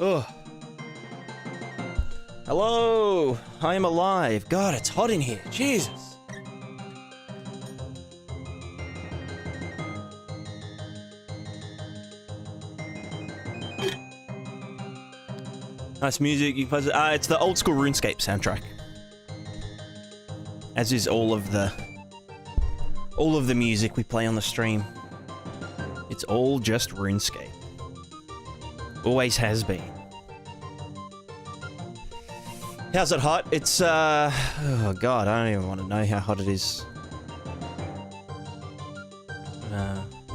Oh. Hello, I am alive. God, it's hot in here. Jesus. Nice music. You play it's the old school RuneScape soundtrack. As is all of the music we play on the stream. It's all just RuneScape. Always has been. How's it hot? It's, oh god, I don't even want to know how hot it is.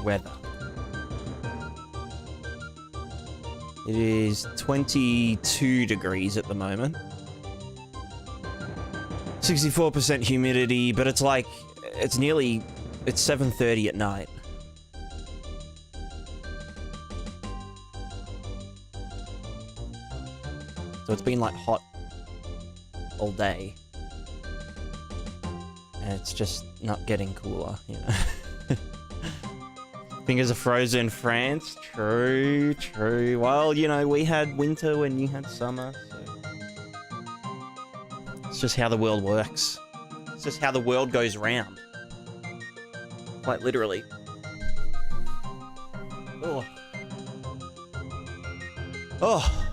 Weather. It is 22 degrees at the moment. 64% humidity, but it's like, it's 7:30 at night. So it's been like hot all day. And it's just not getting cooler, you know. Fingers are frozen in France. True, true. Well, you know, we had winter when you had summer, so... It's just how the world works. It's just how the world goes round. Quite literally. Oh. Oh.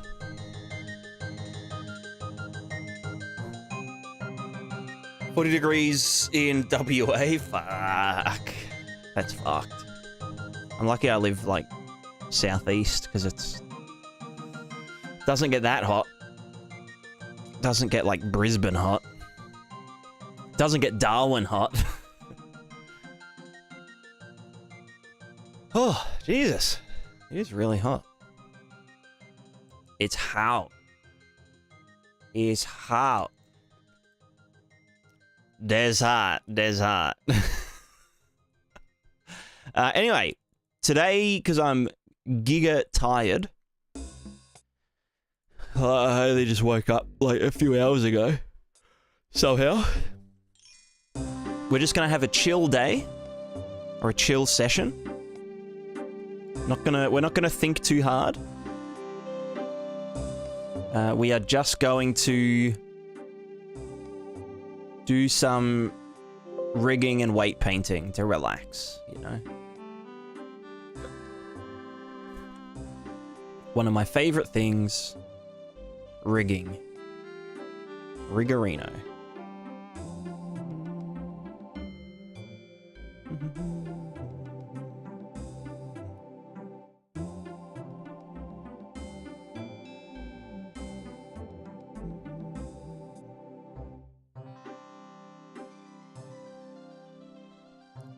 $40 degrees in WA? Fuck. That's fucked. I'm lucky I live, like, southeast, because it's... Doesn't get that hot. Doesn't get, like, Brisbane hot. Doesn't get Darwin hot. Oh, Jesus. It is really hot. It's hot. It's hot. Des hot. Des hot. Anyway, today, because I'm giga tired, I only just woke up like a few hours ago. Somehow. We're just gonna have a chill day. Or a chill session. We're not gonna think too hard. We are just going to do some rigging and weight painting to relax, you know. One of my favorite things, rigging. Riggerino.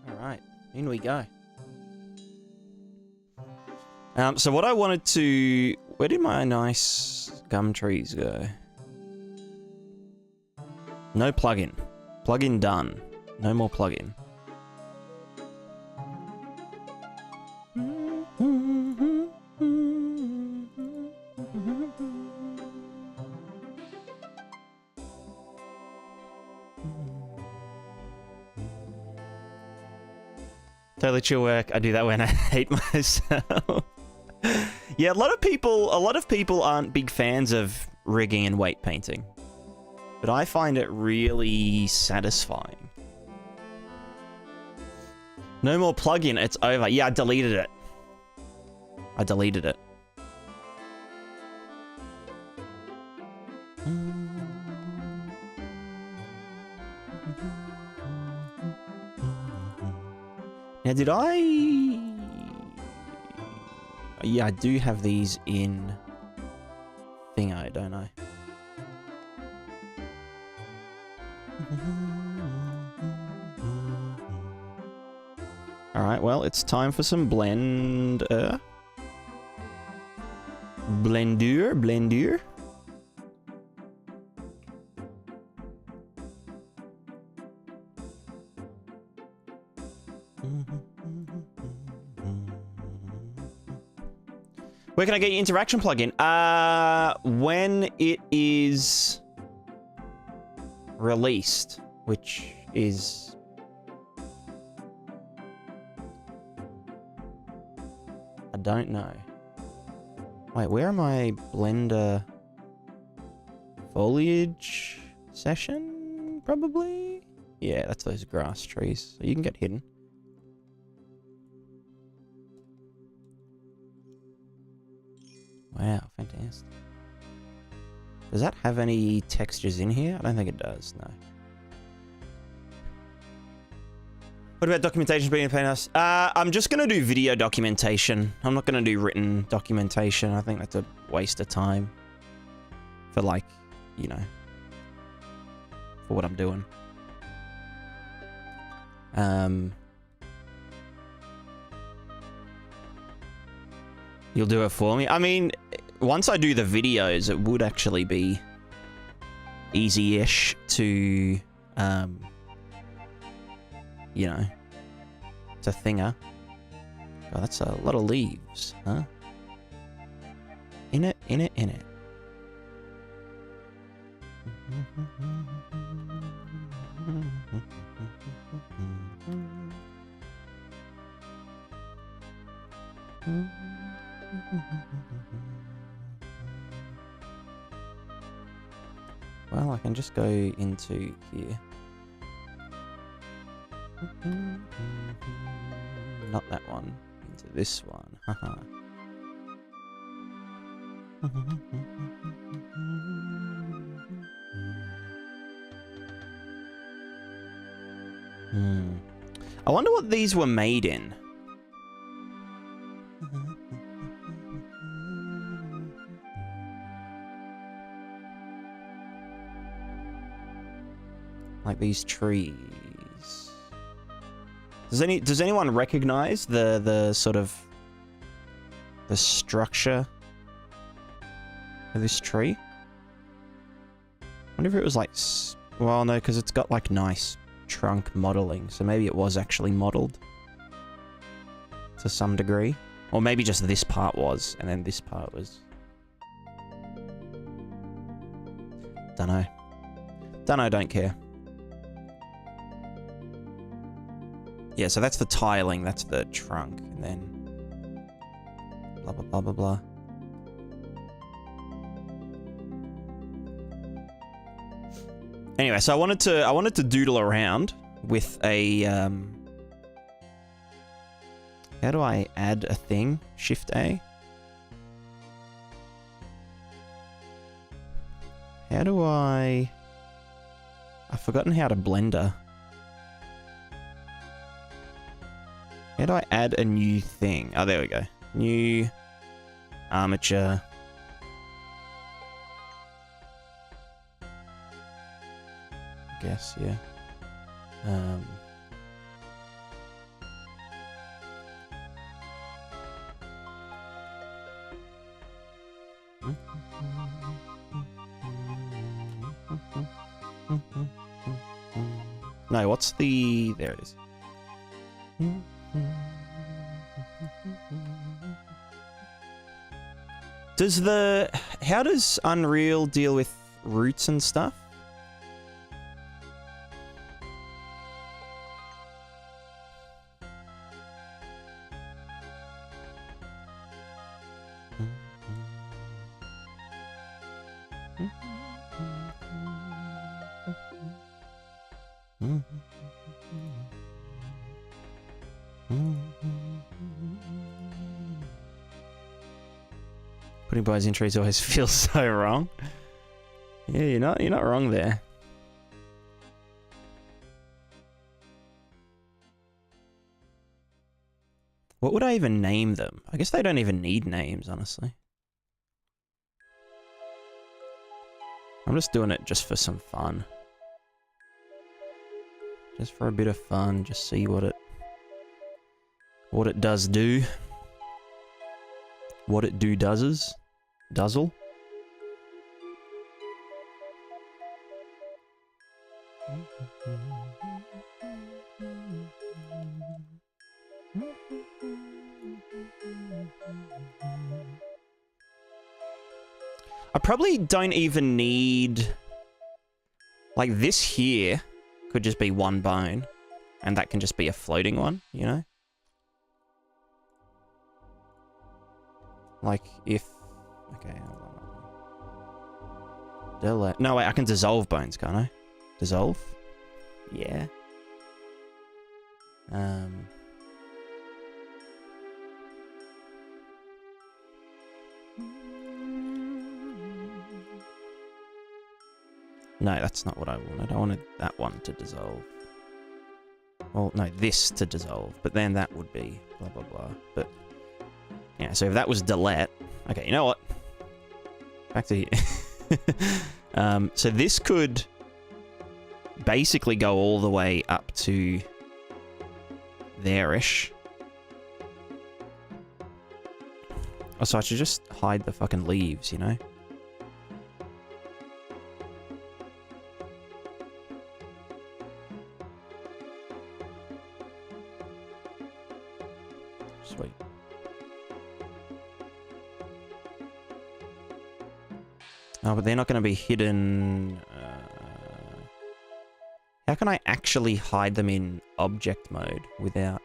Alright, in we go. So what I wanted to... Where did my nice gum trees go? No plugin. Plugin done. No more plugin. Totally chill work. I do that when I hate myself. Yeah, a lot of people aren't big fans of rigging and weight painting. But I find it really satisfying. No more plugin, it's over. Yeah, I deleted it. I deleted it. Now, did I... Yeah, I do have these in Thingo, don't I? Alright, well, it's time for some blender. Blender. Where can I get your interaction plugin? When it is released, which is... I don't know. Wait, where am I? Blender foliage session, probably? Yeah, that's those grass trees. So you can get hidden. Wow, fantastic. Does that have any textures in here? I don't think it does, no. What about documentation being in Painthouse? I'm just going to do video documentation. I'm not going to do written documentation. I think that's a waste of time. For like, you know, for what I'm doing. You'll do it for me? I mean, once I do the videos, it would actually be easy-ish to, you know, to thinger. Oh, that's a lot of leaves, huh? In it. Well, I can just go into here. Not that one. Into this one. Haha. I wonder what these were made in. Like these trees. Does anyone recognize the sort of the structure of this tree? I wonder if it was like, well, no, because it's got like nice trunk modeling, so maybe it was actually modeled to some degree, or maybe just this part was, and then this part was. Don't care. Yeah, so that's the tiling, that's the trunk, and then blah blah blah blah blah. Anyway, so I wanted to doodle around with a how do I add a thing? Shift A. How do I've forgotten how to blender. How do I add a new thing? Oh, there we go. New armature. I guess, yeah. No, what's the... There it is. How does Unreal deal with roots and stuff? Putting bows in trees always feels so wrong. Yeah, you're not wrong there. What would I even name them? I guess they don't even need names, honestly. I'm just doing it just for some fun. Just for a bit of fun, just see what it What it does do. What it do does. Duzzle. I probably don't even need... Like, this here could just be one bone. And that can just be a floating one, you know? Like, if... Okay, hold on. Delete. No, wait, I can dissolve bones, can't I? Dissolve? Yeah. No, that's not what I wanted. I wanted that one to dissolve. Well, no, this to dissolve. But then that would be blah, blah, blah. But, yeah, so if that was delete... Okay, you know what? Back to here. So this could basically go all the way up to there-ish. Oh, so I should just hide the fucking leaves, you know? Sweet. Oh, but they're not going to be hidden... How can I actually hide them in object mode without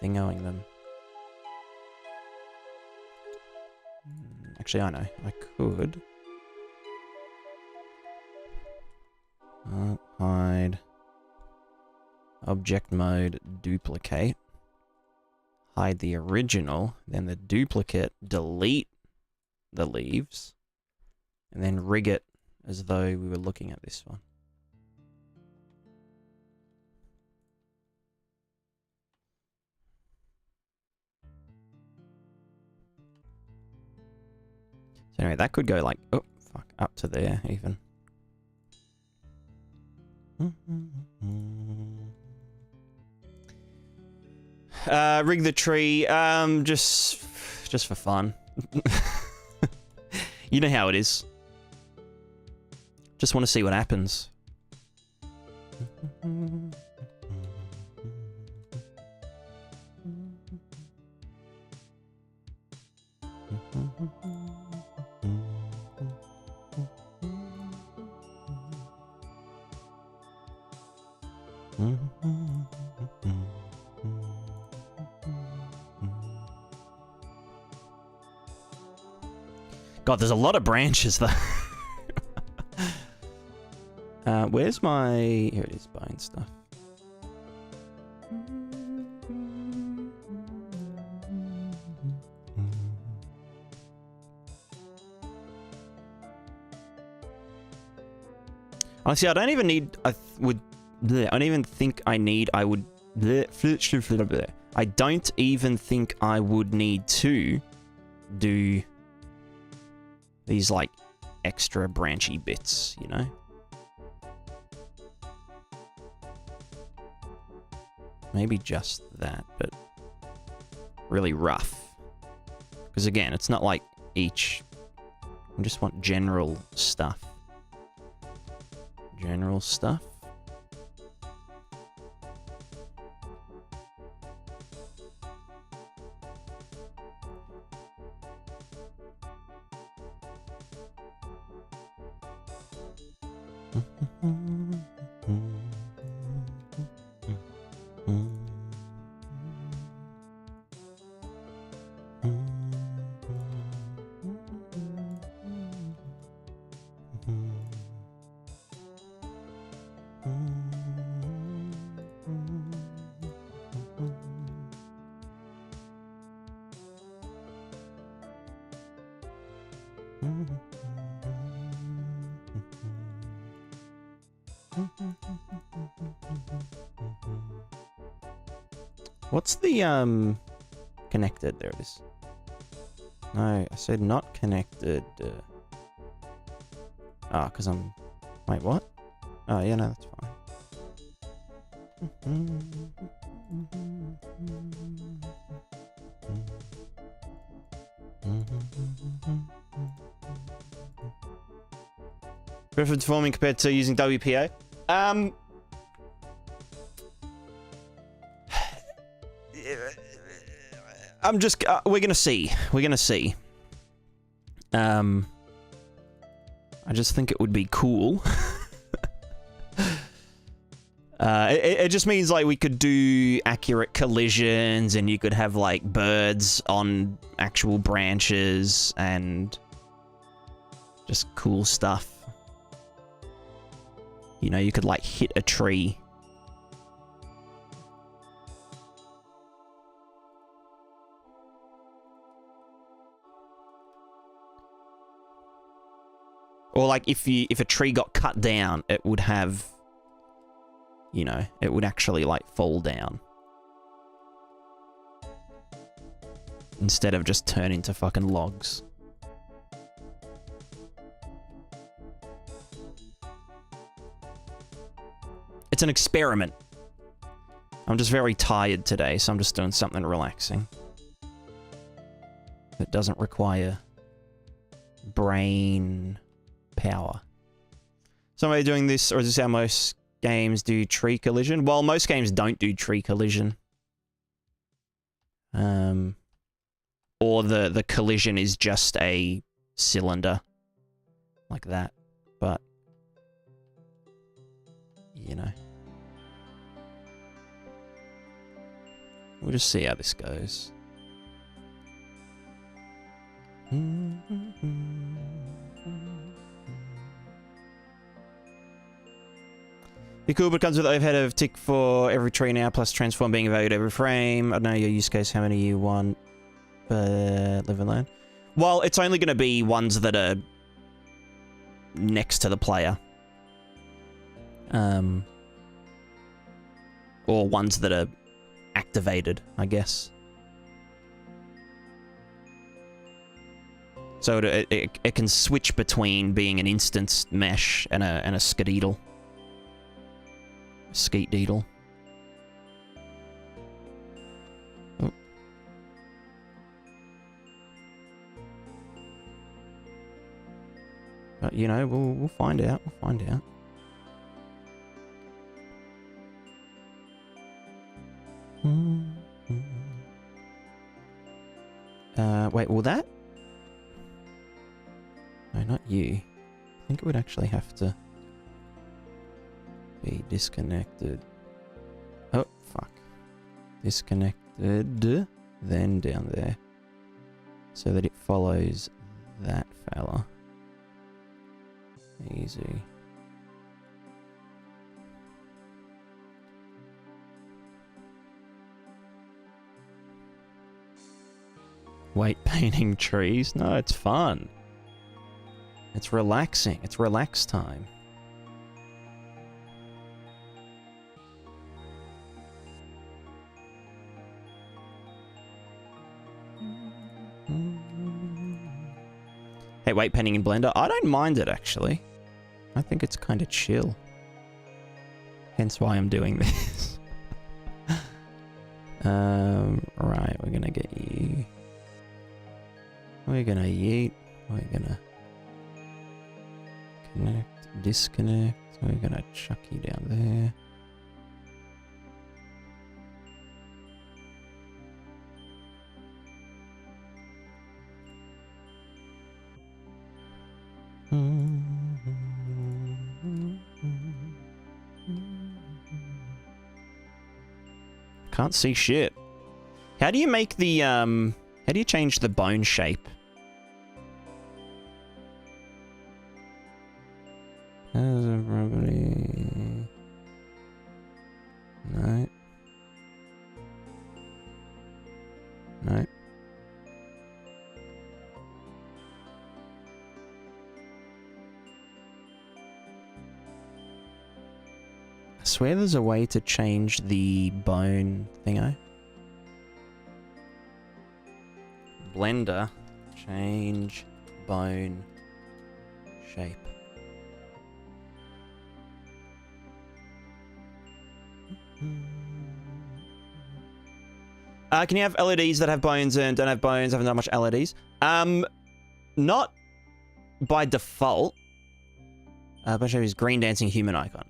thingoing them? Actually, I know. I could. Hide. Object mode, duplicate. Hide the original, then the duplicate, delete the leaves, and then rig it as though we were looking at this one. So anyway, that could go like, oh, fuck, up to there, even. Rig the tree, just for fun. You know how it is. Just want to see what happens. God, there's a lot of branches though. Where's my... Here it is, bone stuff. Honestly, I don't even need... I don't even think I need... I don't even think I would need to do these, like, extra branchy bits, you know? Maybe just that, but really rough. Because again, it's not like each... I just want general stuff. General stuff. What's the, connected? There it is. No, I said not connected. Because I'm... Wait, what? Oh, yeah, no, that's fine. Preferred forming compared to using WPA? I'm just... we're gonna see. We're gonna see. I just think it would be cool. It just means, like, we could do accurate collisions, and you could have, like, birds on actual branches, and just cool stuff. You know, you could, like, hit a tree. Or, like, if a tree got cut down, it would have... You know, it would actually, like, fall down. Instead of just turn into fucking logs. It's an experiment. I'm just very tired today, so I'm just doing something relaxing. That doesn't require brain power. So am I doing this, or is this how most games do tree collision? Well, most games don't do tree collision. Or the collision is just a cylinder. Like that. But, you know. We'll just see how this goes. Be cool, but it comes with overhead of tick for every tree now, plus transform being evaluated every frame. I don't know your use case, how many you want, but live and learn. Well, it's only going to be ones that are next to the player. Or ones that are activated, I guess. So it can switch between being an instance mesh and a skedaddle. Skeet deedle. Oh. But you know, we'll find out. We'll find out. Wait, will that? No, not you. I think it would actually have to be disconnected. Oh, fuck. Disconnected, then down there. So that it follows that fella. Easy. Weight painting trees? No, it's fun. It's relaxing. It's relax time. Hey, weight painting in Blender? I don't mind it, actually. I think it's kind of chill. Hence why I'm doing this. Right, we're gonna get you. We're gonna yeet. We're gonna connect, disconnect. We're gonna chuck you down there. Can't see shit. How do you make the, how do you change the bone shape? As a property. No. No. I swear there's a way to change the bone thingo. Blender, change bone shape. Can you have LEDs that have bones and don't have bones? I haven't done much LEDs. Not by default. Bunch of his green dancing human icon.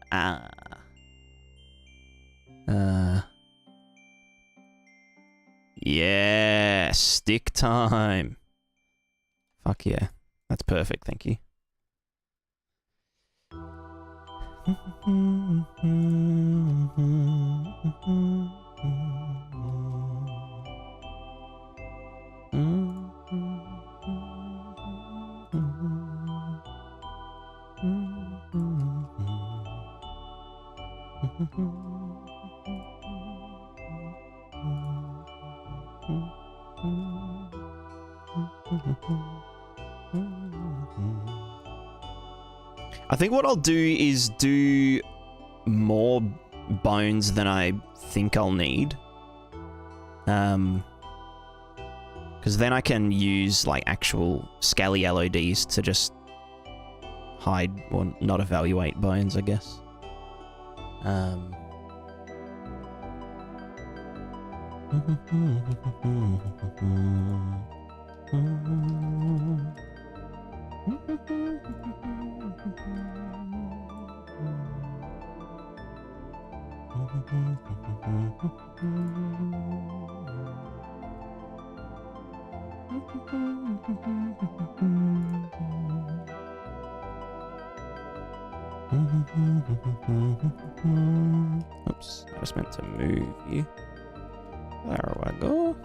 Yeah, stick time. Fuck yeah. That's perfect, thank you. I think what I'll do is do more bones than I think I'll need. Because then I can use like actual scaly LODs to just hide or not evaluate bones, I guess. Oops, I just meant to move you. There we go.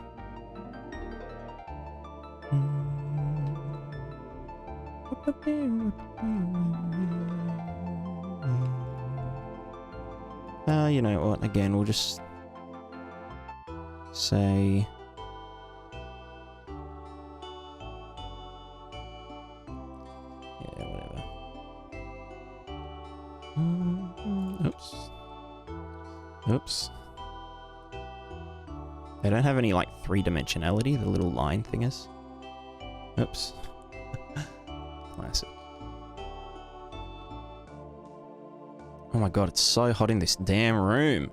You know what? Again, we'll just say yeah, whatever. Oops. Oops. They don't have any like three-dimensionality, the little line thing is. Oops. Classic. Oh my god, it's so hot in this damn room.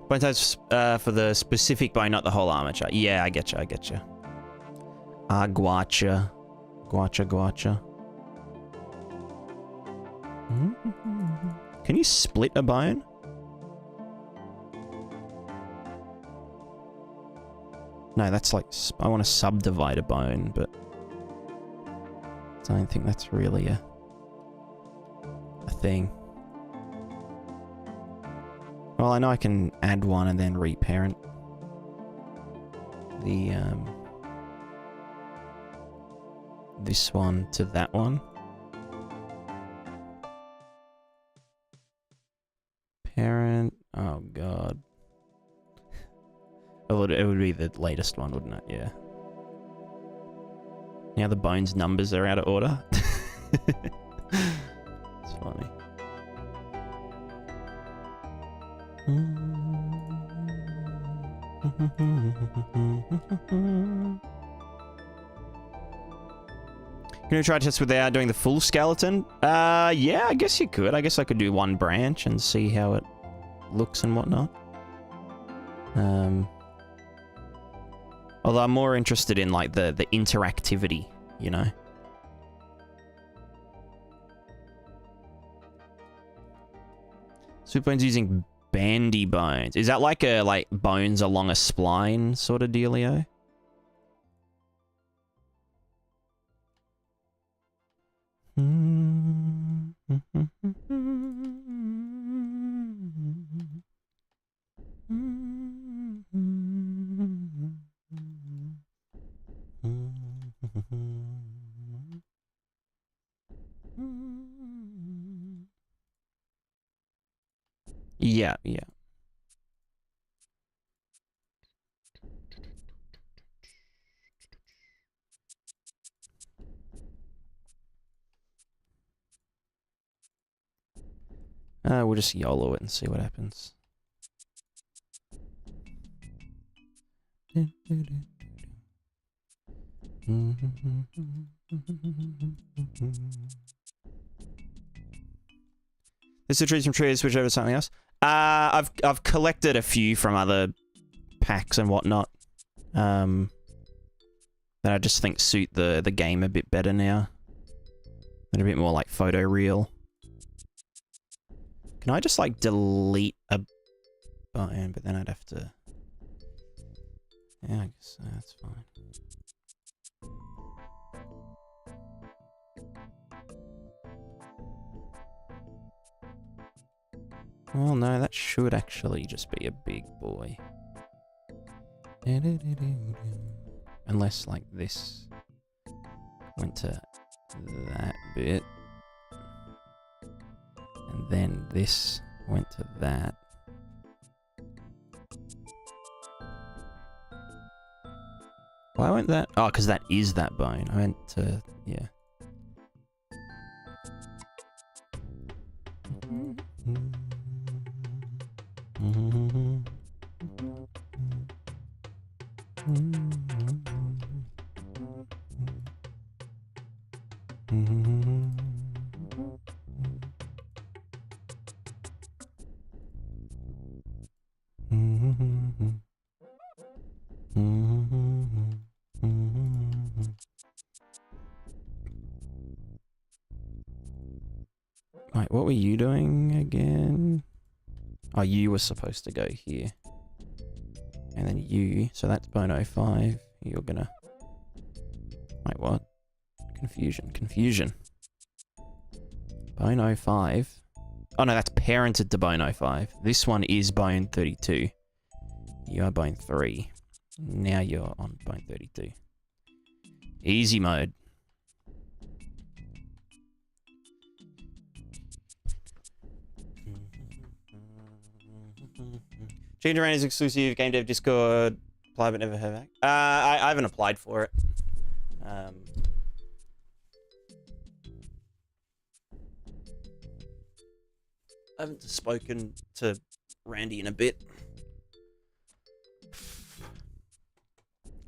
Bone types for the specific bone, not the whole armature. Yeah, I get you, I get you. Guacha. Guacha, guacha. Can you split a bone? No, that's like, I want to subdivide a bone, but I don't think that's really a thing. Well, I know I can add one and then reparent the, this one to that one. Parent, oh god. It would be the latest one, wouldn't it? Yeah. Now the bones numbers are out of order. It's funny. Can you try to test without doing the full skeleton? Yeah, I guess you could. I guess I could do one branch and see how it looks and whatnot. Although I'm more interested in like the interactivity, you know. Super Bones using bandy bones. Is that like a bones along a spline sort of dealio? Yeah, yeah. We'll just YOLO it and see what happens. This is trees from trees, switch over to something else. I've collected a few from other packs and whatnot. That I just think suit the game a bit better now. They're a bit more like photo real. Can I just like delete a button, but then I'd have to... Yeah, I guess that's fine. Well, no, that should actually just be a big boy. Unless, like, this went to that bit. And then this went to that. Why went that? Oh, because that is that bone. I went to... yeah. Right, what were you doing again? Oh, you were supposed to go here. And then you, so that's bone 05. You're gonna... Wait, what? Confusion. Bone 05. Oh no, that's parented to bone 05. This one is bone 32. You are bone 3. Now you're on bone 32. Easy mode. Change is exclusive, GameDev Discord. Apply but never heard back. I haven't applied for it. I haven't spoken to Randy in a bit.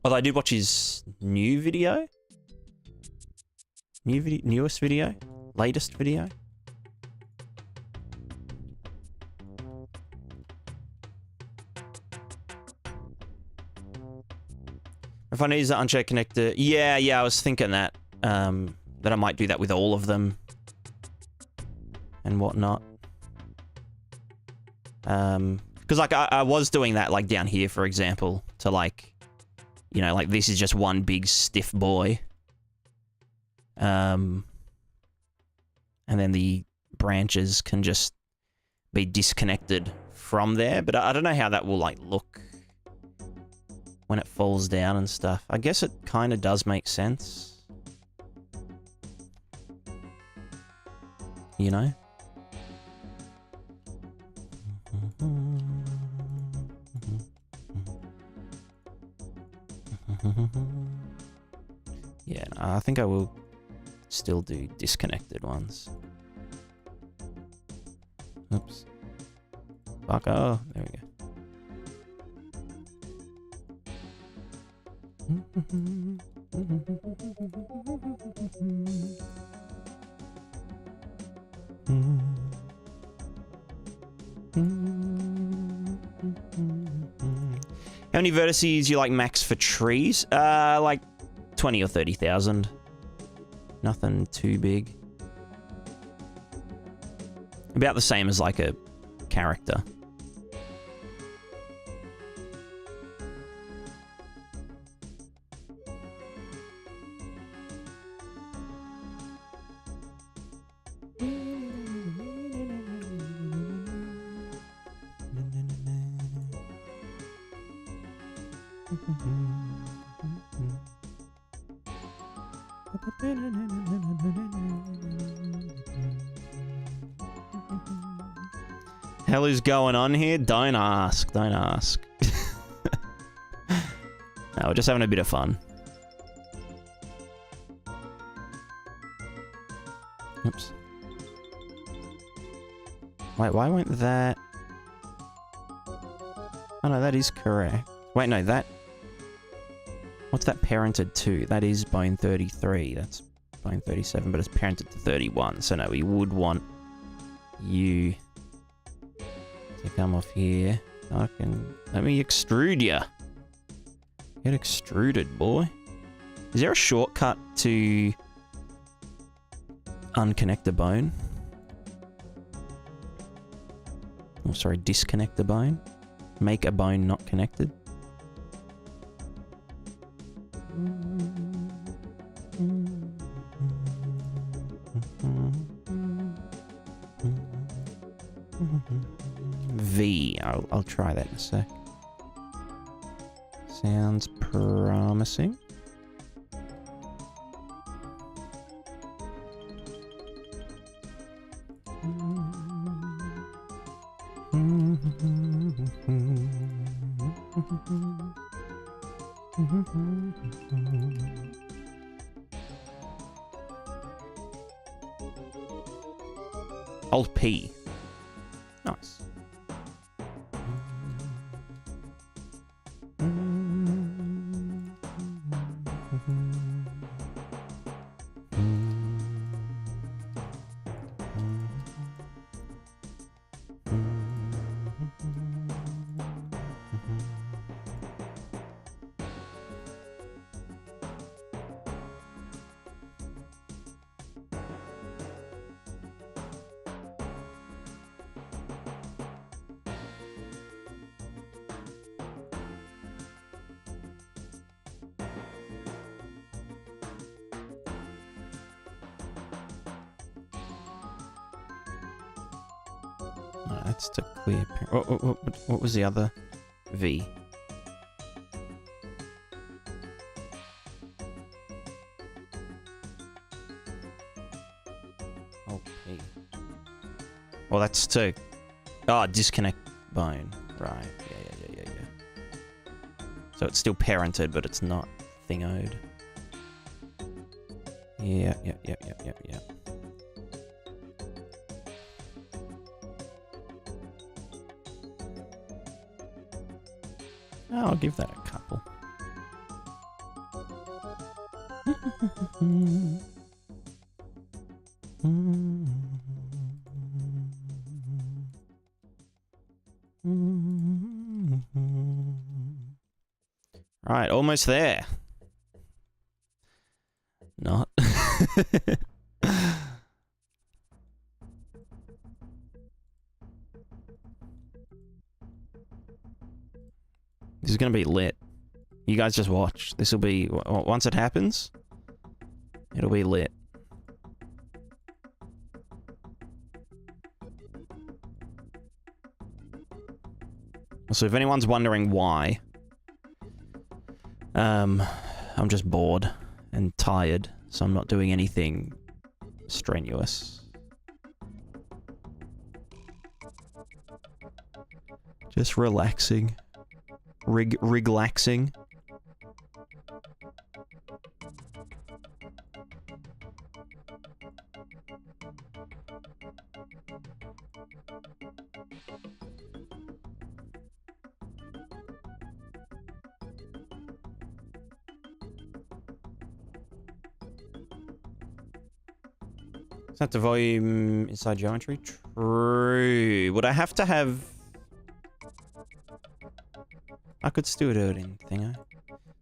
Although I did watch his new video. Newest video? Latest video? If I need the unchecked connector, yeah, I was thinking that that I might do that with all of them and whatnot. Because like I was doing that like down here, for example, to like, you know, like this is just one big stiff boy, and then the branches can just be disconnected from there. But I don't know how that will like look when it falls down and stuff. I guess it kind of does make sense. You know? Yeah, no, I think I will still do disconnected ones. Oops. Fuck, oh, there we go. How many vertices you like max for trees? Like 20 or 30,000. Nothing too big. About the same as like a character. Hell is going on here? Don't ask. Don't ask. No, we're just having a bit of fun. Oops. Wait, why won't that... Oh no, that is correct. Wait, no, that... What's that parented to? That is bone 33. That's bone 37, but it's parented to 31. So no, we would want you to come off here. Let me extrude ya. Get extruded, boy. Is there a shortcut to unconnect a bone? Oh, sorry, disconnect the bone. Make a bone not connected. V. I'll try that in a sec. Sounds promising. Alt P. Nice. That's to clear. What was the other V? Oh, P. Well, that's to disconnect bone. Right. Yeah. So it's still parented, but it's not thingoed. Yeah. I'll give that a couple. Right, almost there. Not. This is going to be lit. You guys just watch. This will be... Once it happens, it'll be lit. So if anyone's wondering why, I'm just bored and tired, so I'm not doing anything strenuous. Just relaxing. Riglaxing. Is that the volume inside geometry? True. Would I have to have... I could still do it in thingo.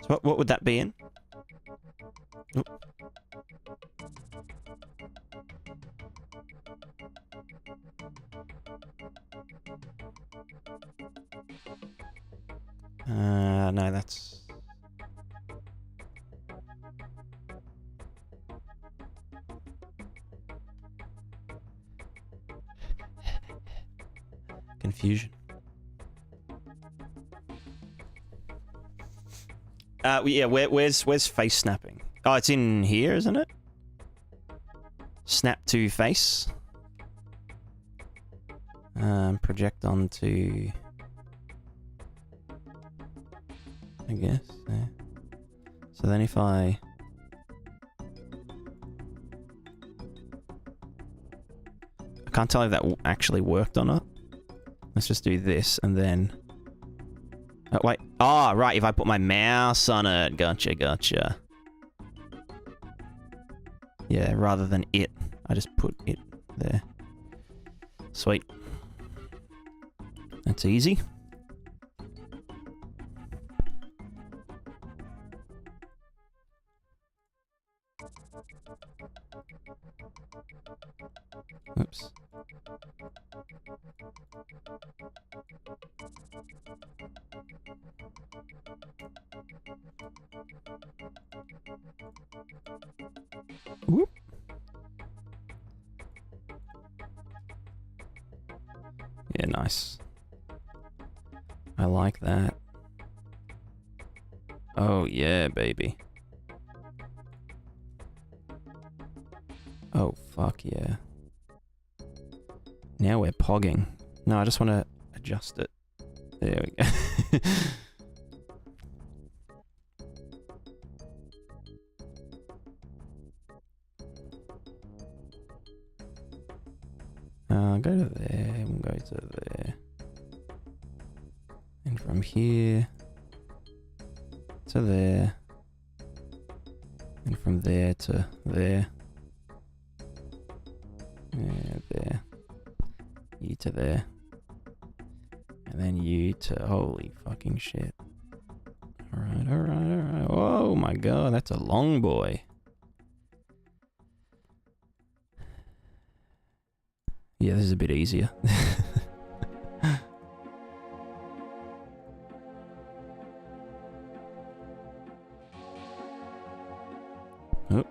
So what would that be in? Oop. No, that's... Confusion. Yeah, where's face snapping? Oh, it's in here, isn't it? Snap to face. Project onto... I guess, yeah. So then if I... I can't tell if that actually worked or not. Let's just do this, and then... Oh, wait. Oh, right, if I put my mouse on it. Gotcha. Yeah, rather than it. I just put it there. Sweet. That's easy. Oops. Whoop. Yeah, nice. I like that. Oh, yeah, baby. Oh, fuck yeah. Now we're pogging. No, I just want to adjust it. There we go. Go to there, we'll go to there. And from here to there. And from there to there. Yeah, there. You to there. And then you to... Holy fucking shit. Alright, alright, alright. Oh my god, that's a long boy. Yeah, this is a bit easier. Oh.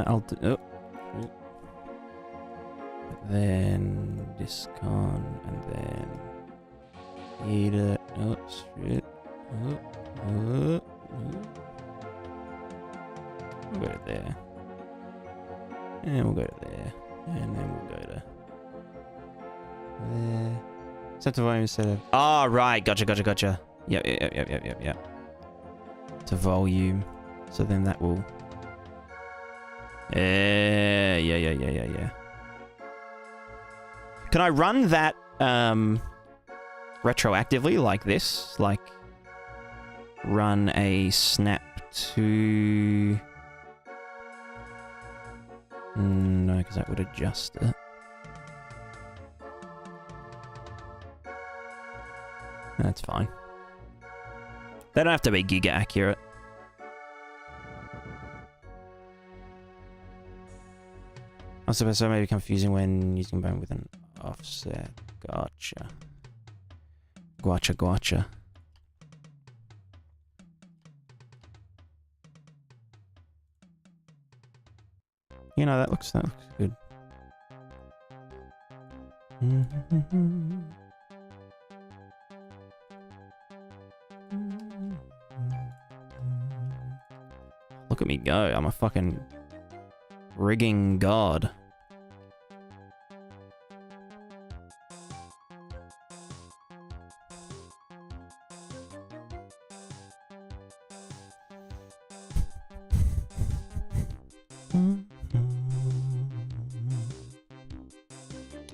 I'll do... Oh. Then discon, and then eat it. Oh, shit. We'll go to there. And we'll go to there. And then we'll go to there. Set the volume instead of... Ah, oh, right. Gotcha, gotcha, gotcha. Yep. To volume. So then that will... Yeah. Can I run that retroactively like this? Like run a snap to... No, because that would adjust it. That's fine. They don't have to be giga accurate. I suppose that may be confusing when using bone with an offset. Gotcha. Gotcha. You know, that looks good. Look at me go. I'm a fucking rigging god.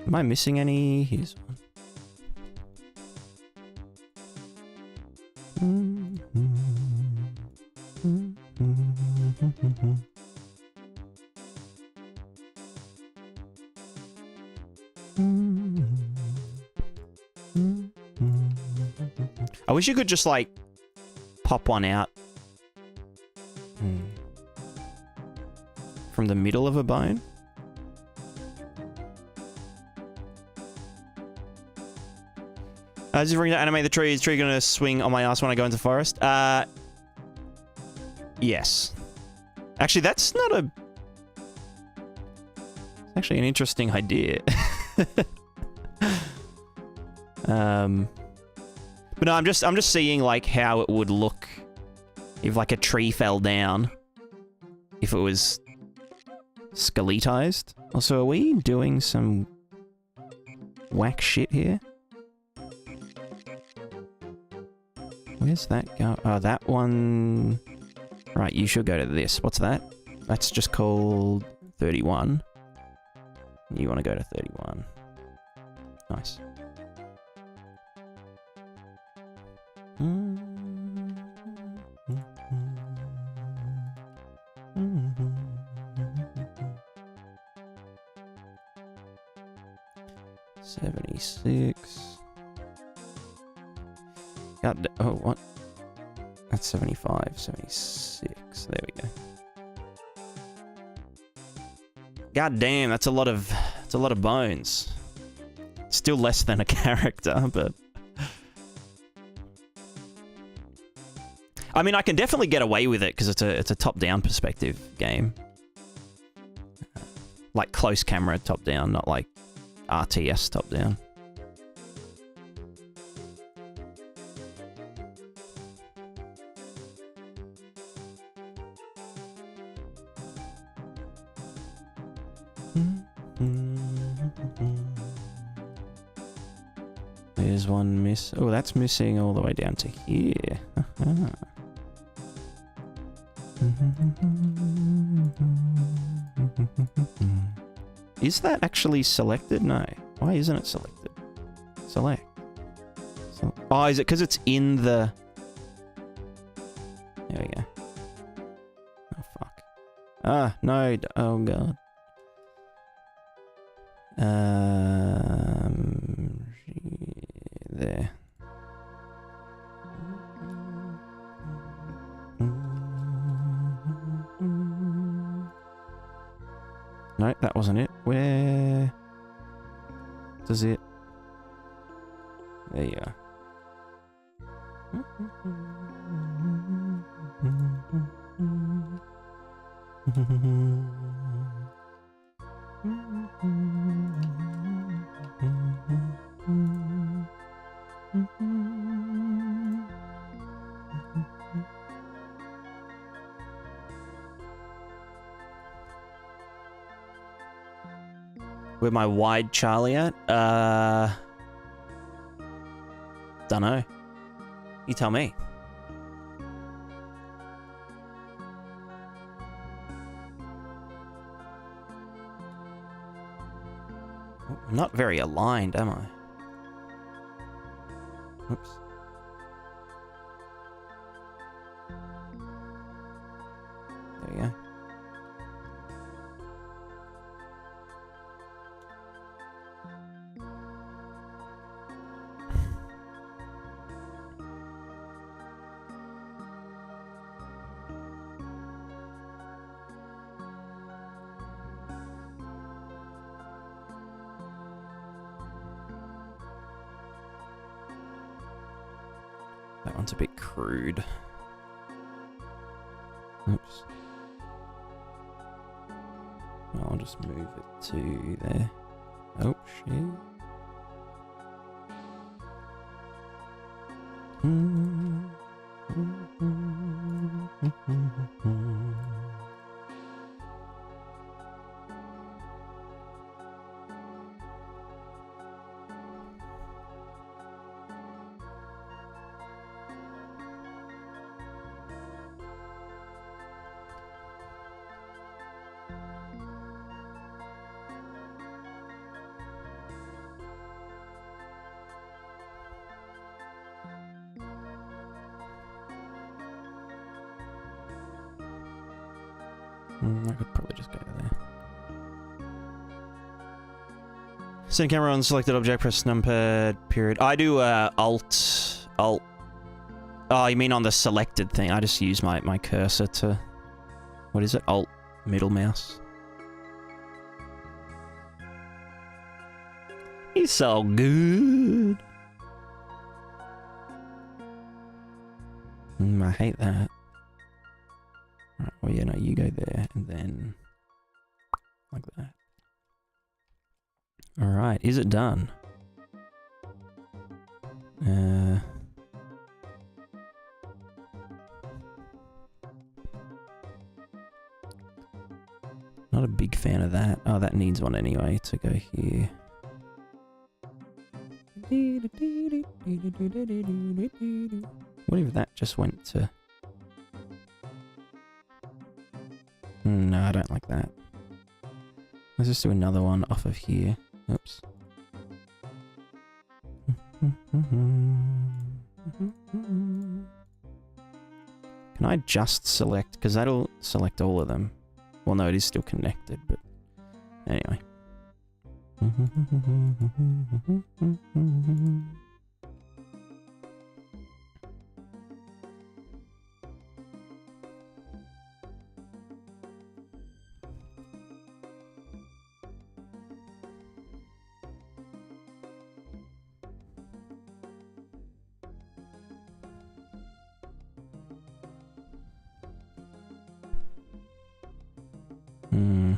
Am I missing any? Here's one. I wish you could just like pop one out from the middle of a bone. Is it going to animate the tree? Is the tree going to swing on my ass when I go into forest? Yes. Actually, that's not a... It's actually an interesting idea. But no, I'm just seeing like how it would look if like a tree fell down. If it was skeletized. Also, are we doing some whack shit here? Where's that go? Oh, that one... Right, you should go to this. What's that? That's just called 31. You want to go to 31. Nice. $76. God, oh, what? That's 75, 76. There we go. God damn, that's a lot of bones. Still less than a character, but I mean, I can definitely get away with it because it's a top-down perspective game, like close camera top-down, not like RTS top-down. There's one miss. Oh, that's missing all the way down to here. Is that actually selected? No. Why isn't it selected? Select. Oh, is it because it's in the... There we go. Oh, fuck. Ah, no. Oh, God. There. No, that wasn't it. Where does it? There you are. Where my wide Charlie at? Dunno. You tell me. Oh, I'm not very aligned, am I? Oops. There we go. That one's a bit crude. Oops. I'll just move it to there. Oh, shit. I could probably just go there. Send camera on selected object, press numpad, period. I do alt. Oh, you mean on the selected thing? I just use my cursor to... What is it? Alt, middle mouse. He's so good. I hate that. Right, well, yeah, no, you go there, and then... like that. Alright, is it done? Not a big fan of that. Oh, that needs one anyway to go here. What if that just went to... No, I don't like that. Let's just do another one off of here. Oops. Can I just select? Because that'll select all of them. Well, no, it is still connected, but anyway. Hmm.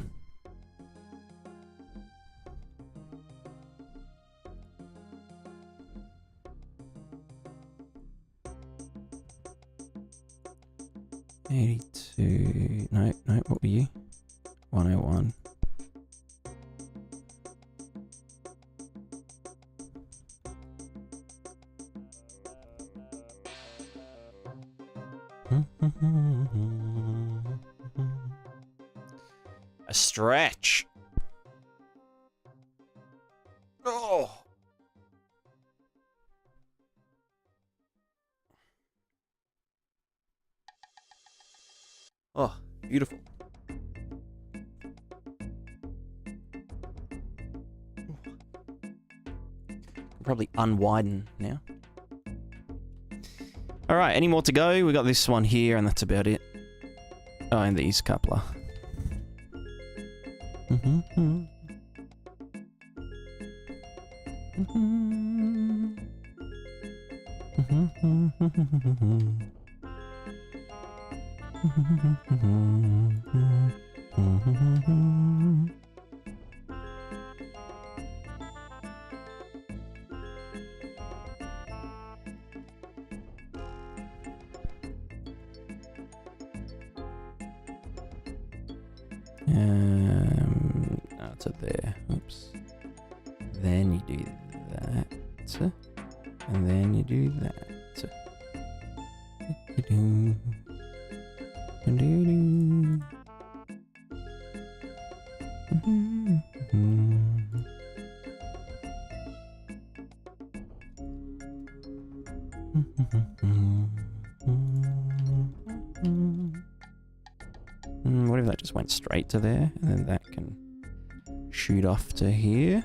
$82. No, what were you? 101. A stretch. Oh. Oh, beautiful. Probably unwiden now. All right, any more to go? We got this one here, and that's about it. Oh, and these coupler. To there. Oops. Then you do that. And then you do that. What if that just went straight to there, and then that can shoot off to here?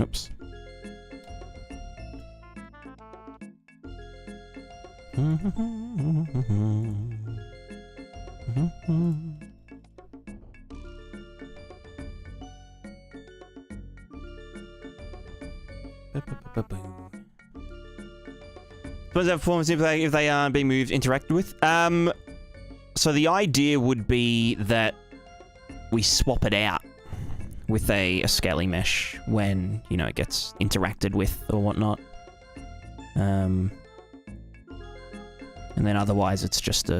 Oops. Suppose that performance if they are being moved, interacted with. So the idea would be that we swap it out with a scaly mesh when, you know, it gets interacted with or whatnot. And then otherwise it's just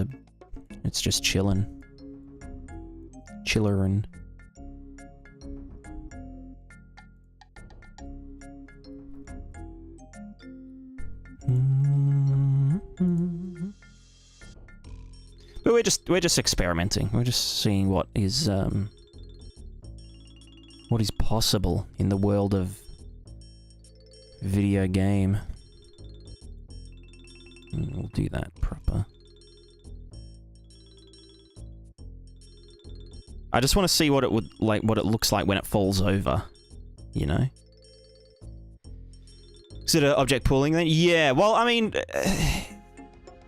chillerin'. But we're just experimenting. We're just seeing what is possible in the world of video game. And we'll do that proper. I just want to see what it looks like when it falls over, you know? Is it object pooling then? Yeah, well, I mean,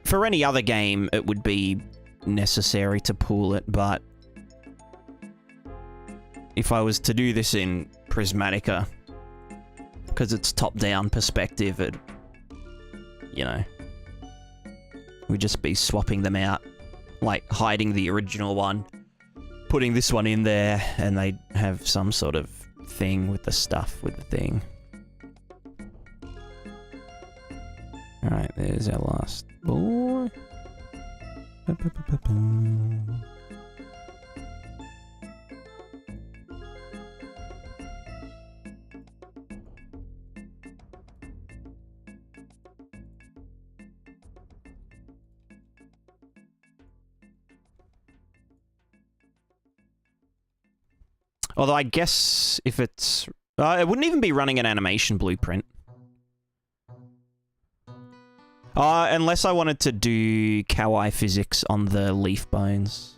for any other game, it would be necessary to pool it, but if I was to do this in Prismatica, because it's top-down perspective, it, you know, we'd just be swapping them out, like hiding the original one, putting this one in there, and they have some sort of thing with the stuff with the thing. Alright, there's our last boy. Although I guess if it's... it wouldn't even be running an animation blueprint. Unless I wanted to do kawaii physics on the leaf bones.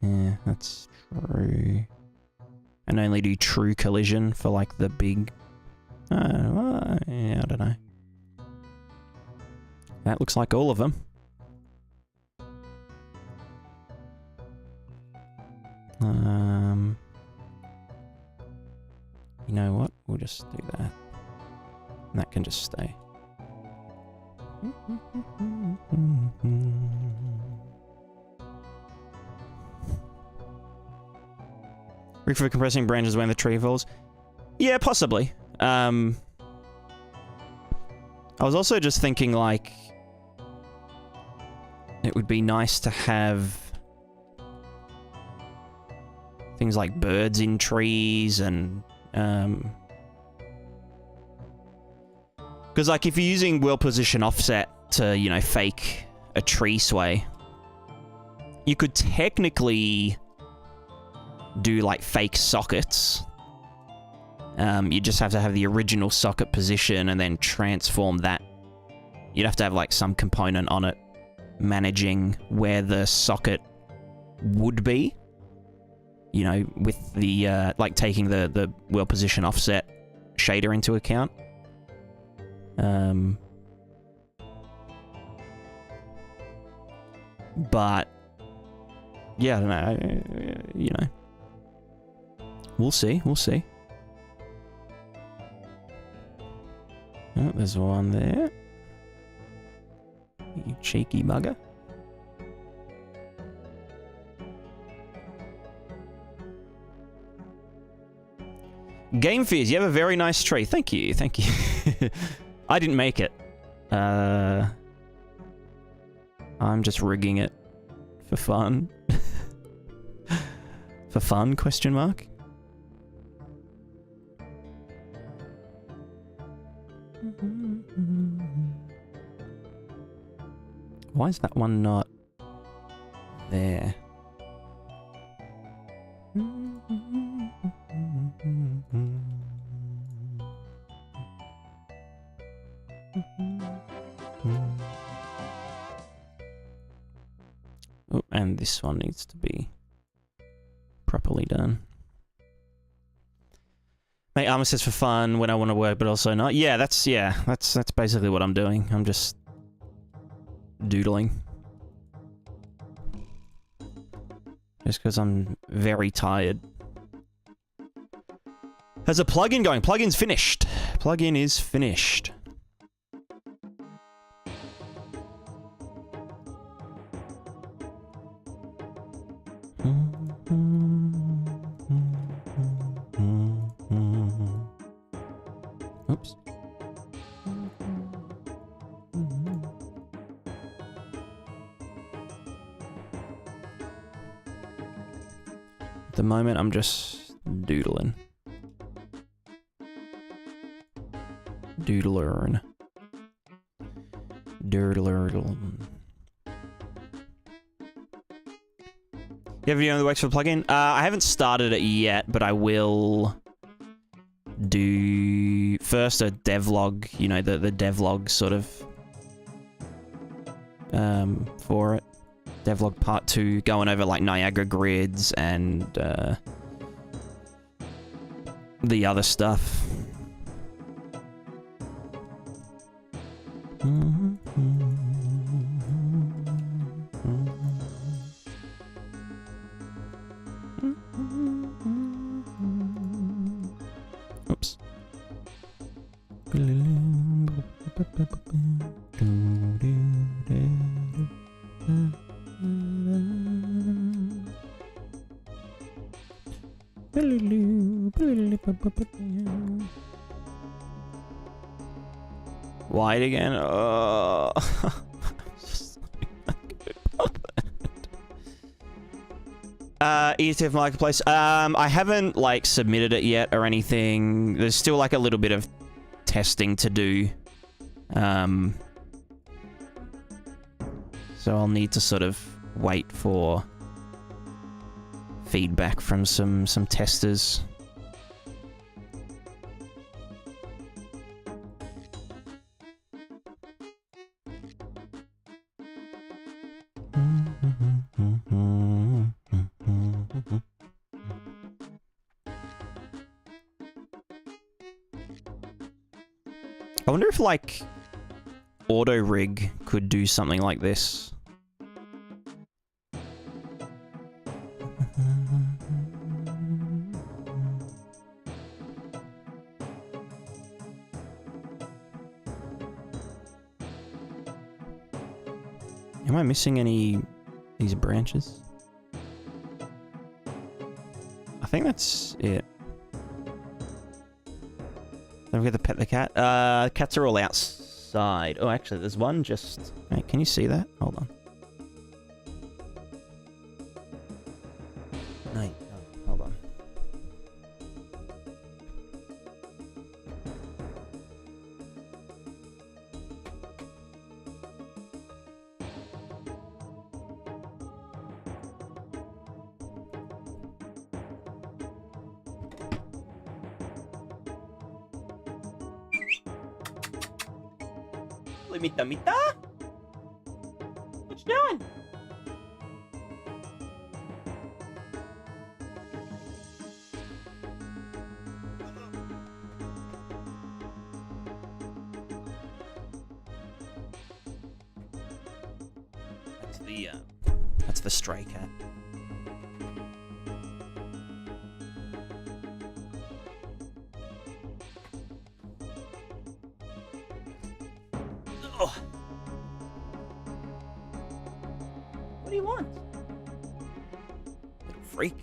Yeah, that's true. And only do true collision for, like, the big... well, yeah, I don't know. That looks like all of them. You know what? We'll just do that. And that can just stay. Rig for compressing branches when the tree falls? Yeah, possibly. I was also just thinking, like, it would be nice to have things like birds in trees and, because, like, if you're using world position offset to, you know, fake a tree sway, you could technically do, like, fake sockets. You just have to have the original socket position and then transform that. You'd have to have, like, some component on it managing where the socket would be. You know, with the, like, taking the world position offset shader into account. But, yeah, I don't know, you know. We'll see, we'll see. Oh, there's one there. You cheeky bugger. Game Fears, you have a very nice tree. Thank you, thank you. I didn't make it. I'm just rigging it for fun. For fun, question mark? Why is that one not there? Oh, and this one needs to be properly done. Make armor sets for fun when I want to work, but also not. Yeah, that's basically what I'm doing. I'm just doodling. Just because I'm very tired. How's a plugin going? Plugin's finished. Plugin is finished. Oops. At the moment, I'm just doodling. Doodlerin. Doodlerl. You have a video that works for the plugin? I haven't started it yet, but I will do first a devlog, you know, the devlog sort of for it. Devlog part 2, going over like Niagara grids and the other stuff. Oops. Wide again? Oh. ETF Marketplace. I haven't like submitted it yet or anything. There's still like a little bit of testing to do. So I'll need to sort of wait for feedback from some testers. I wonder if, like, Auto Rig could do something like this. Am I missing any these branches? I think that's it. Don't forget to pet the cat. Cats are all outside. Oh, actually, there's one just... Wait, can you see that? Hold on. No, hold on. Mita? What you doing? That's the stray cat. What do you want? Little freak.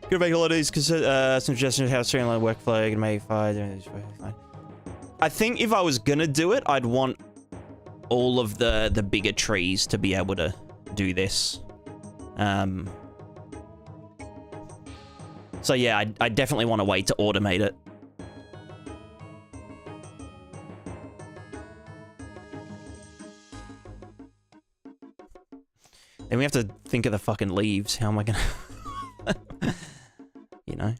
Good make holidays because some suggestions how to streamline workflow and make fine. I think if I was gonna do it, I'd want all of the bigger trees to be able to do this. So yeah, I definitely want a way to automate it. Then we have to think of the fucking leaves. How am I gonna... You know?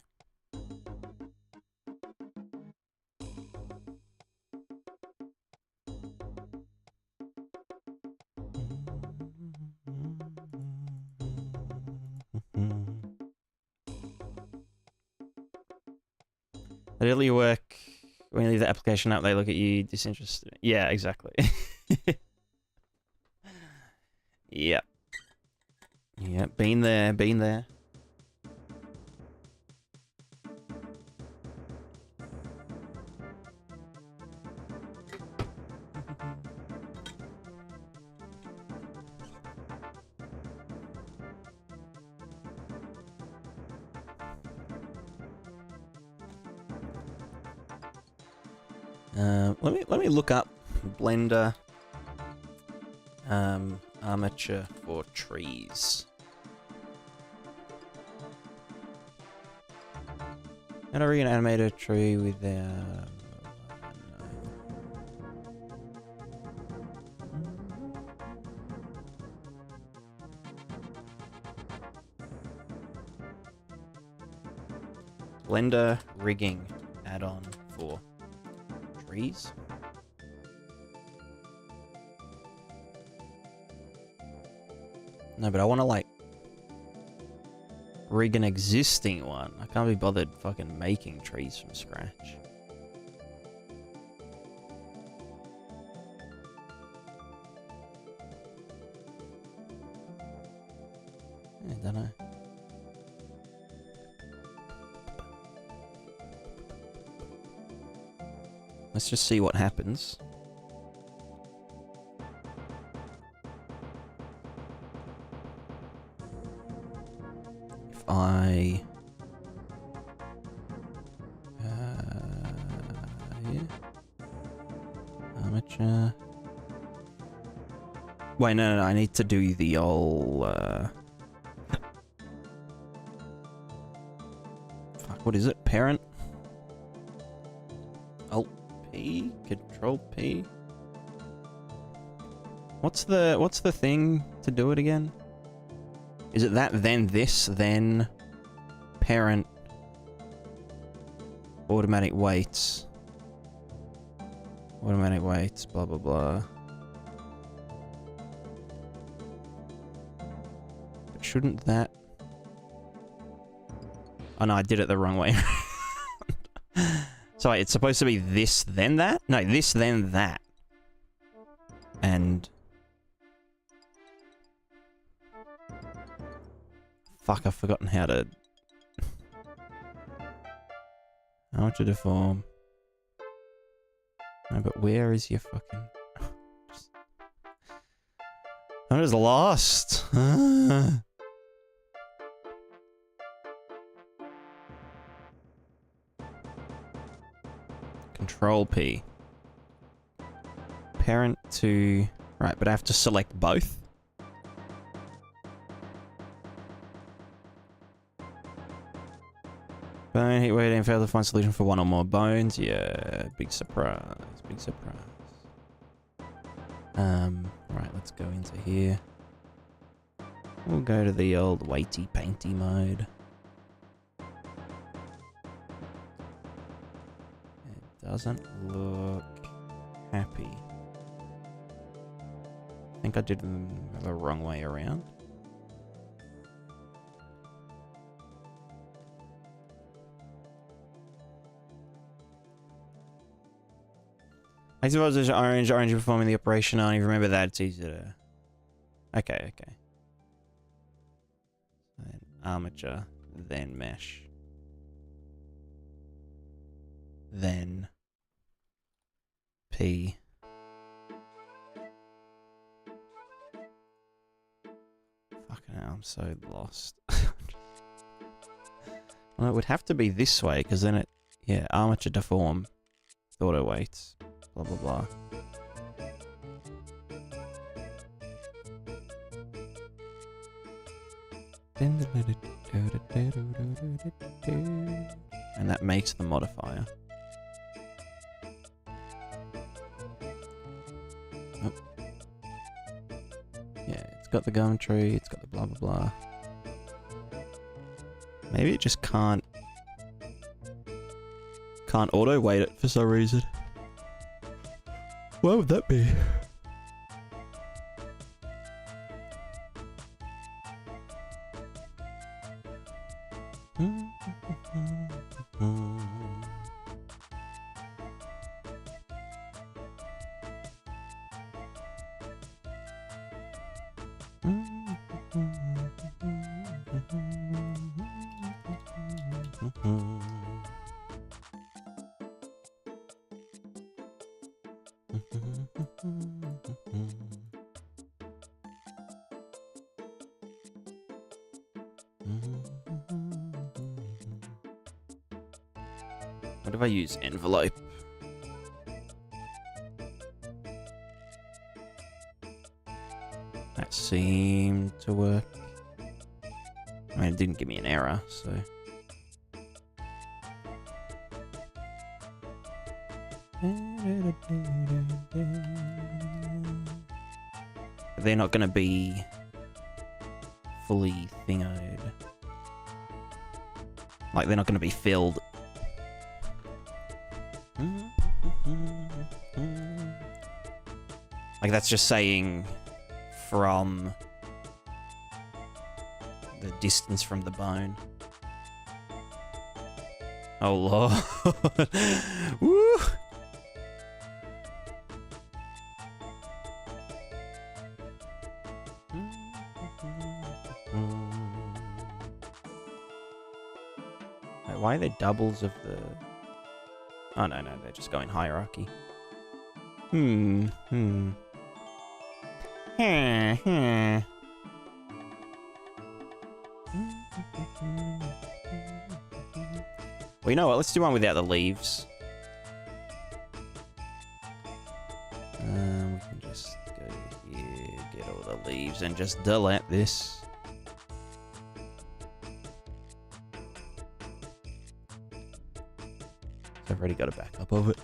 Literally work when you leave the application up, they look at you disinterested. Yeah, exactly. Yep. Yep, been there, been there. Let me look up Blender armature for trees. How do we animate a tree without... Blender rigging add-on for trees. No, but I want to like rig an existing one. I can't be bothered fucking making trees from scratch. I don't know. Let's just see what happens. If I... yeah. Armature. Wait, no, I need to do the old, fuck, what is it? Parent? Alt P? Control P? What's the thing to do it again? Is it that, then this, then parent, automatic weights, blah, blah, blah. But shouldn't that... Oh no, I did it the wrong way. So it's supposed to be this, then that? No, this, then that. And... Fuck, I've forgotten how to... How to deform. No, but where is your fucking... I'm just lost. Control P. Parent to... Right, but I have to select both. Bone, heat weight, and fail to find solution for one or more bones. Yeah, big surprise. Big surprise. Right, let's go into here. We'll go to the old weighty painty mode. It doesn't look happy. I think I did them the wrong way around. I suppose there's orange performing the operation. I don't even remember that. It's easy to... Okay. Then armature, then mesh. Then... P. Fucking hell, I'm so lost. Well, it would have to be this way, because then it... Yeah, armature deform. Auto weights. Blah, blah, blah. And that makes the modifier. Oh. Yeah, it's got the gum tree, it's got the blah, blah, blah. Maybe it just can't auto weight it for some reason. Why would that be? What if I use envelope? That seemed to work. I mean, it didn't give me an error, so... They're not going to be fully thingoed. Like, they're not going to be filled. Like, that's just saying from the distance from the bone. Oh, Lord. Woo! Why are they doubles of the... Oh, no, they're just going hierarchy. Well, you know what? Let's do one without the leaves. We can just go here, get all the leaves, and just delete this. I've already got a backup of it.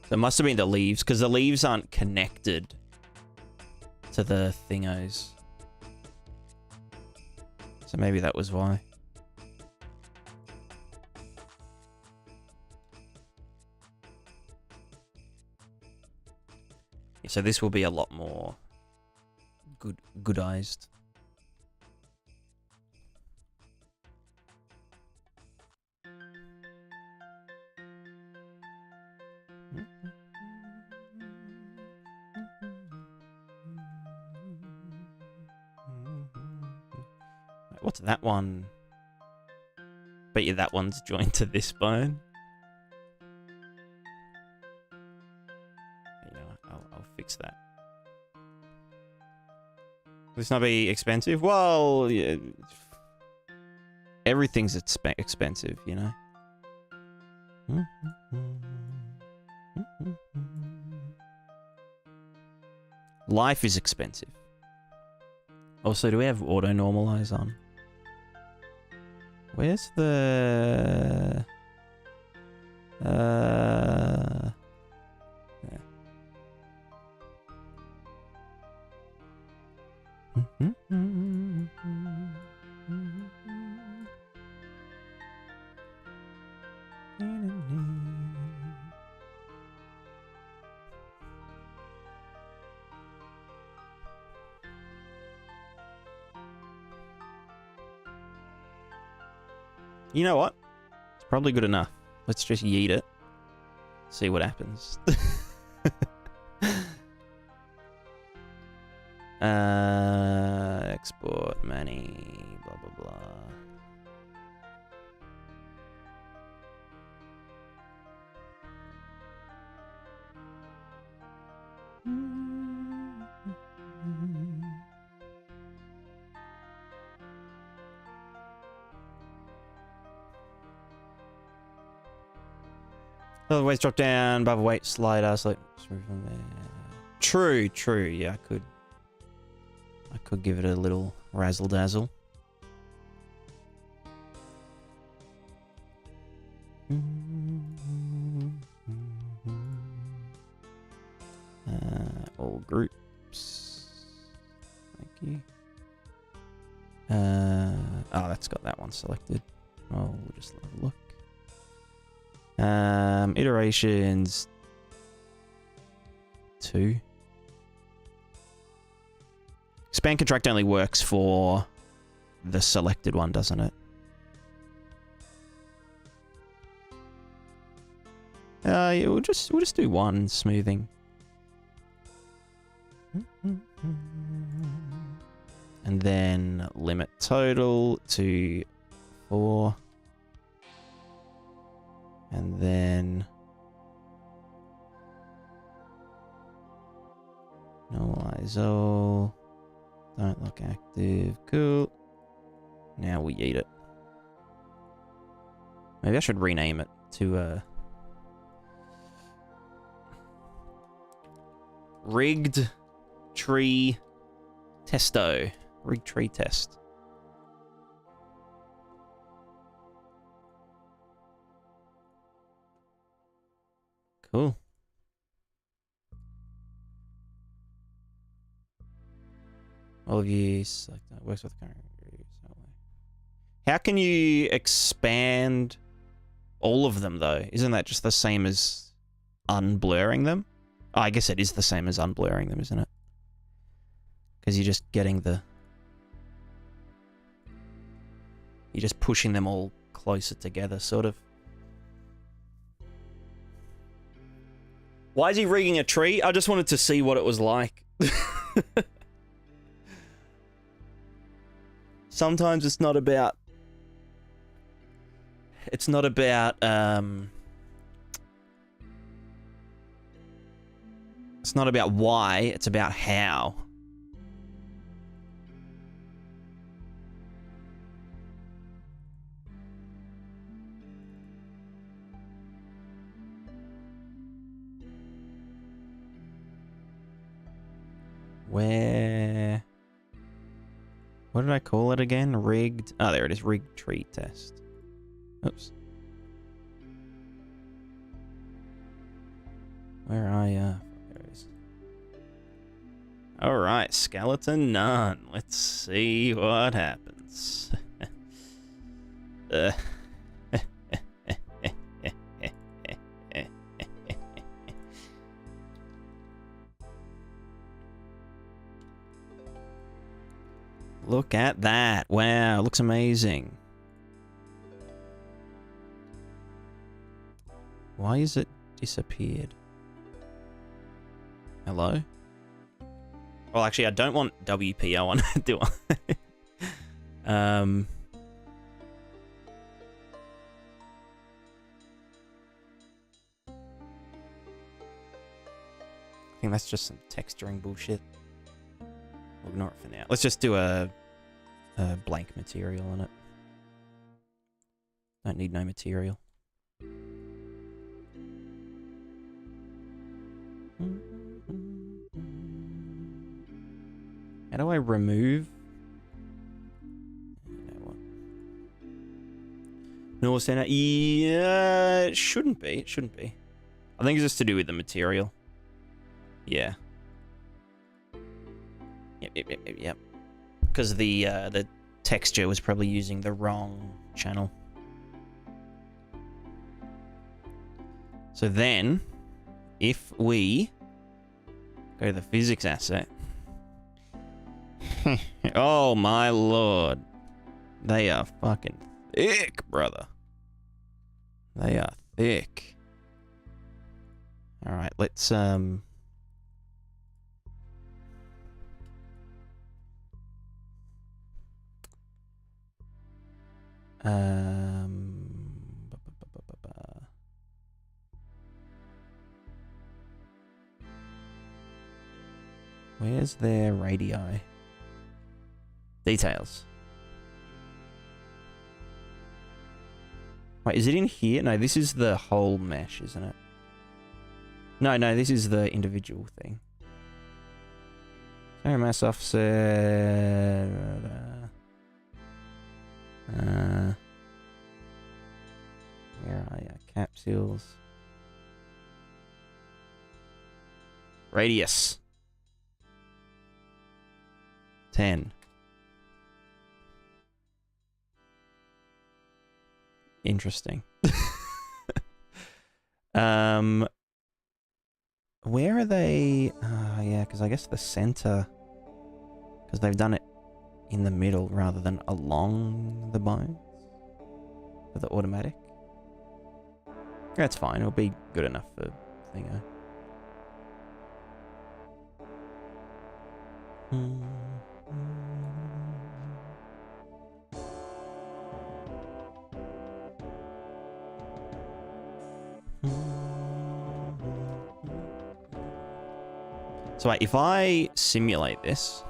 So it must have been the leaves, because the leaves aren't connected to the thingos. So maybe that was why. Yeah, so this will be a lot more goodized. What's that one? Bet you that one's joined to this bone. You know, I'll fix that. Will this not be expensive? Well, yeah, everything's expensive, you know. Life is expensive. Also, do we have auto normalize on? Where's the... Yeah. You know what? It's probably good enough. Let's just yeet it. See what happens. Export money, blah, blah, blah. Otherwise, drop down, above weight slider, so from there. True, yeah, I could give it a little razzle dazzle. All groups. Thank you. Oh, that's got that one selected. Oh, we'll just have a look. Iterations 2. Expand contract only works for the selected one, doesn't it? Yeah, we'll just do one smoothing. And then limit total to 4. And then normalize all. Don't look active. Cool. Now we eat it. Maybe I should rename it to rigged tree testo. Rigged tree test. Cool. All of you select that. Works with current groups. How can you expand all of them, though? Isn't that just the same as unblurring them? Oh, I guess it is the same as unblurring them, isn't it? Because you're just getting the... You're just pushing them all closer together, sort of. Why is he rigging a tree? I just wanted to see what it was like. Sometimes it's not about... It's not about, it's not about why, it's about how. Where... What did I call it again? Rigged... Oh, there it is. Rigged tree test. Oops. Where are ya? There it is. Alright, skeleton none. Let's see what happens. Look at that. Wow, looks amazing. Why is it disappeared? Hello? Well, actually, I don't want WP. I want to do I? I think that's just some texturing bullshit. We'll ignore it for now. Let's just do a blank material on it. Don't need no material. How do I remove? You know what? North center? Yeah, it shouldn't be. It shouldn't be. I think it's just to do with the material. Yeah. Yep. Because the texture was probably using the wrong channel. So then, if we go to the physics asset, oh my lord, they are fucking thick, brother. They are thick. All right, let's where's their radii? Details. Wait, is it in here? No, this is the whole mesh, isn't it? No, this is the individual thing. Sorry, mass offset. Where are ya? Capsules. Radius. 10. Interesting. Where are they? Yeah, because I guess the center, because they've done it in the middle rather than along the bones for the automatic. That's fine. It'll be good enough for thingo. So wait, if I simulate this,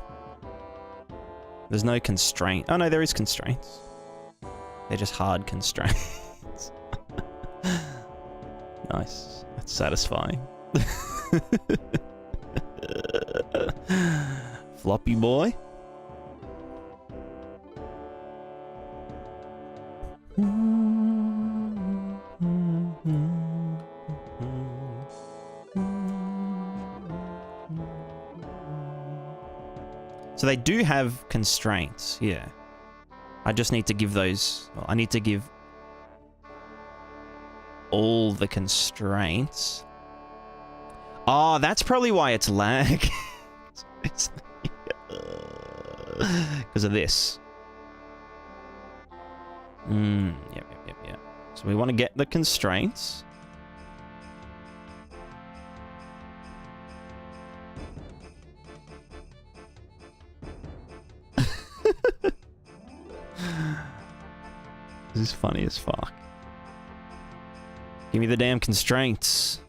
there's no constraint. Oh no, there is constraints. They're just hard constraints. Nice. That's satisfying. Floppy boy. So they do have constraints, yeah. I just need to give those... Well, I need to give all the constraints. Oh, that's probably why it's lag. Because of this. Yep. So we want to get the constraints. This is funny as fuck. Give me the damn constraints.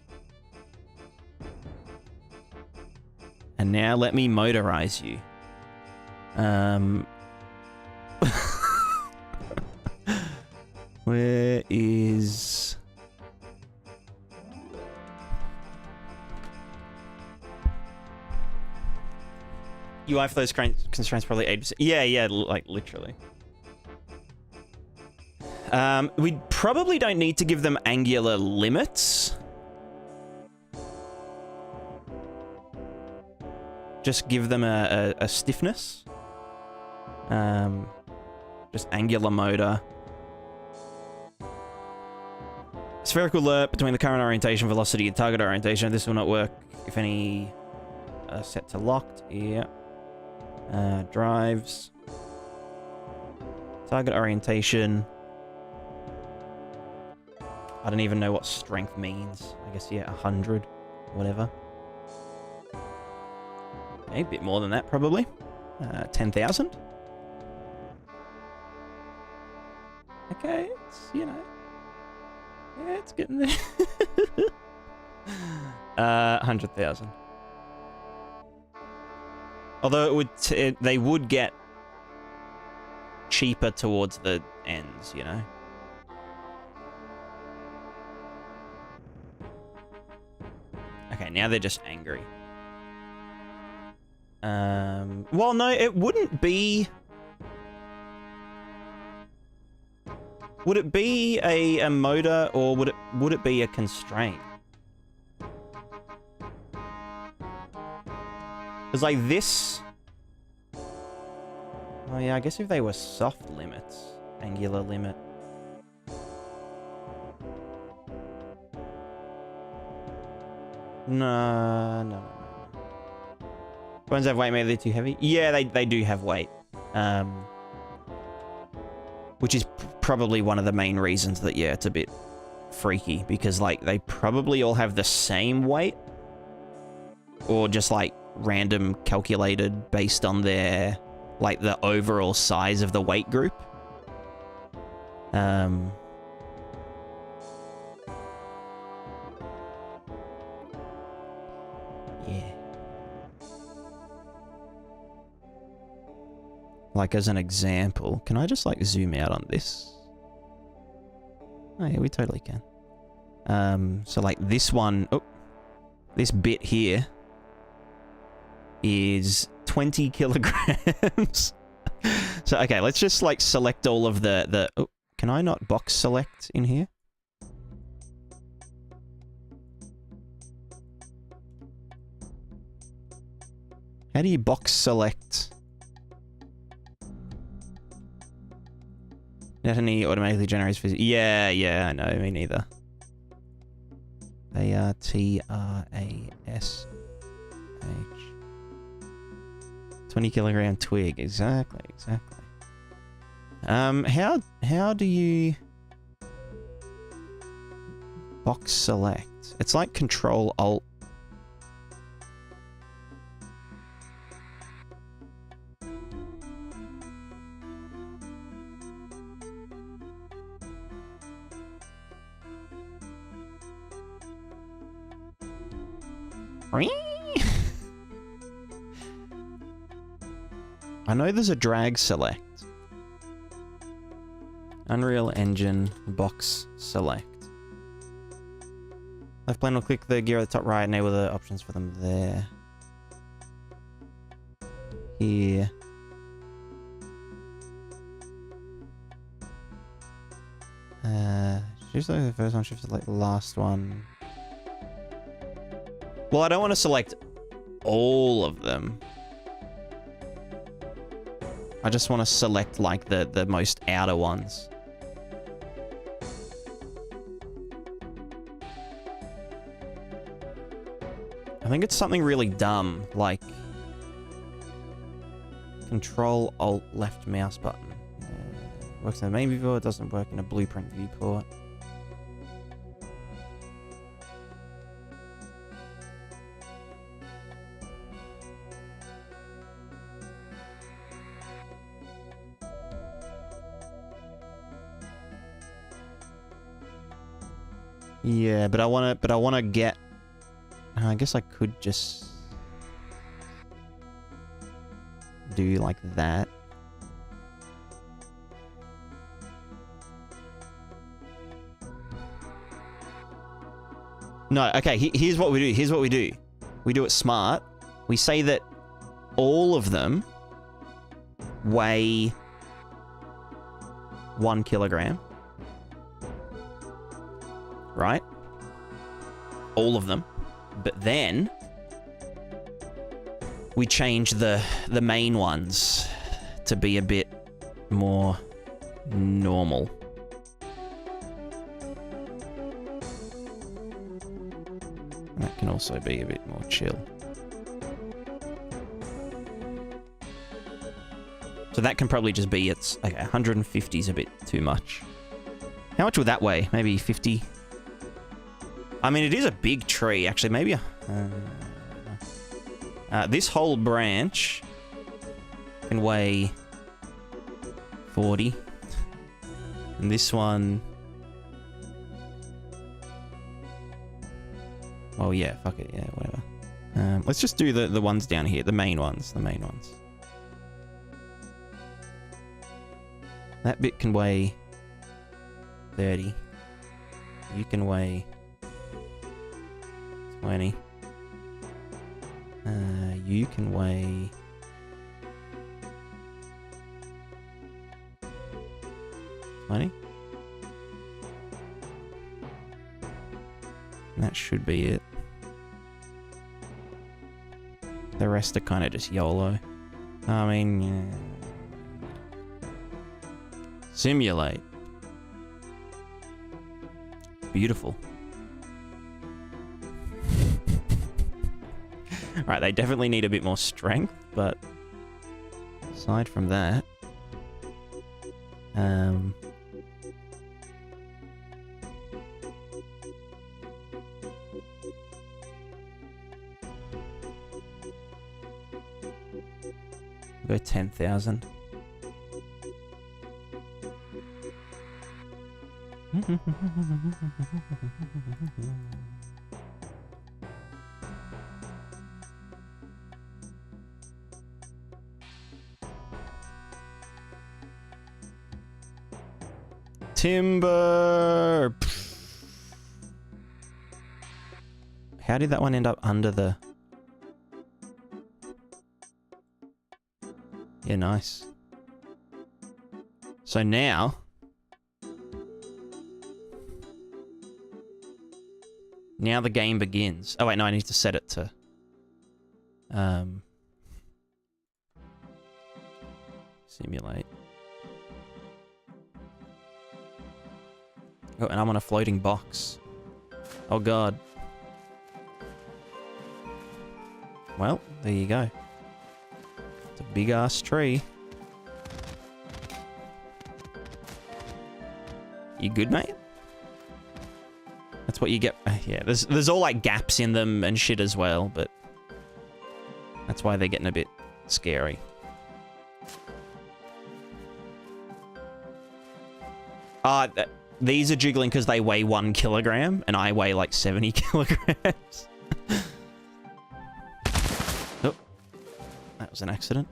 And now let me motorize you. Where is... UI for those constraints probably 8%. Yeah, like literally. We probably don't need to give them angular limits. Just give them a stiffness. Just angular motor. Spherical alert between the current orientation, velocity, and target orientation. This will not work if any are set to locked. Yeah. Drives. Target orientation. I don't even know what strength means. I guess, yeah, 100. Whatever. Okay, a bit more than that, probably. 10,000. Okay, it's, you know... Yeah, it's getting there. 100,000. Although it would, they would get cheaper towards the ends, you know. Okay, now they're just angry. Well, no, it wouldn't be. Would it be a motor, or would it be a constraint? Because like this. Oh yeah, I guess if they were soft limits, angular limit. No. Bones have weight, maybe they're too heavy. Yeah, they do have weight. Which is probably one of the main reasons that, yeah, it's a bit freaky. Because, like, they probably all have the same weight. Or just, like, random calculated based on their, like, the overall size of the weight group. Yeah. Like, as an example, can I just, like, zoom out on this? Oh, yeah, we totally can. So, like, this one... Oh, this bit here is 20 kilograms. So, okay, let's just, like, select all of the... Oh, can I not box select in here? How do you box select... Netany automatically generates physics. Yeah, I know, me neither. ARTRASH. 20 kilogram twig. Exactly. How do you box select? It's like Control Alt. I know there's a drag select. Unreal Engine box select. Left plan will click the gear at the top right, enable the options for them there. Here. Shift select the first one, shift select the last one. Well, I don't want to select all of them. I just want to select, like, the most outer ones. I think it's something really dumb, like... Control Alt left mouse button. Works in the main viewport, doesn't work in a blueprint viewport. Yeah, but I wanna get... I guess I could just... do like that. No, okay, here's what we do. Here's what we do. We do it smart. We say that all of them weigh 1 kilogram. Right? All of them. But then we change the main ones to be a bit more normal. That can also be a bit more chill. So that can probably just be its... Okay, 150 is a bit too much. How much would that weigh? Maybe 50? I mean, it is a big tree, actually. Maybe... this whole branch can weigh 40. And this one... Oh yeah, fuck it, yeah, whatever. Let's just do the ones down here, the main ones, That bit can weigh 30. You can weigh 20. You can weigh 20. And that should be it. The rest are kind of just YOLO. I mean, yeah. Simulate. Beautiful. Right, they definitely need a bit more strength, but aside from that, go 10,000. Timber. How did that one end up under the... Yeah, nice. So now... Now the game begins. Oh wait, no, I need to set it to... Simulate. Oh, and I'm on a floating box. Oh god. Well, there you go. It's a big-ass tree. You good, mate? That's what you get. Yeah, there's all like gaps in them and shit as well, but that's why they're getting a bit scary. These are jiggling because they weigh 1 kilogram, and I weigh like 70 kilograms. Oh, that was an accident.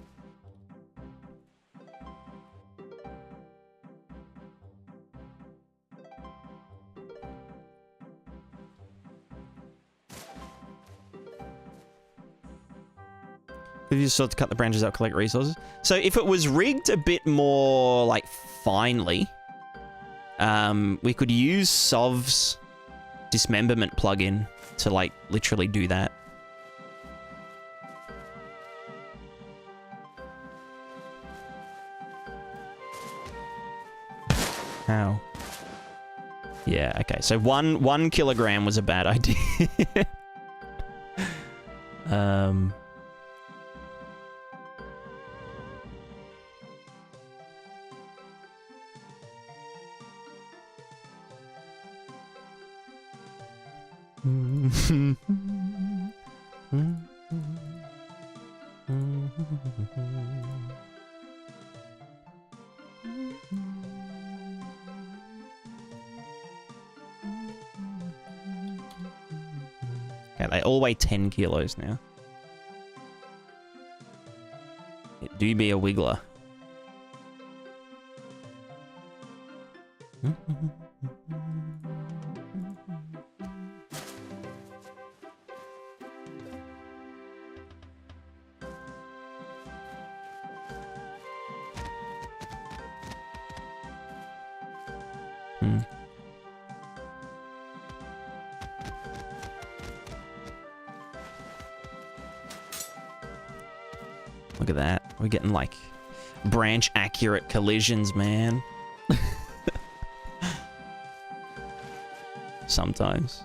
You just sort of cut the branches out, collect resources. So if it was rigged a bit more like finely, we could use Sov's dismemberment plugin to like literally do that. How? Yeah, okay. So one kilogram was a bad idea. Okay, they all weigh 10 kilos now. It do be a wiggler. Look at that. We're getting like branch accurate collisions, man. Sometimes.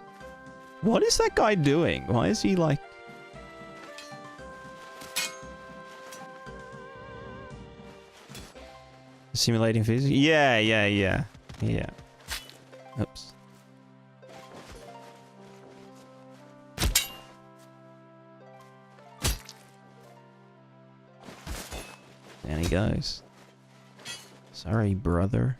What is that guy doing? Why is he like... Simulating physics? Yeah. Oops. Down he goes. Sorry, brother.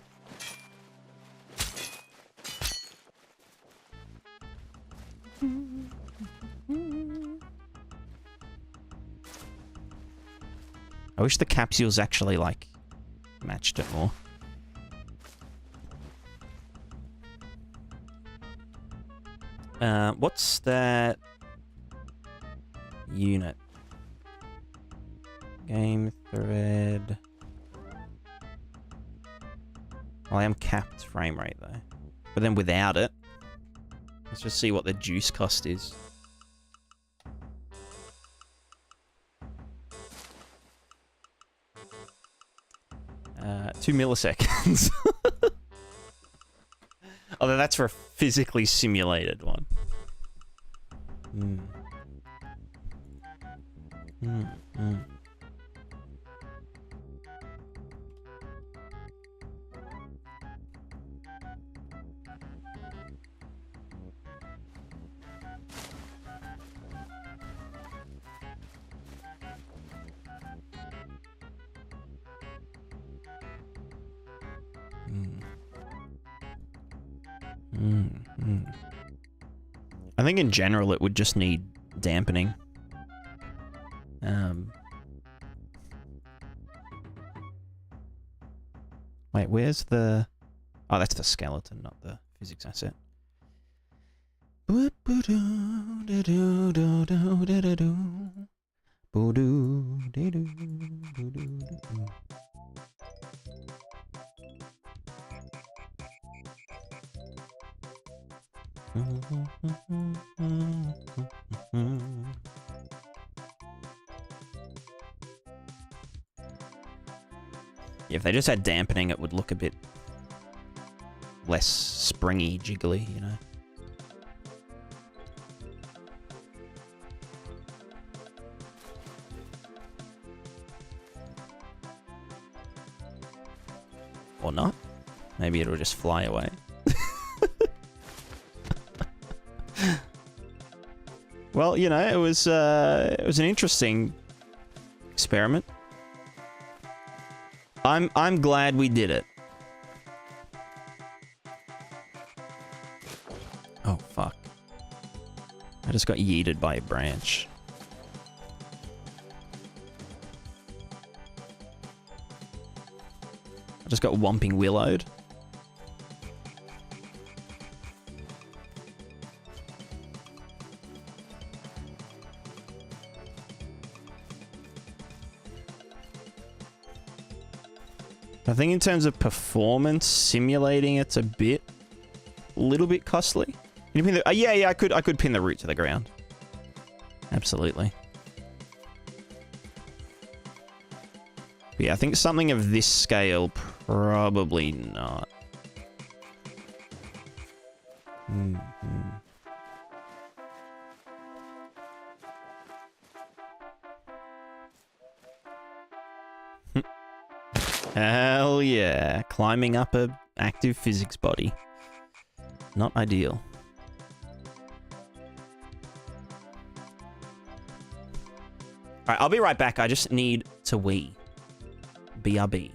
I wish the capsules actually, like, matched it more. What's that unit? Game thread. Well, I am capped frame rate though. But then without it, let's just see what the juice cost is. 2 milliseconds. Although that's for a physically simulated one. I think in general it would just need dampening. Wait, where's the... Oh, that's the skeleton, not the physics asset. If they just had dampening, it would look a bit less springy, jiggly, you know. Or not. Maybe it'll just fly away. Well, you know, it was an interesting experiment. I'm glad we did it. Oh fuck. I just got yeeted by a branch. I just got whomping willowed. I think in terms of performance, simulating it's a little bit costly. Can you pin the, yeah, I could pin the root to the ground. Absolutely. But yeah, I think something of this scale, probably not. Hell yeah. Climbing up a active physics body. Not ideal. Alright, I'll be right back. I just need to wee. BRB.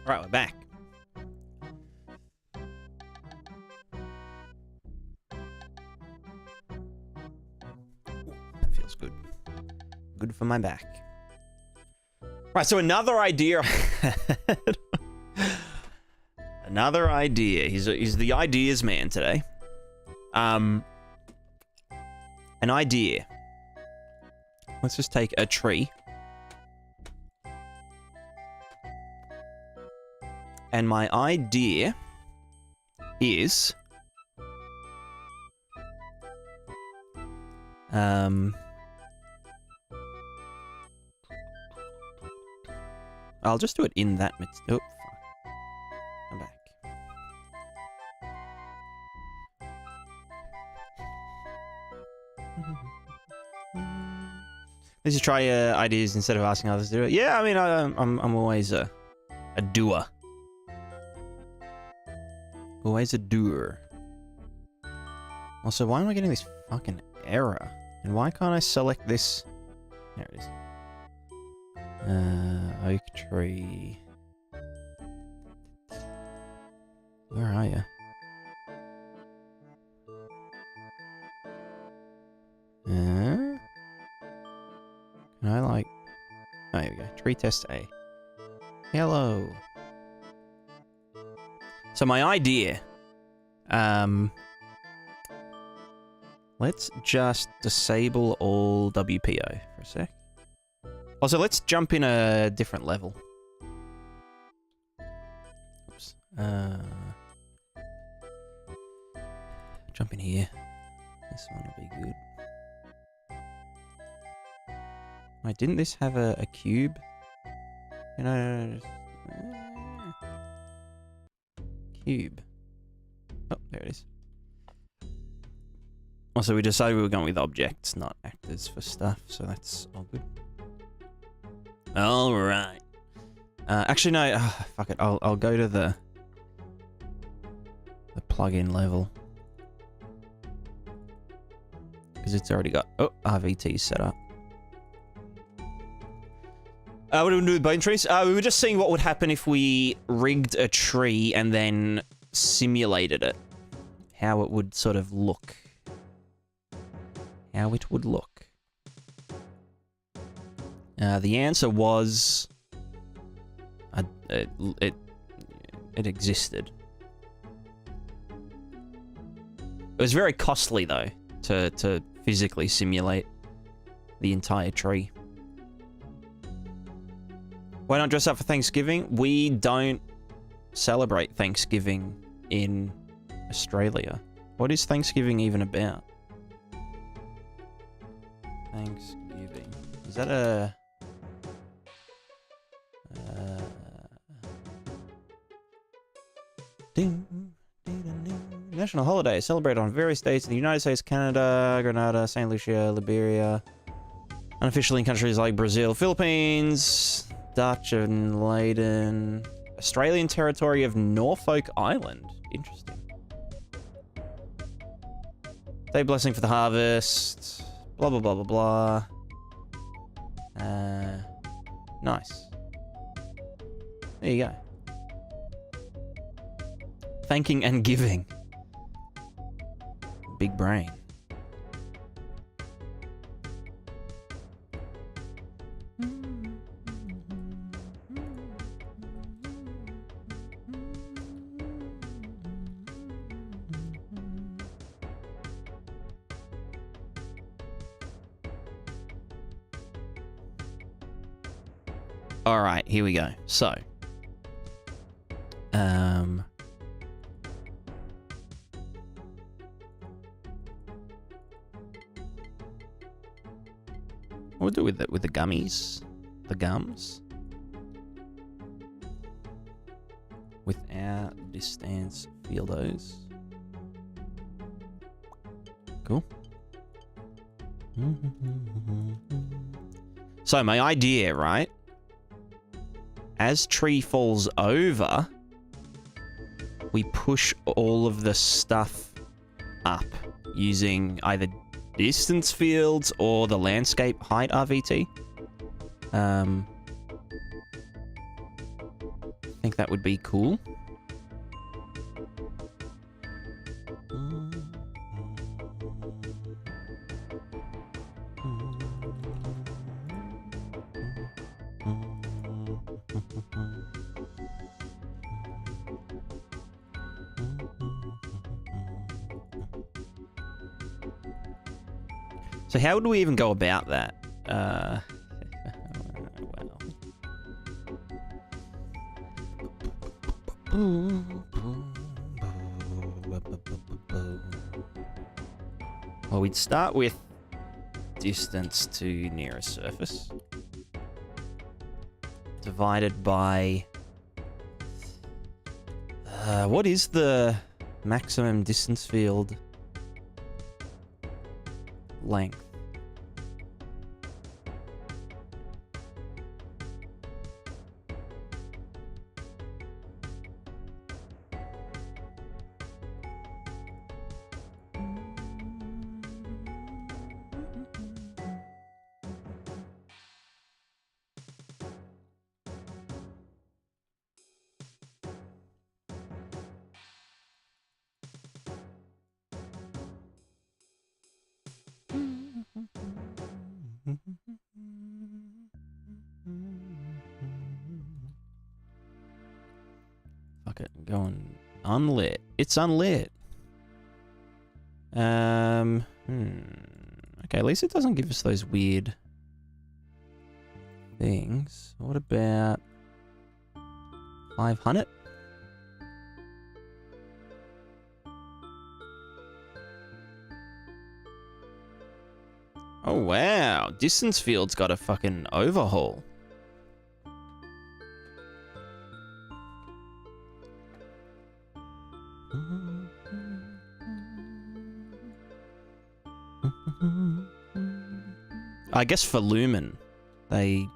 Right, we're back. That feels good. Good for my back. Right, so another idea. Another idea. He's the ideas man today. An idea. Let's just take a tree. And my idea is I'll just do it in that oh, fuck. I'm back. Let's just try ideas instead of asking others to do it. Yeah, I mean, I'm always a doer. Always a doer. Also, why am I getting this fucking error? And why can't I select this? There it is. Oak tree. Where are you? Can I like... Oh, here we go. Tree test A. Hello. So my idea... let's just disable all WPO for a sec. Also, let's jump in a different level. Oops. Jump in here. This one will be good. Wait, didn't this have a cube? You know, cube. Oh, there it is. Also, we decided we were going with objects, not actors for stuff, so that's all good. All right. Actually, no. Fuck it. I'll go to the plugin level because it's already got RVT set up. What do we do with bone trees? We were just seeing what would happen if we rigged a tree and then simulated it. How it would sort of look. How it would look. The answer was... it existed. It was very costly, though, to physically simulate the entire tree. Why not dress up for Thanksgiving? We don't celebrate Thanksgiving in Australia. What is Thanksgiving even about? Thanksgiving. Is that a... National holidays celebrated on various dates in the United States, Canada, Grenada, St. Lucia, Liberia. Unofficially in countries like Brazil, Philippines, Dutch and Leyden, Australian territory of Norfolk Island. Interesting. Day blessing for the harvest. Blah, blah, blah, blah, blah. Nice. There you go. Thanking and giving. Big brain. All right, here we go. So, we'll do with the gummies, the gums, with our distance fieldos. Cool. So my idea, right? As tree falls over, we push all of the stuff up using either distance fields or the landscape height RVT. I think that would be cool. So how would we even go about that? Well. Well, we'd start with distance to nearest surface divided by what is the maximum distance field length? Fuck it, going unlit. It's unlit. Okay, at least it doesn't give us those weird things. What about 500? Oh wow, distance field's got a fucking overhaul. I guess for Lumen, they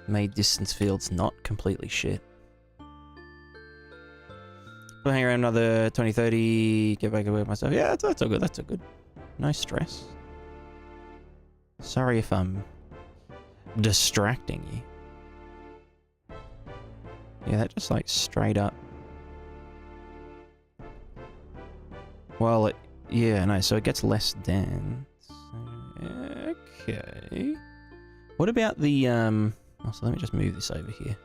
made distance fields not completely shit. We'll hang around another 20, 30, get back to work myself. Yeah, that's all good, that's all good. No stress. Sorry if I'm distracting you. Yeah, that just like straight up. Well, yeah, no, so it gets less dense. Okay. What about the, oh, so let me just move this over here.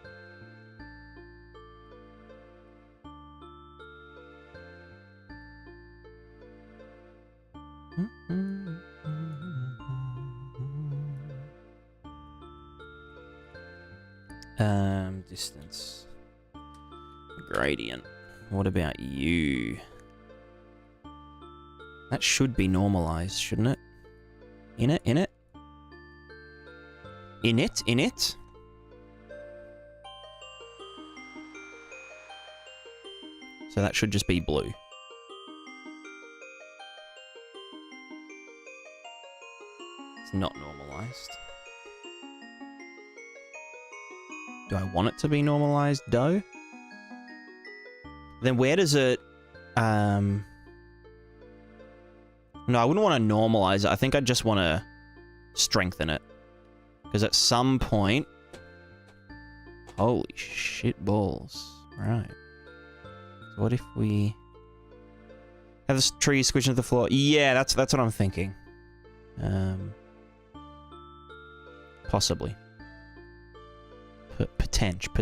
Distance. Gradient. What about you? That should be normalized, shouldn't it? In it? In it? In it? In it? So that should just be blue. It's not normalized. Do I want it to be normalized, dough? Then where does it... No, I wouldn't want to normalize it. I think I just want to strengthen it. Because at some point... Holy shit balls. Right. So what if we... Have this tree squishing to the floor? Yeah, that's what I'm thinking. Possibly. Potential.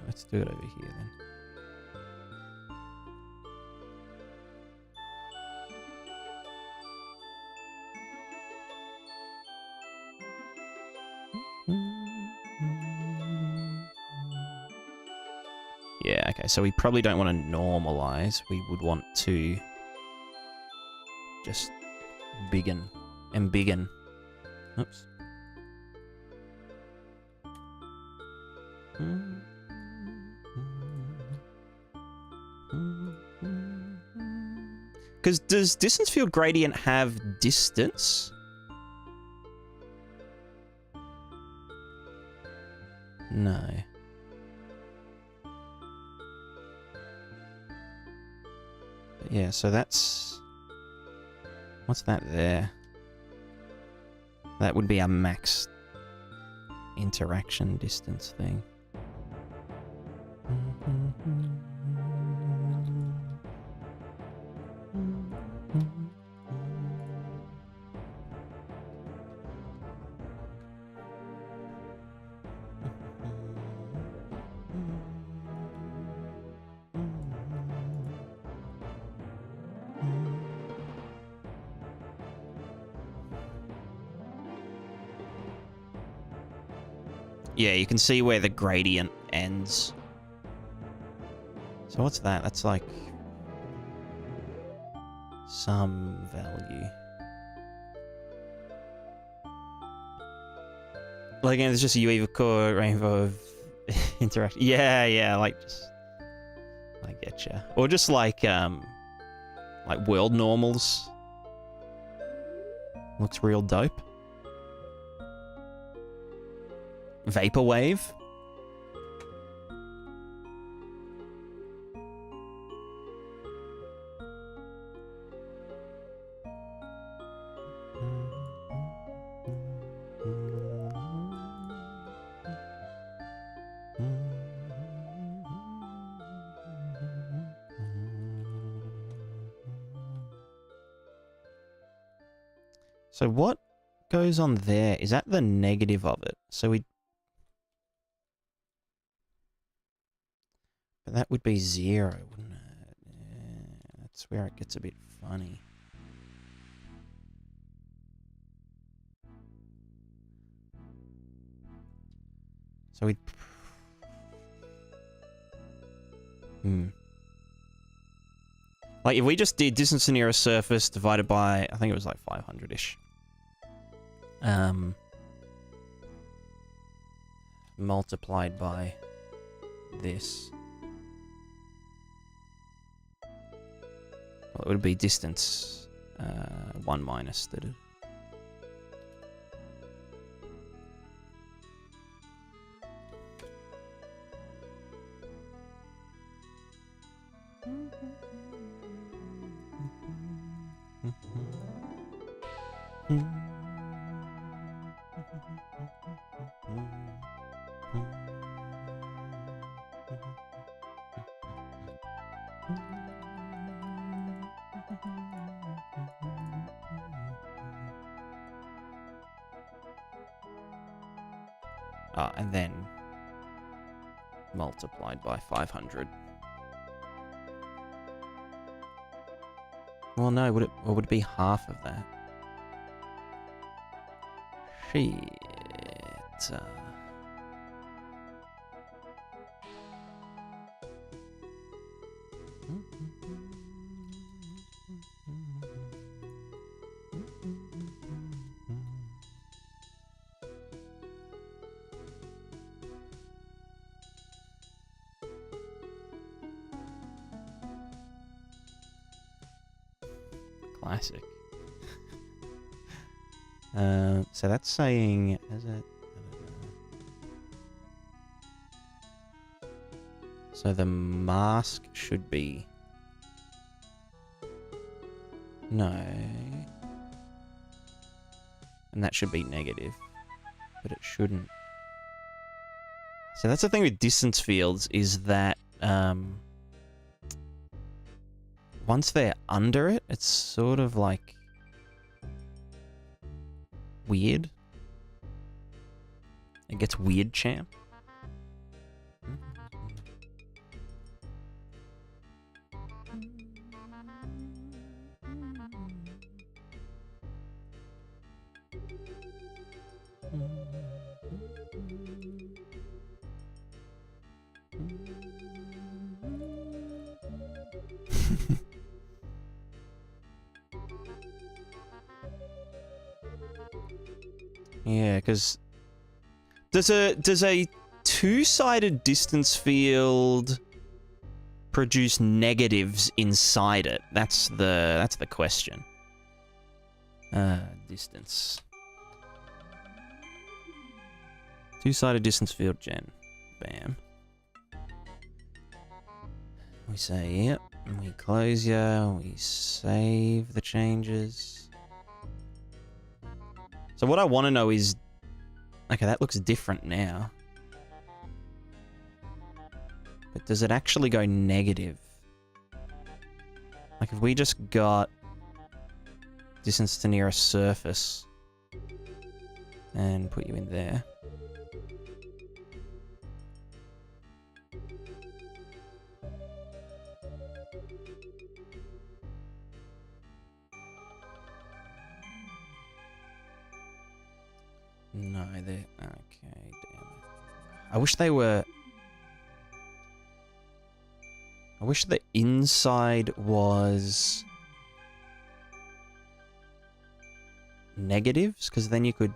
Let's do it over here then. Yeah, okay, so we probably don't want to normalize. We would want to just biggen and biggen. Oops. Because does distance field gradient have distance? No. But yeah, so that's... What's that there? That would be a max interaction distance thing. Yeah, you can see where the gradient ends. So what's that? That's like some value. Well, again, it's just a UE5 rainbow of interaction. Yeah, like just... I getcha. Or just like world normals. Looks real dope. Vaporwave. So what goes on there? Is that the negative of it? So we... But that would be 0, wouldn't it? Yeah, that's where it gets a bit funny. So we'd... Like, if we just did distance to nearest surface divided by... I think it was like 500-ish. Multiplied by this. Well, it would be distance 1 minus that. And then multiplied by 500. Well, no, would it be half of that? Shit. Classic. So that's saying, is it? So the mask should be... No. And that should be negative. But it shouldn't. So that's the thing with distance fields, is that once they're under it, it's sort of like weird. It gets weird, champ. Yeah, because does a two-sided distance field produce negatives inside it? That's the question. Distance. Two-sided distance field gen. Bam. We say yep. We close ya. We save the changes. So what I want to know is... Okay, that looks different now. But does it actually go negative? Like if we just got distance to nearest surface and put you in there. No, they're... Okay, damn it. I wish they were... I wish the inside was... negatives, because then you could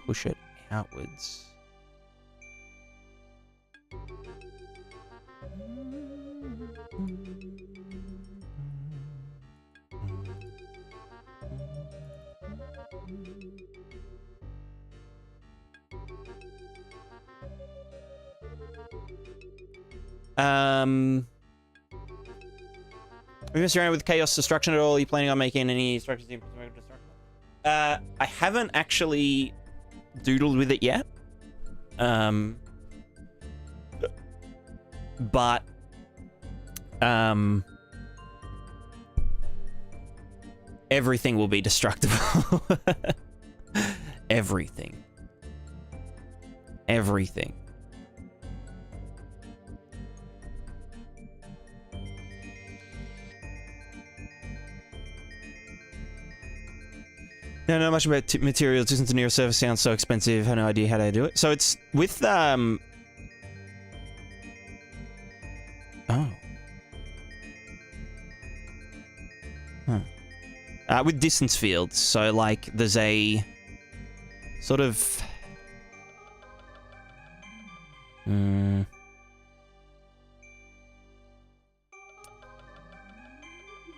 push it outwards. Have you messed around with chaos destruction at all? Are you planning on making any structures in destruction? I haven't actually doodled with it yet. But everything will be destructible. Everything. Everything. Don't know much about materials. Distance to nearest surface sounds so expensive. I have no idea how to do it. So it's with Oh. Huh. With distance fields. So like there's a sort of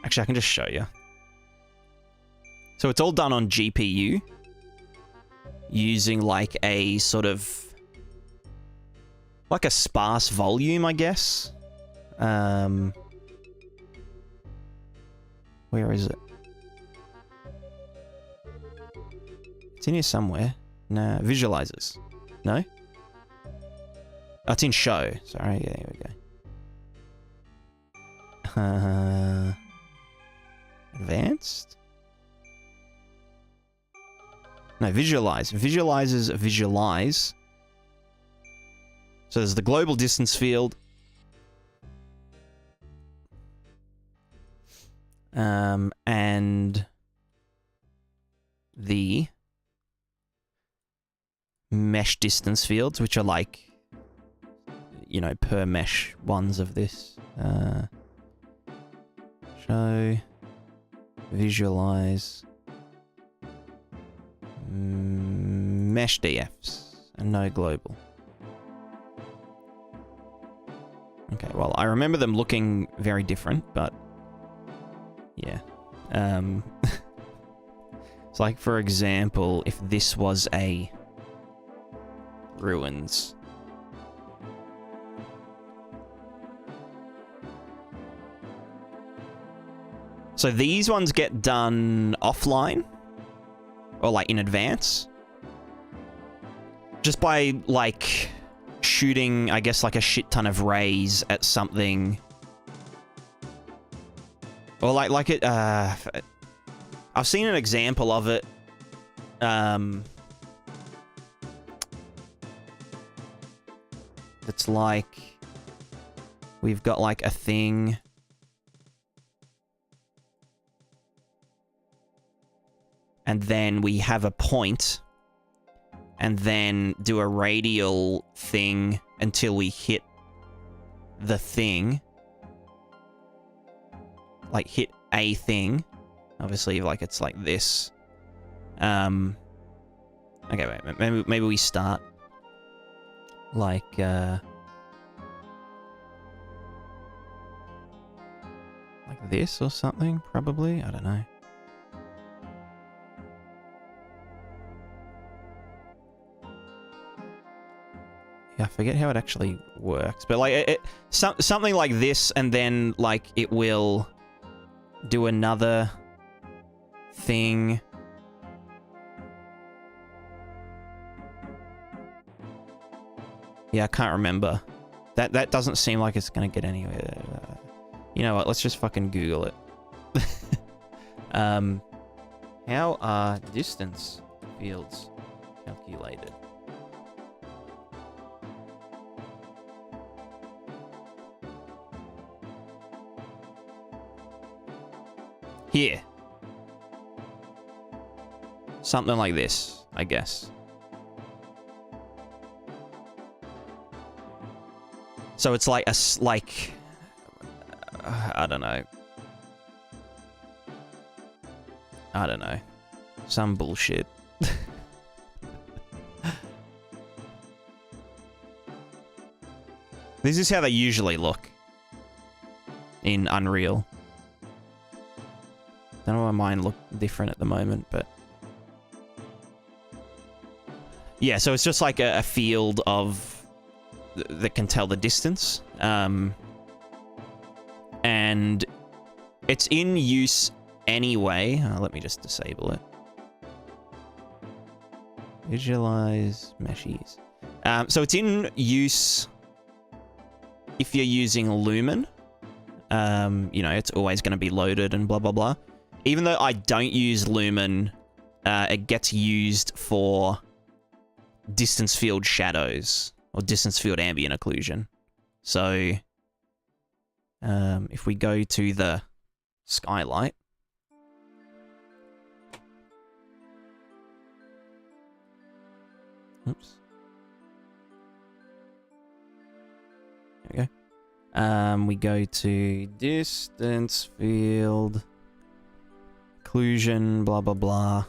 Actually, I can just show you. So it's all done on GPU, using like a sort of, like a sparse volume, I guess. Where is it? It's in here somewhere. Nah, visualizers. No? Oh, it's in show. Sorry, yeah, here we go. Advanced? No, visualize. Visualizers visualize. So there's the global distance field. And the mesh distance fields, which are like, you know, per mesh ones of this. Show. Visualize. Mesh DFs and no global. Okay, well, I remember them looking very different, but yeah. It's like, for example, if this was a ruins. So these ones get done offline, or like in advance, just by like shooting, I guess, like a shit ton of rays at something, or like it. I've seen an example of it. It's like we've got like a thing. And then we have a point, and then do a radial thing until we hit the thing. Like, hit a thing. Obviously, like, it's like this. Okay, wait, maybe we start like, like this or something, probably? I don't know. Yeah, I forget how it actually works, but like something like this, and then like it will do another thing. Yeah, I can't remember. That doesn't seem like it's gonna get anywhere. You know what? Let's just fucking Google it. How are distance fields calculated? Here. Something like this, I guess. So it's like I don't know. I don't know. Some bullshit. This is how they usually look in Unreal. Don't know why mine look different at the moment, but yeah, so it's just like a field of that can tell the distance, and it's in use anyway. Let me just disable it. Visualize meshes. So it's in use if you're using Lumen. You know, it's always going to be loaded and blah blah blah. Even though I don't use Lumen, it gets used for distance field shadows or distance field ambient occlusion. So if we go to the skylight, oops, there we go. We go to distance field occlusion, blah blah blah.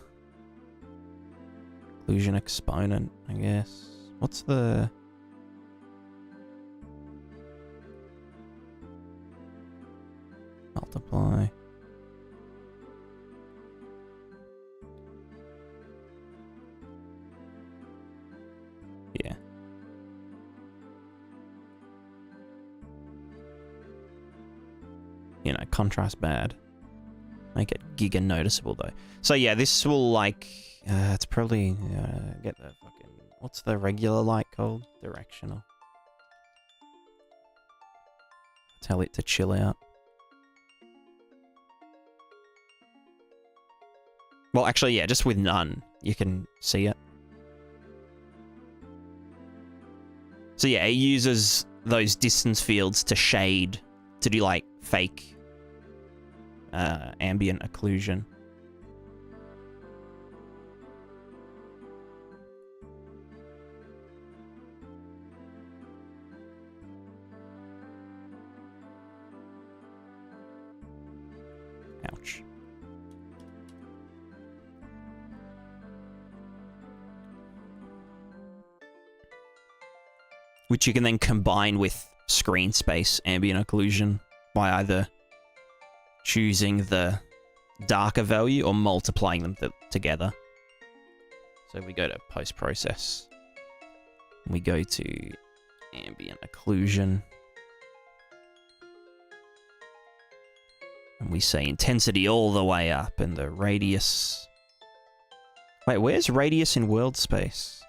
Occlusion exponent, I guess. What's the... multiply. Yeah. You know, contrast bad. Make it giga noticeable though. So yeah, this will like, it's probably, get the fucking, what's the regular light called? Directional. Tell it to chill out. Well, actually, yeah, just with none, you can see it. So yeah, it uses those distance fields to shade, to do like fake ambient occlusion. Ouch. Which you can then combine with screen space ambient occlusion by either choosing the darker value or multiplying them together. So we go to post-process. We go to ambient occlusion. And we say intensity all the way up and the radius. Wait, where's radius in world space?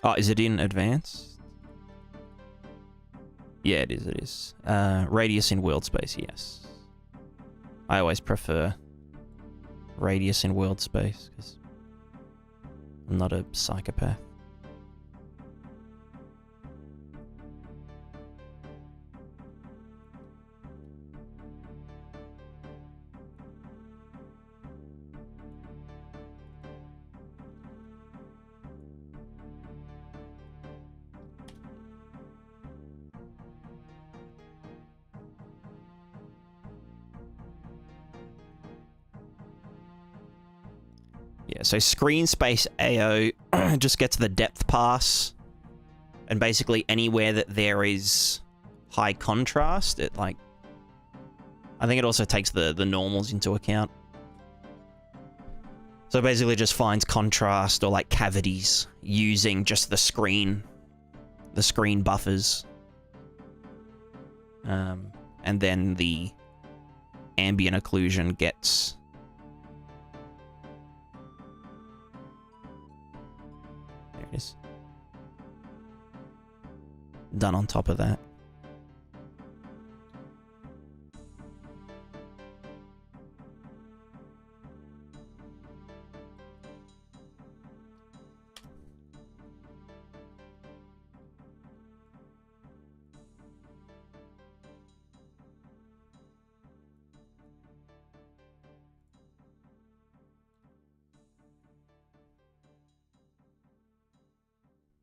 Oh, is it in advanced? Yeah, it is. Radius in world space, yes. I always prefer radius in world space because I'm not a psychopath. Yeah, so screen space AO just gets the depth pass, and basically anywhere that there is high contrast, it like... I think it also takes the normals into account. So basically just finds contrast or like cavities using just the screen buffers. And then the ambient occlusion gets... is done on top of that.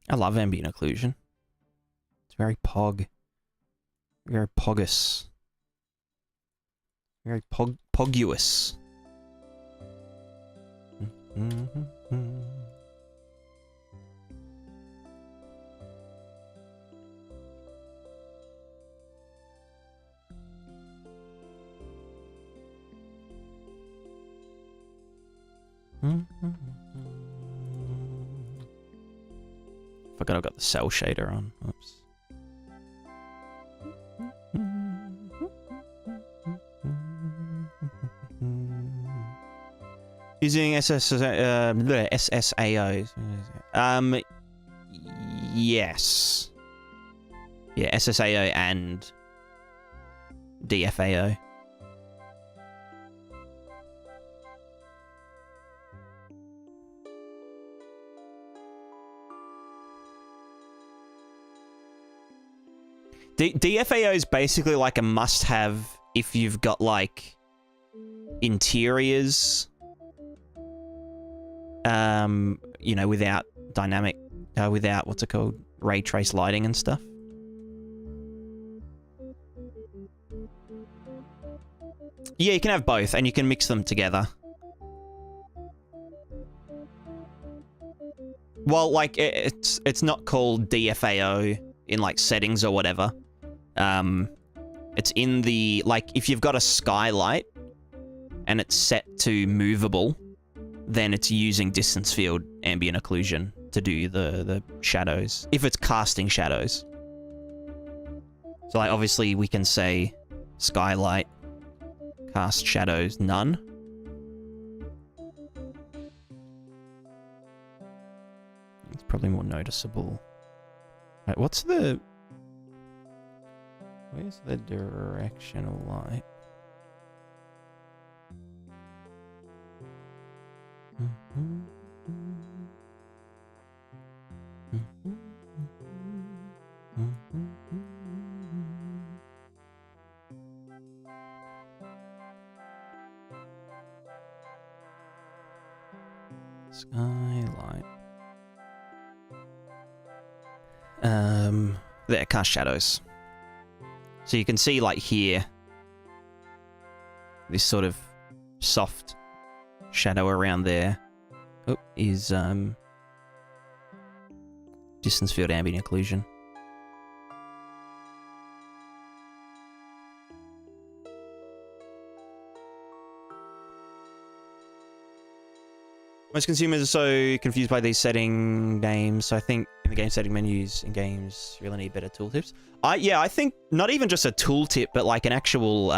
I love ambient occlusion. It's very pog. Very pogus. Very poguous. Forgot I've got the cell shader on. Oops. Using SSAO. Yes. Yeah, SSAO and DFAO. DFAO is basically like a must-have if you've got like interiors, you know, without dynamic, without what's it called, ray trace lighting and stuff. Yeah, you can have both, and you can mix them together. Well, like it's not called DFAO in like settings or whatever. It's in the, like, if you've got a skylight and it's set to movable, then it's using distance field ambient occlusion to do the shadows, if it's casting shadows. So like obviously we can say skylight, cast shadows, none. It's probably more noticeable. Right, what's the... Where's the directional light? Skylight. There, cast shadows. So you can see, like, here, this sort of soft shadow around there is distance field ambient occlusion. Most consumers are so confused by these setting names, so I think in the game setting menus in games, you really need better tooltips. Yeah, I think not even just a tooltip, but like an actual,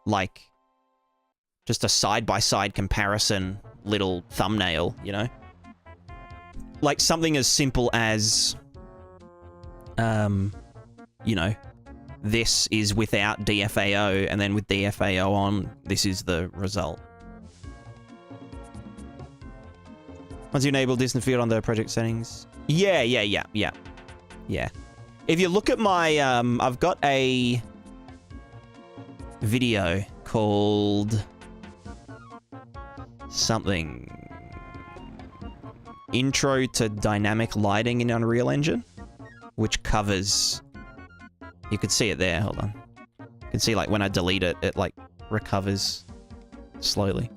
like, just a side-by-side comparison little thumbnail, you know? Like something as simple as, you know, this is without DFAO, and then with DFAO on, this is the result. Once you enable distant field on the project settings. Yeah. If you look at my, I've got a video called something Intro to Dynamic Lighting in Unreal Engine, which covers, you can see it there, hold on. You can see like when I delete it, it like recovers slowly.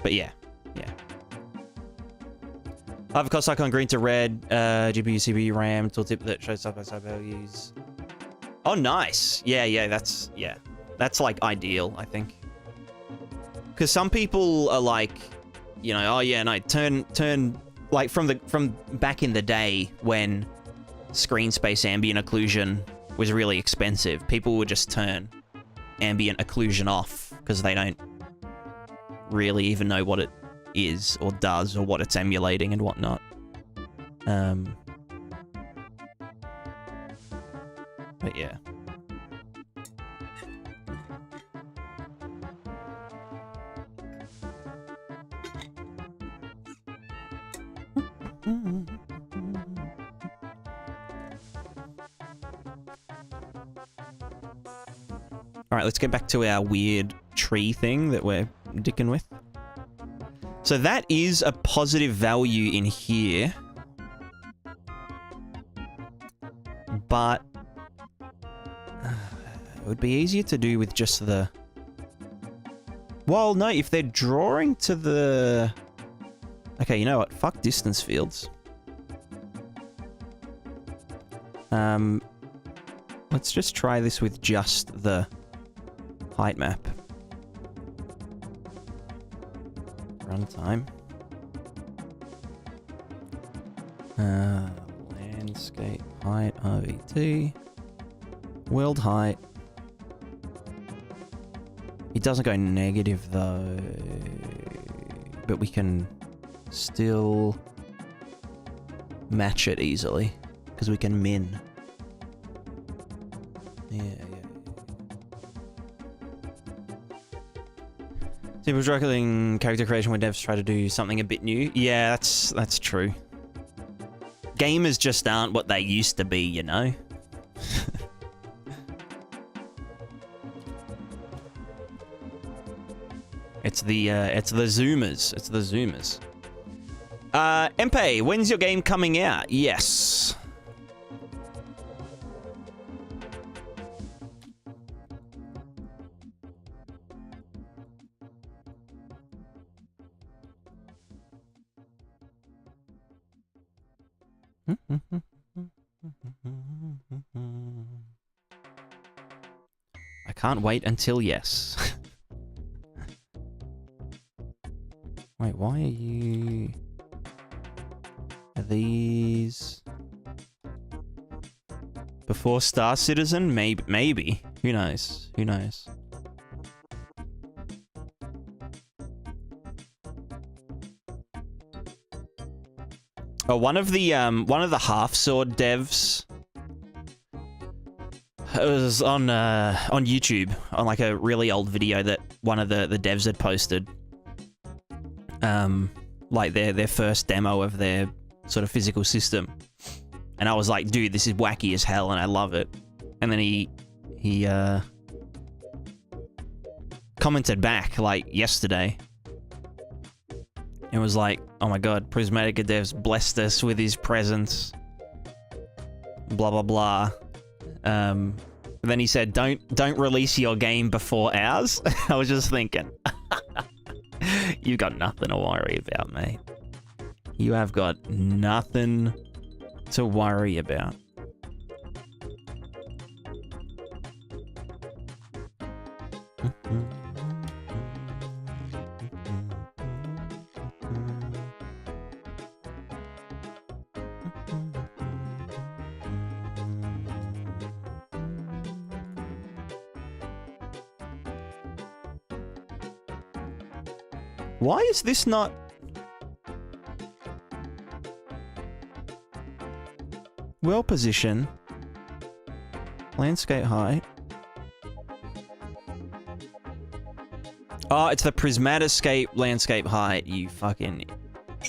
But yeah. I have a cost icon green to red, GPU, CPU, RAM, tooltip that shows side-by-side values. Oh, nice. Yeah, that's like ideal, I think. Because some people are like, you know, oh yeah, no, turn, like from back in the day when screen space ambient occlusion was really expensive, people would just turn ambient occlusion off because they don't really even know what it is or does or what it's emulating and whatnot. But yeah. All right, let's get back to our weird tree thing that we're dicking with. So that is a positive value in here. But it would be easier to do with just the... Well, no, if they're drawing to the... Okay, you know what? Fuck distance fields. Let's just try this with just the height map. Runtime. Landscape height, RVT. World height. It doesn't go negative though, but we can still match it easily because we can min. Yeah. People struggling character creation when devs try to do something a bit new. Yeah, that's true. Gamers just aren't what they used to be, you know? It's the Zoomers. It's the Zoomers. Mpe, when's your game coming out? Yes. I can't wait until yes. Wait, why are you... Are these... Before Star Citizen? Maybe. Who knows? Who knows? Oh, one of the Half Sword devs. It was on YouTube, on like a really old video that one of the devs had posted. Like their first demo of their sort of physical system. And I was like, dude, this is wacky as hell and I love it. And then he commented back like yesterday. It was like, oh my god, Prismatica Dev's blessed us with his presence. Blah blah blah. Then he said, don't release your game before ours. I was just thinking, you got nothing to worry about, mate. You have got nothing to worry about. Why is this not... Well position. Landscape height. Oh, it's the Prismatiscape landscape height, you fucking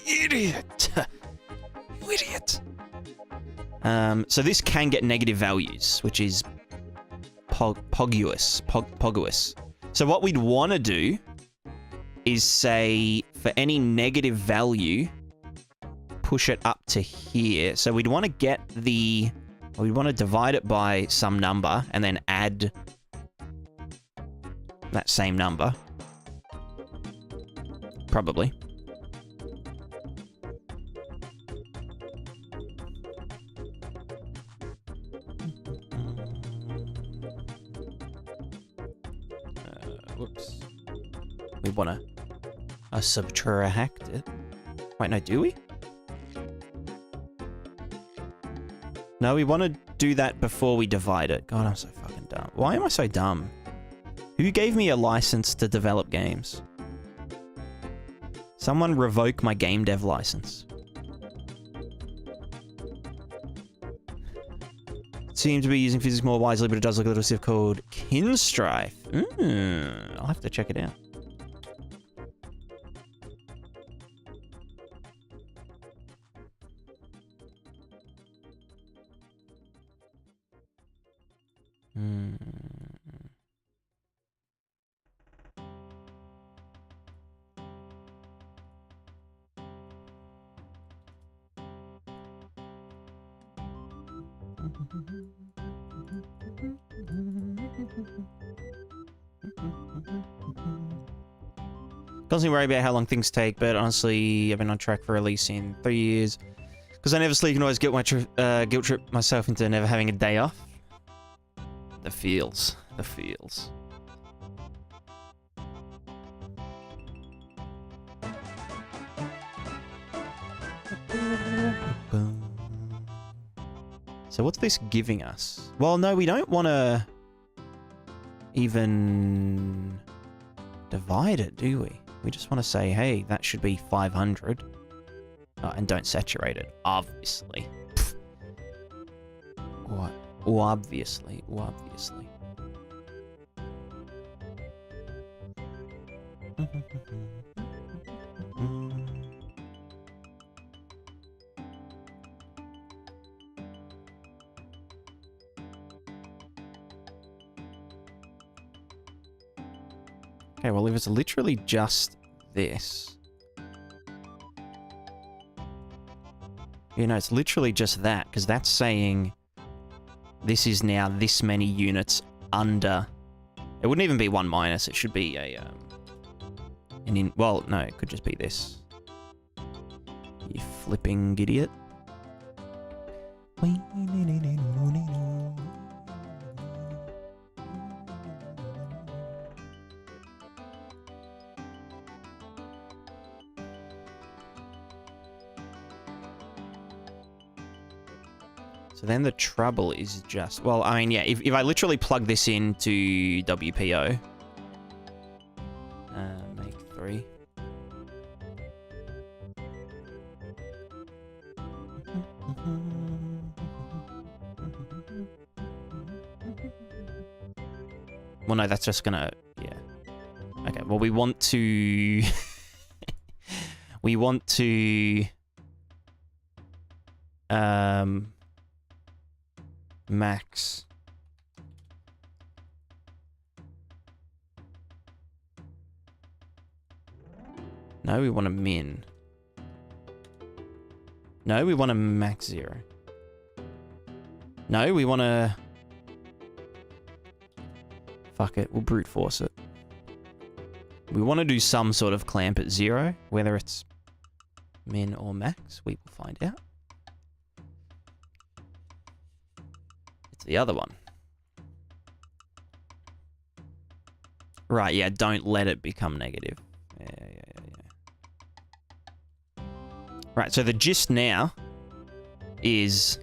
idiot. You idiot. So this can get negative values, which is poguous. So what we'd want to do is say for any negative value, push it up to here. So we'd want to get the... We'd want to divide it by some number and then add that same number. Probably. Whoops. We want to subtract it. Wait, no, do we? No, we want to do that before we divide it. God, I'm so fucking dumb. Why am I so dumb? Who gave me a license to develop games? Someone revoke my GameDev license. Seem to be using physics more wisely, but it does look a little stiff called Kinstrife. I'll have to check it out. Constantly worry about how long things take, but honestly, I've been on track for release in 3 years. Because I never sleep, I can always guilt trip myself into never having a day off. The feels. The feels. So what's this giving us? Well, no, we don't want to even divide it, do we? We just want to say, hey, that should be 500. Oh, and don't saturate it, obviously. What? Obviously. Obviously. Okay, well, if it's literally just this... You know, it's literally just that, because that's saying this is now this many units under... It wouldn't even be 1 minus, it should be a... well, no, it could just be this. You flipping idiot. So then the trouble is just... Well, I mean, yeah, if I literally plug this into WPO... make 3. Well, no, that's just gonna... Yeah. Okay, well, we want to... we want to... max. No, we want to min. No, we want to max 0. No, we want to... Fuck it, we'll brute force it. We want to do some sort of clamp at 0, whether it's min or max, we will find out. It's the other one. Right, yeah, don't let it become negative. Yeah. Right, so the gist now is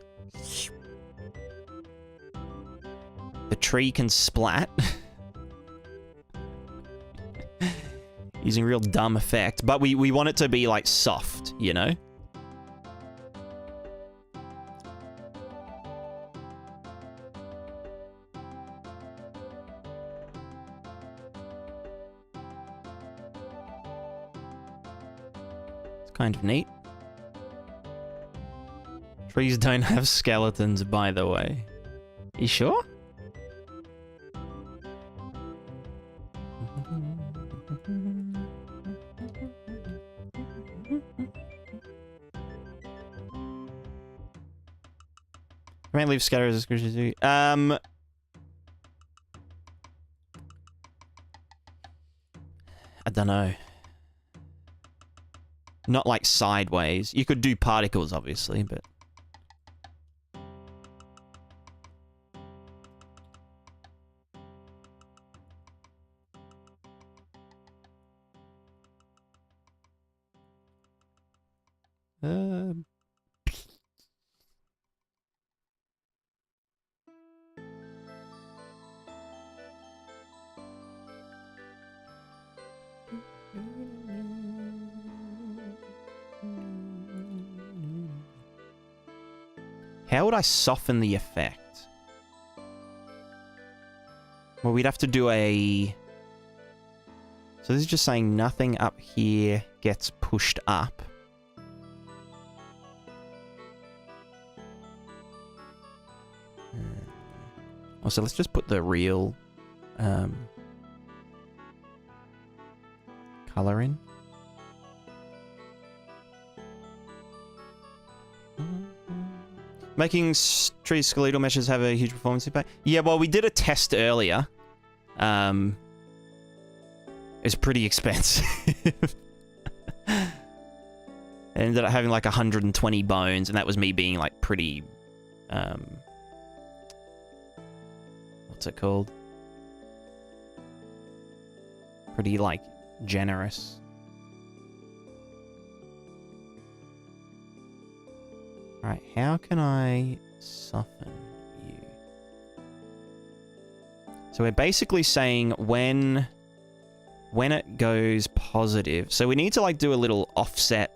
the tree can splat Using real dumb effect. But we want it to be, like, soft, you know? It's kind of neat. Trees don't have skeletons, by the way. You sure? Might leave scatter as a squishy. I don't know. Not like sideways. You could do particles, obviously, but... How would I soften the effect? Well, we'd have to do a... So this is just saying nothing up here gets pushed up. Also, let's just put the real color in. Making tree skeletal meshes have a huge performance impact. Yeah, well, we did a test earlier. It's pretty expensive. I ended up having like 120 bones, and that was me being like pretty... what's it called? Pretty, like, generous. Alright, how can I soften you? So we're basically saying when it goes positive. So we need to, like, do a little offset.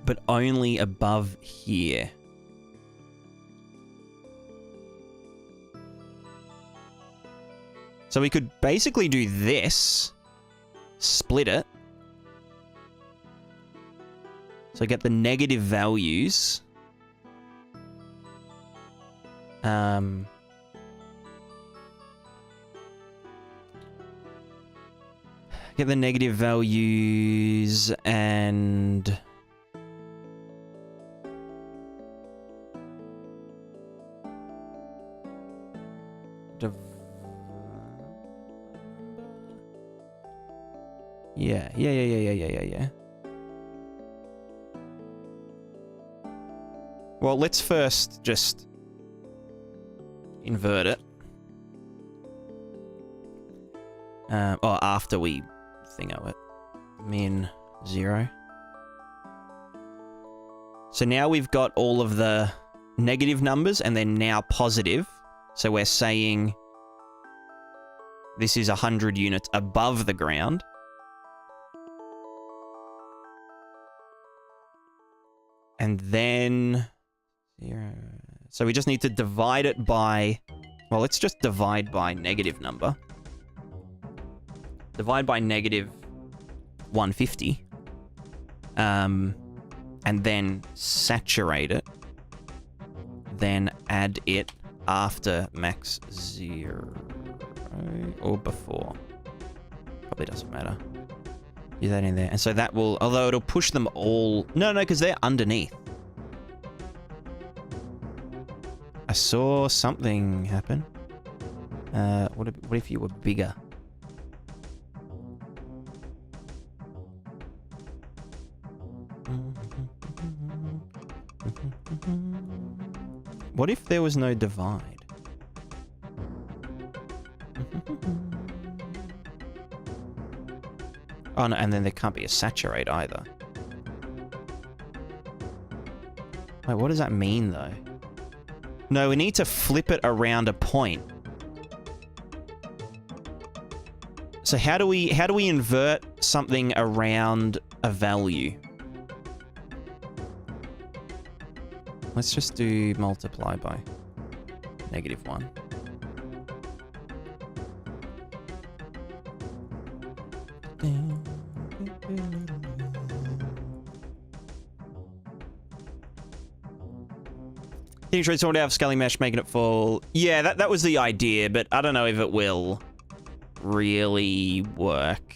But only above here. So we could basically do this. Split it. So get the negative values. Get the negative values and... Yeah. Well, let's first just invert it. Or after we thingo it. Min 0. So now we've got all of the negative numbers and they're now positive. So we're saying this is 100 units above the ground. And then 0. So we just need to divide it by... Well, let's just divide by negative number. Divide by negative 150. And then saturate it. Then add it after max 0. Or before. Probably doesn't matter. Do that in there. And so that will... Although it'll push them all... No, because they're underneath. I saw something happen. What if you were bigger? What if there was no divide? Oh, no, and then there can't be a saturate either. Wait, what does that mean, though? No, we need to flip it around a point. So how do we invert something around a value? Let's just do multiply by -1. Think you should sort out scaling mesh, making it fall. Yeah, that was the idea, but I don't know if it will really work.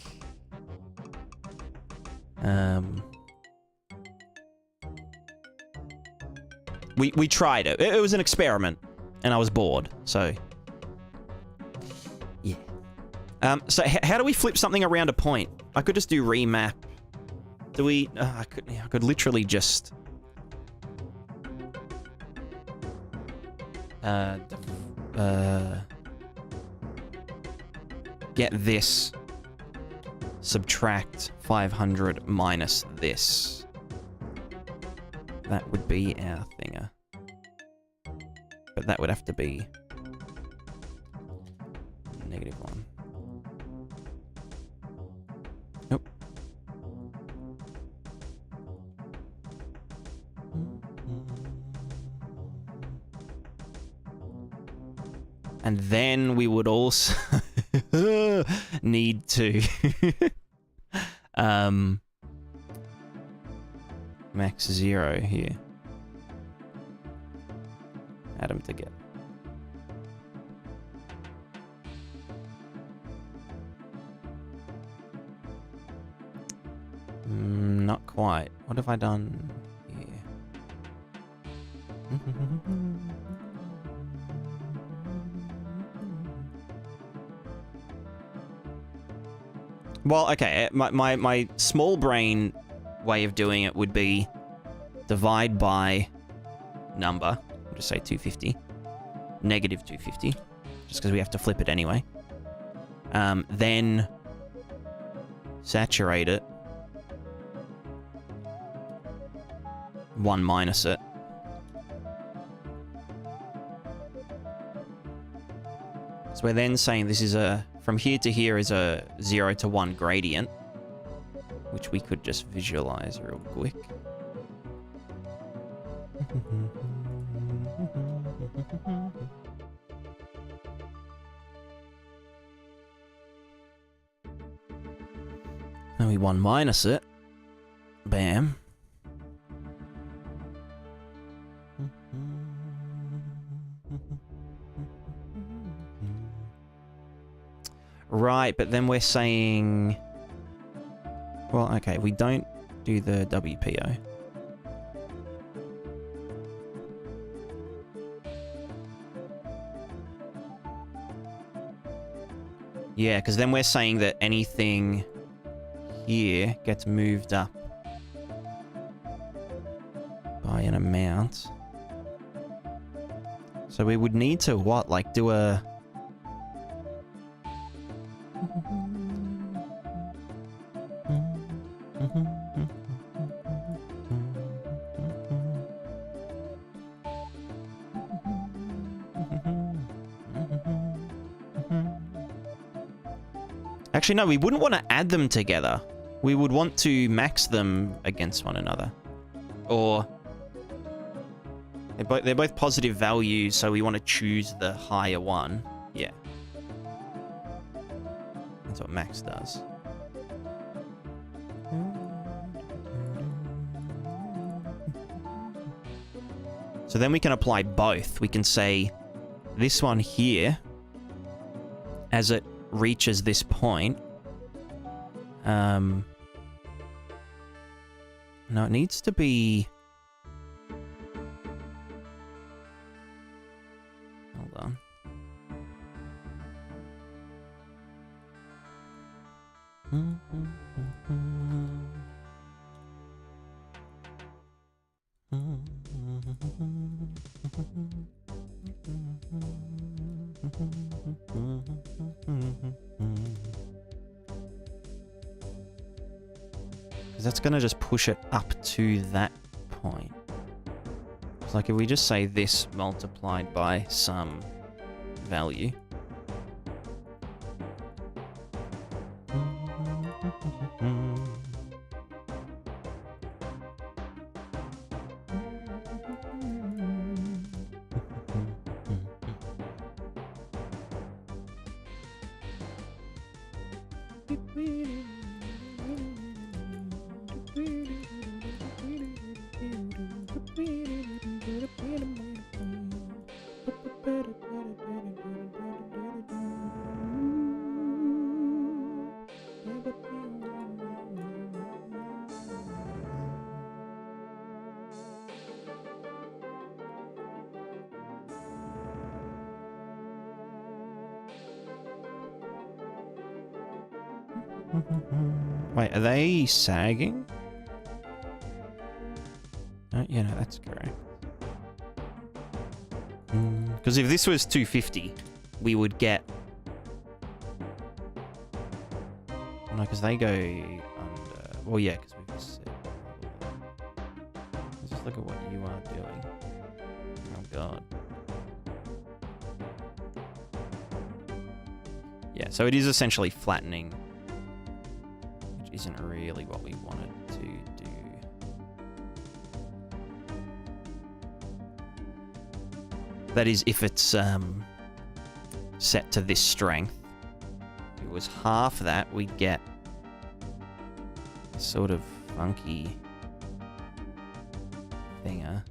We tried it. It was an experiment, and I was bored, so yeah. So how do we flip something around a point? I could just do remap. Do we? I could literally just. Get this. Subtract 500 minus this. That would be our thinger. But that would have to be -1. Nope. And then we would also need to max 0 here. Add them together. Not quite. What have I done here? Well, okay, my small brain way of doing it would be divide by number. I'll just say 250. -250. Just because we have to flip it anyway. Then saturate it. 1 minus it. So we're then saying this is a... From here to here is a 0 to 1 gradient, which we could just visualize real quick. And we 1 minus it. Bam. Right, but then we're saying... Well, okay, we don't do the WPO. Yeah, because then we're saying that anything here gets moved up by an amount. So we would need to, what, like do a... Actually, no, we wouldn't want to add them together. We would want to max them against one another. Or... They're both positive values, so we want to choose the higher one. Yeah. That's what max does. So then we can apply both. We can say this one here, as it reaches this point. No, it needs to be... Hold on. Because that's going to just push it up to that point. Like if we just say this multiplied by some value. Wait, are they sagging? Yeah, no, that's correct. Because if this was 250, we would get... No, because they go under... Well, yeah, because we've said... Let's just look at what you are doing. Oh, God. Yeah, so it is essentially flattening, which isn't really what we wanted to do. That is, if it's set to this strength. If it was half that, we'd get a sort of funky thinger.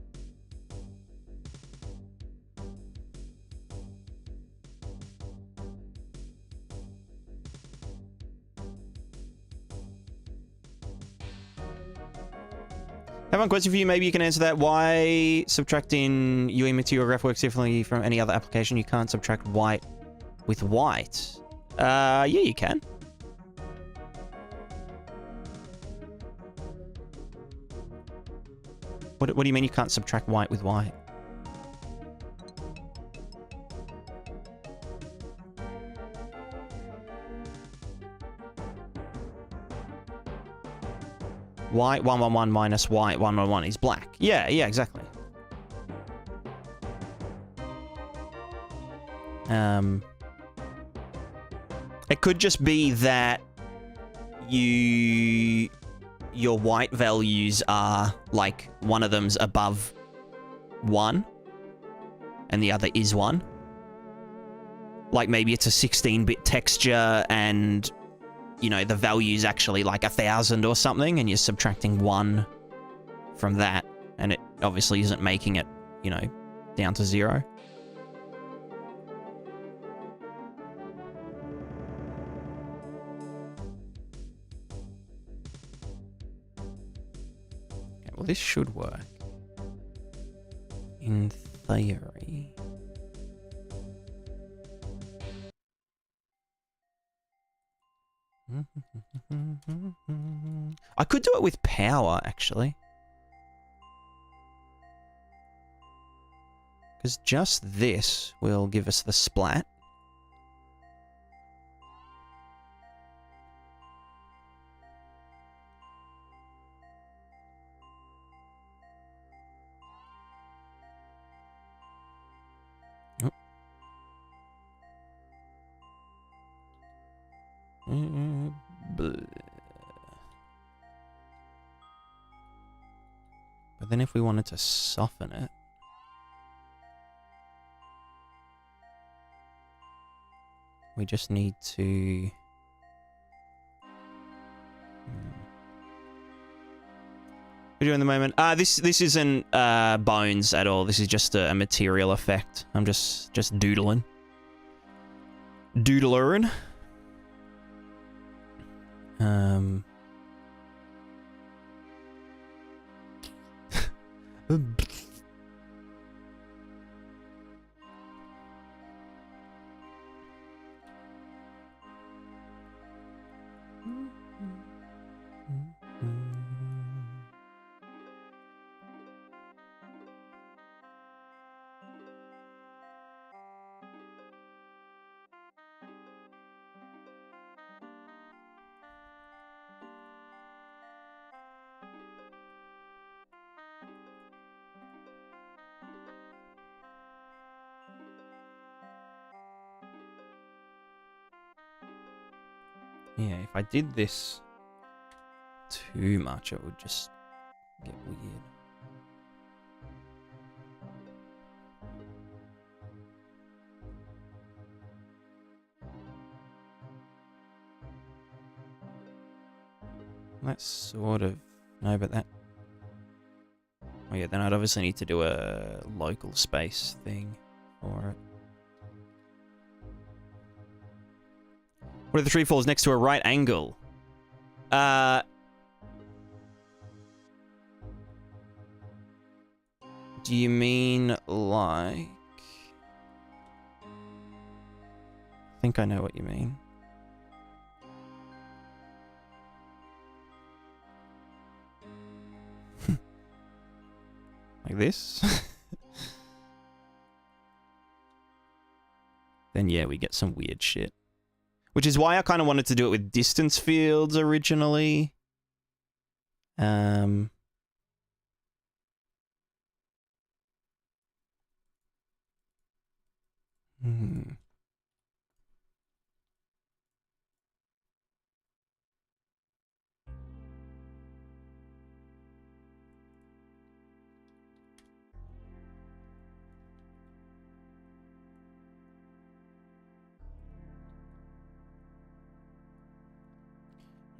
I have one question for you. Maybe you can answer that. Why subtracting UE material graph works differently from any other application? You can't subtract white with white. Yeah, you can. What do you mean you can't subtract white with white? White 111 minus white 111 is black. Yeah, exactly. It could just be that your white values are like one of them's above 1 and the other is 1. Like maybe it's a 16-bit texture and you know, the value's actually like 1,000 or something, and you're subtracting 1 from that, and it obviously isn't making it, you know, down to 0. Okay, well, this should work. In theory. I could do it with power, actually. Because just this will give us the splat. But then if we wanted to soften it, we just need to... What are you doing at the moment? This isn't bones at all. This is just a material effect. I'm just doodling. Doodlerin'. Yeah, if I did this too much, it would just get weird. That's sort of... No, but that... Oh yeah, then I'd obviously need to do a local space thing for it. What if the tree falls next to a right angle? Do you mean like... I think I know what you mean. Like this? Then yeah, we get some weird shit. Which is why I kind of wanted to do it with distance fields originally. Hmm.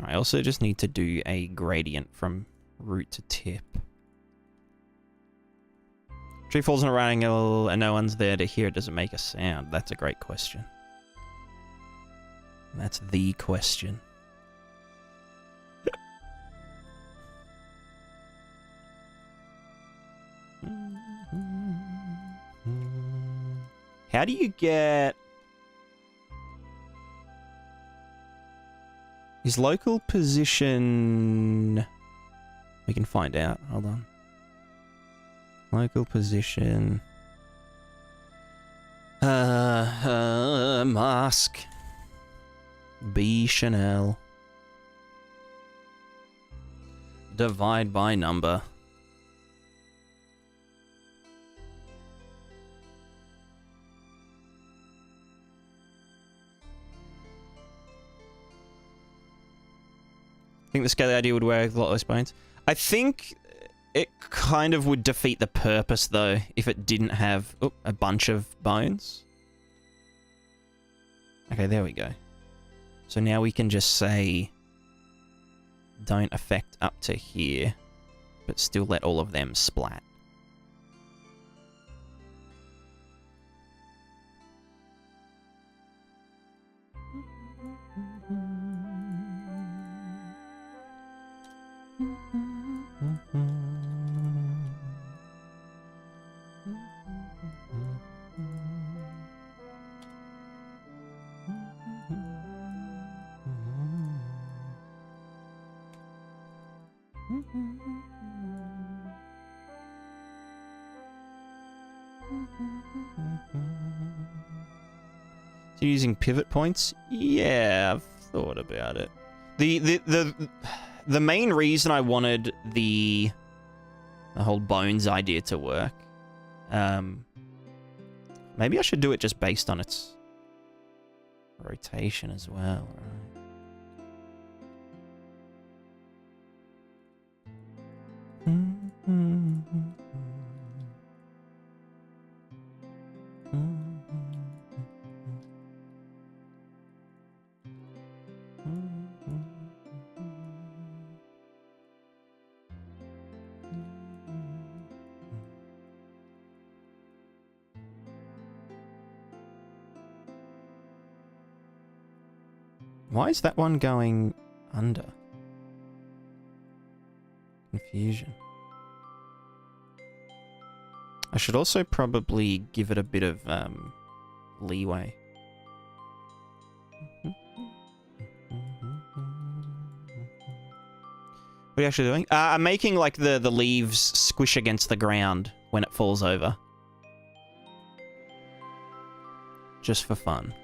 I also just need to do a gradient from root to tip. Tree falls in a right angle and no one's there to hear it. Does it make a sound? That's a great question. That's the question. How do you get... His local position... We can find out. Hold on. Local position... mask. B Chanel. Divide by number. I think the scaly idea would work with a lot less bones. I think it kind of would defeat the purpose, though, if it didn't have a bunch of bones. Okay, there we go. So now we can just say, don't affect up to here, but still let all of them splat. So using pivot points? Yeah, I've thought about it. The main reason I wanted the whole bones idea to work, maybe I should do it just based on its rotation as well, right? Why is that one going under? Confusion. I should also probably give it a bit of leeway. What are you actually doing? I'm making like the leaves squish against the ground when it falls over. Just for fun.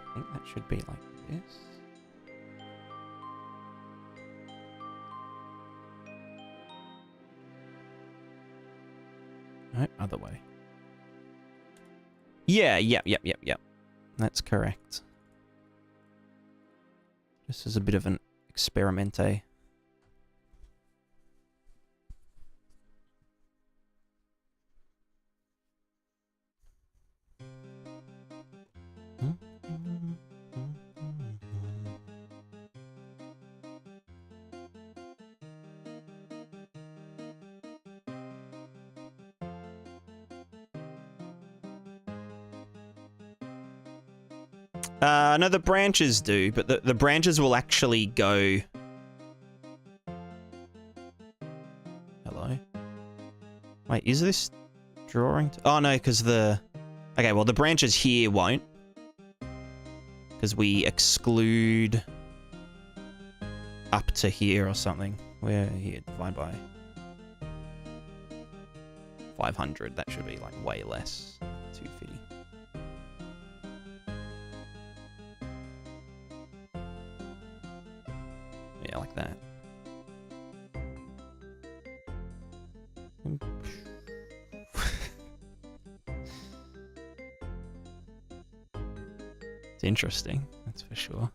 I think that should be like this. No, other way. Yeah, yep. That's correct. This is a bit of an experimente. No, the branches do, but the branches will actually go... Hello? Wait, is this drawing? Oh, no, because the... Okay, well, the branches here won't. Because we exclude up to here or something. We're here, divide by 500. That should be, like, way less. 250. Yeah, like that. It's interesting, that's for sure.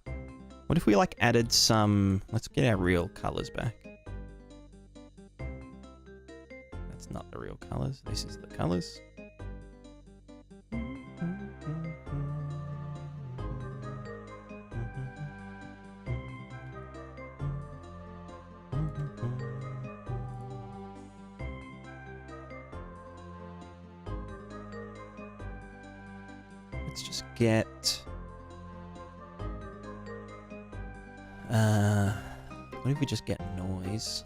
What if we, like, added some... Let's get our real colors back. That's not the real colors. This is the colors. Let's just get... what if we just get noise?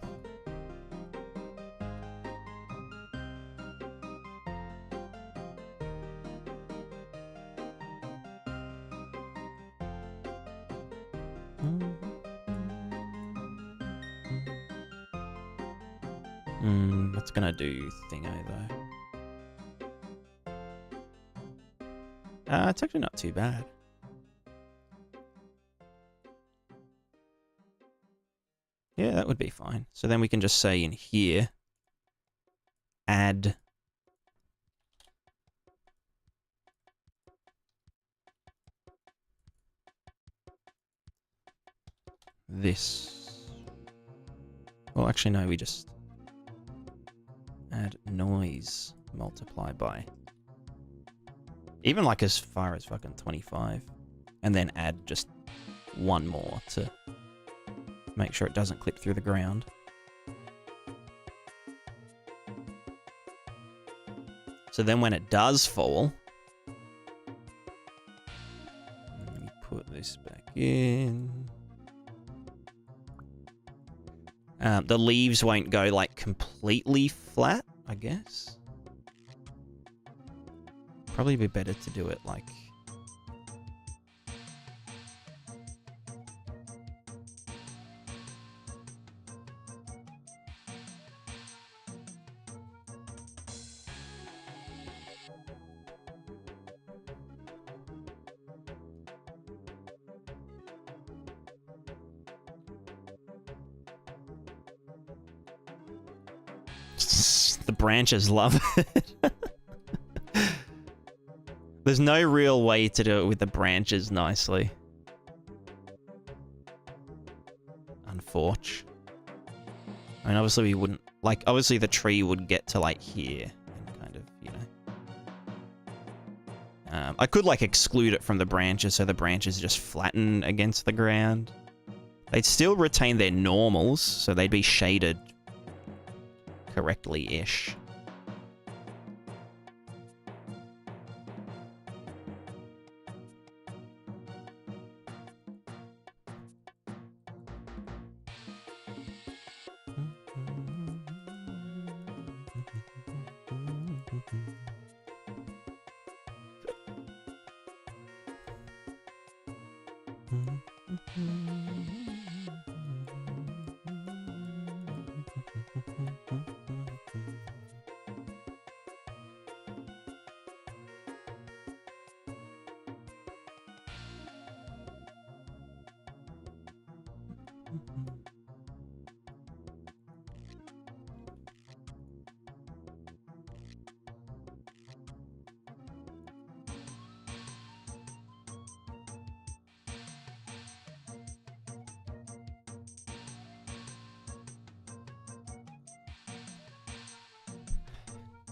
That's gonna do thingo though. It's actually not too bad. Yeah, that would be fine. So then we can just say in here, add this. Well, actually, no, we just add noise multiply by even like as far as fucking 25, and then add just one more to make sure it doesn't clip through the ground. So then when it does fall, let me put this back in. The leaves won't go like completely flat, I guess. Probably be better to do it like... The branches love it. There's no real way to do it with the branches nicely. Unfortunately. I mean, obviously we wouldn't... Like, obviously the tree would get to, like, here. And kind of, you know... I could, like, exclude it from the branches so the branches just flatten against the ground. They'd still retain their normals, so they'd be shaded correctly-ish.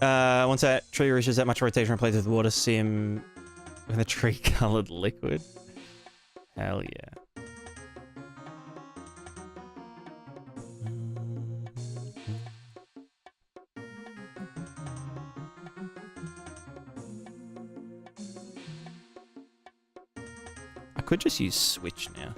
Once that tree reaches that much rotation, replace with water sim with a tree-colored liquid. Hell yeah. I could just use switch now.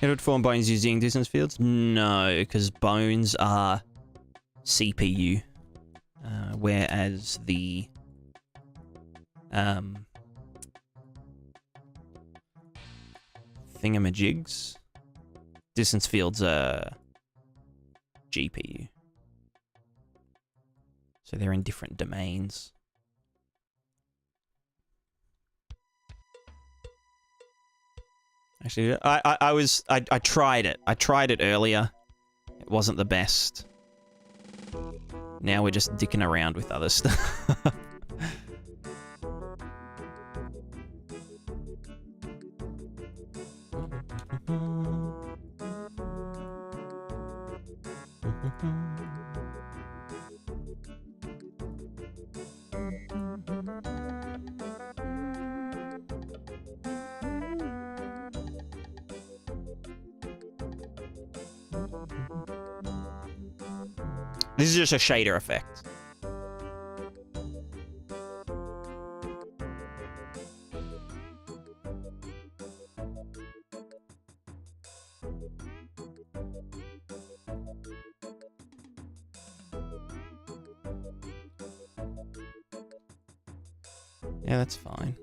It would form bones using distance fields? No, because bones are CPU, whereas the thingamajigs, distance fields are GPU. So they're in different domains. Actually, I tried it. I tried it earlier. It wasn't the best. Now we're just dicking around with other stuff. This is just a shader effect. Yeah, that's fine.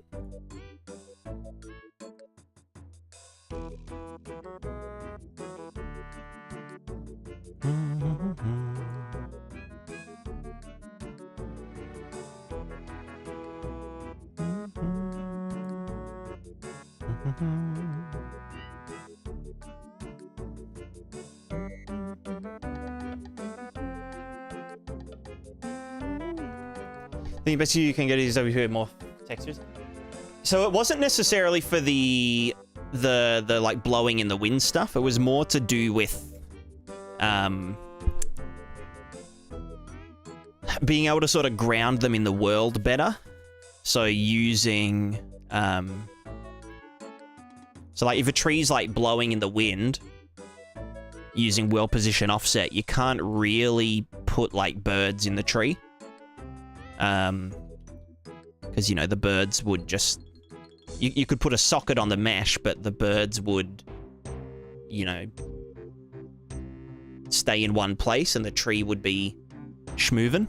The best you can get is over here more textures. So it wasn't necessarily for the like blowing in the wind stuff. It was more to do with being able to sort of ground them in the world better. So using so like if a tree's like blowing in the wind using well position offset, you can't really put like birds in the tree. Because, you know, the birds would just... You could put a socket on the mesh, but the birds would, you know, stay in one place and the tree would be schmovin'.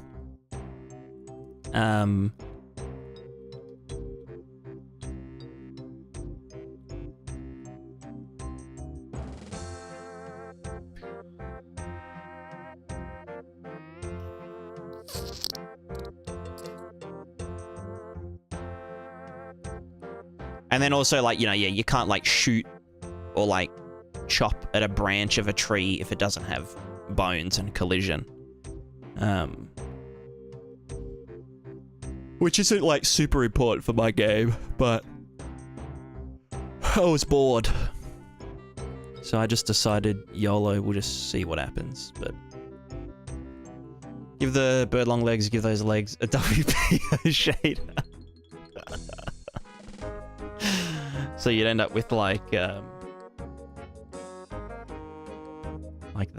And then also, like, you know, yeah, you can't, like, shoot or, like, chop at a branch of a tree if it doesn't have bones and collision. Which isn't, like, super important for my game, but I was bored. So I just decided, YOLO, we'll just see what happens, but... Give the bird long legs, give those legs a WPO shader. So you'd end up with like the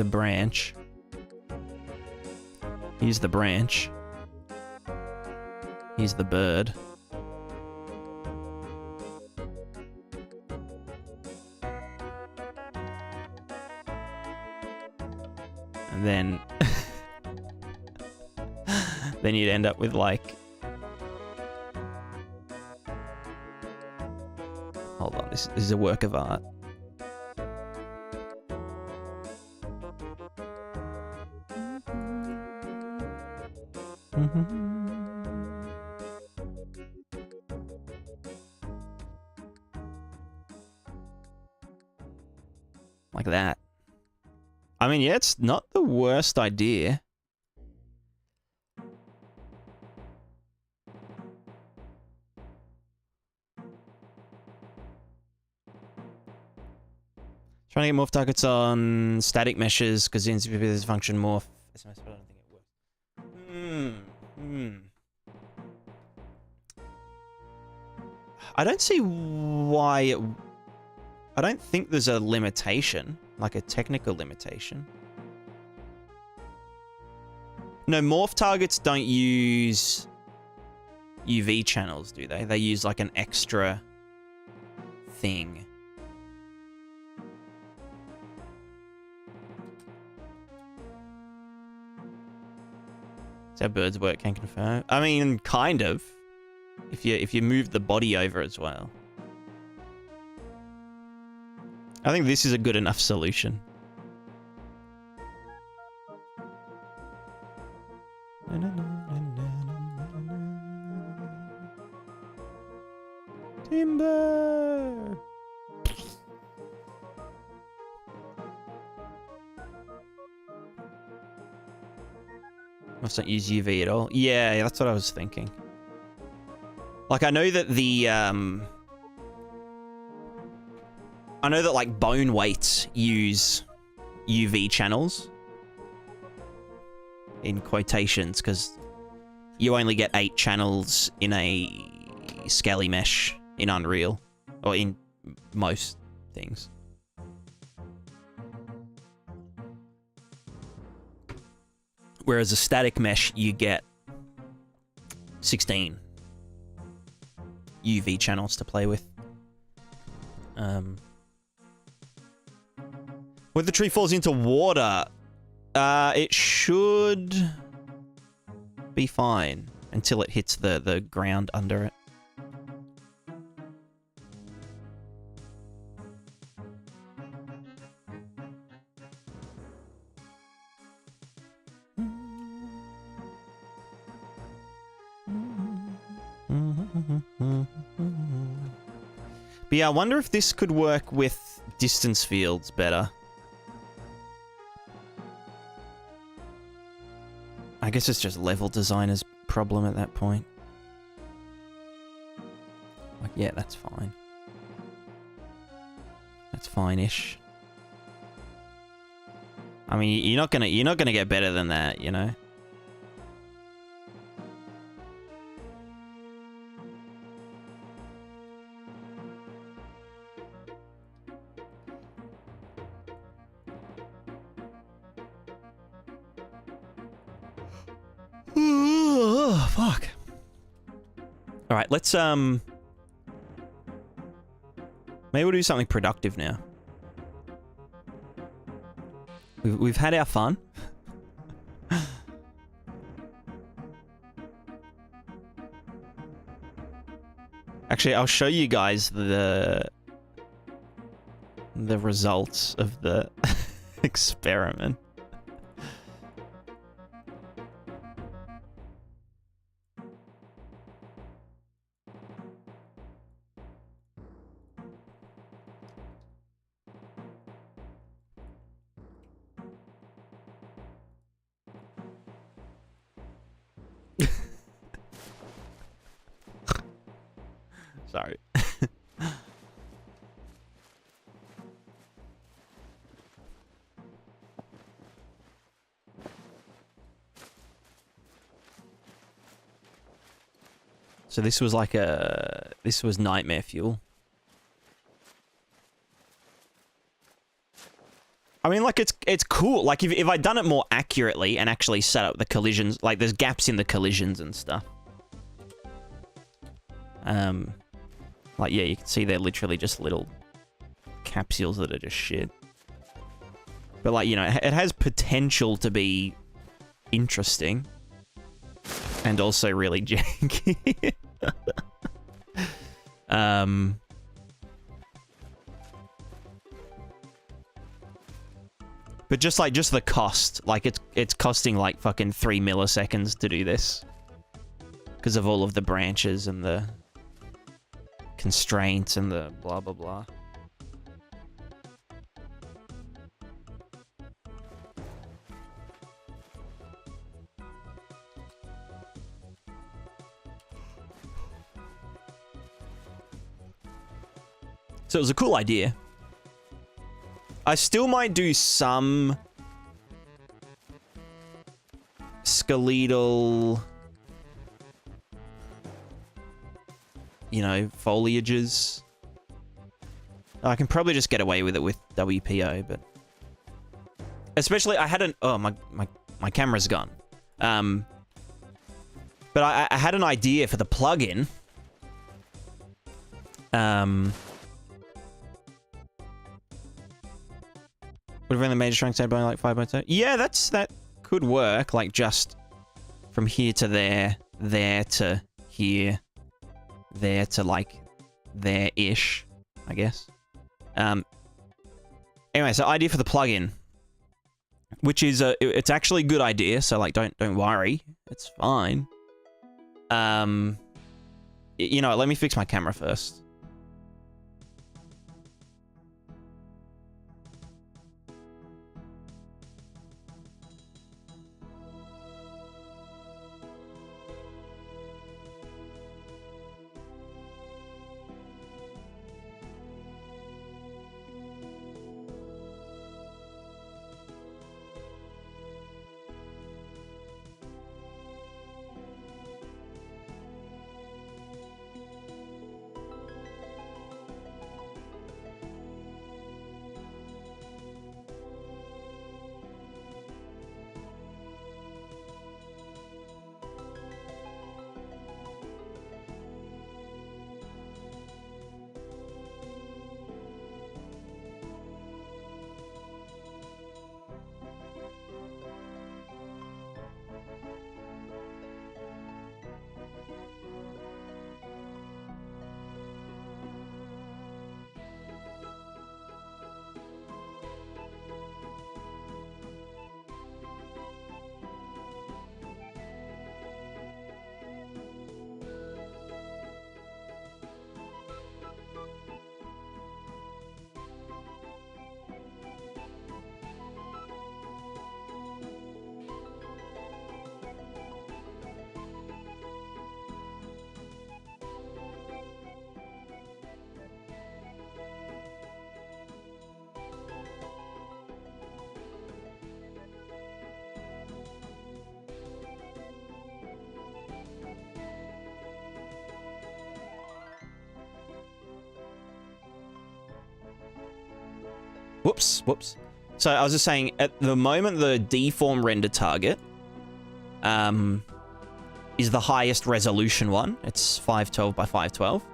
branch. Here's the branch. Here's the bird. And then then you'd end up with like... Hold on, this is a work of art. Like that. I mean, yeah, it's not the worst idea. Trying to get morph targets on static meshes because the NCPP function morph. SMS, but I don't think it works. I don't see why it... I don't think there's a limitation, like a technical limitation. No, morph targets don't use UV channels, do they? They use like an extra thing. That's how birds work, can confirm. I mean, kind of. If you move the body over as well. I think this is a good enough solution. Timber! Must not use UV at all. Yeah, that's what I was thinking. Like, I know that the, I know that, like, bone weights use UV channels. In quotations, because you only get 8 channels in a scaly mesh in Unreal. Or in most things. Whereas a static mesh, you get 16 UV channels to play with. When the tree falls into water, it should be fine until it hits the ground under it. But yeah, I wonder if this could work with distance fields better. I guess it's just level designer's problem at that point. Like, yeah, that's fine. That's fine-ish. I mean, you're not gonna get better than that, you know? Fuck. All right, let's maybe we'll do something productive now. We've had our fun. Actually, I'll show you guys the results of the experiment. Sorry. So this was like this was nightmare fuel. I mean, like, it's cool. Like, if I'd done it more accurately and actually set up the collisions, like, there's gaps in the collisions and stuff. Like, yeah, you can see they're literally just little capsules that are just shit. But, like, you know, it has potential to be interesting. And also really janky. But just the cost, like it's costing like fucking 3 milliseconds to do this. Because of all of the branches and the constraints and the blah blah blah. So it was a cool idea. I still might do some skeletal, you know, foliages. I can probably just get away with it with WPO, but especially I had an my camera's gone. But I had an idea for the plugin. Would have been the major shrunk side by like 5.2. Yeah, that could work. Like just from here to there, there to here, there to like there-ish, I guess. Anyway, so idea for the plugin, which is it's actually a good idea. So like, don't worry, it's fine. You know, let me fix my camera first. Whoops. So I was just saying, at the moment, the deform render target is the highest resolution one. It's 512 by 512.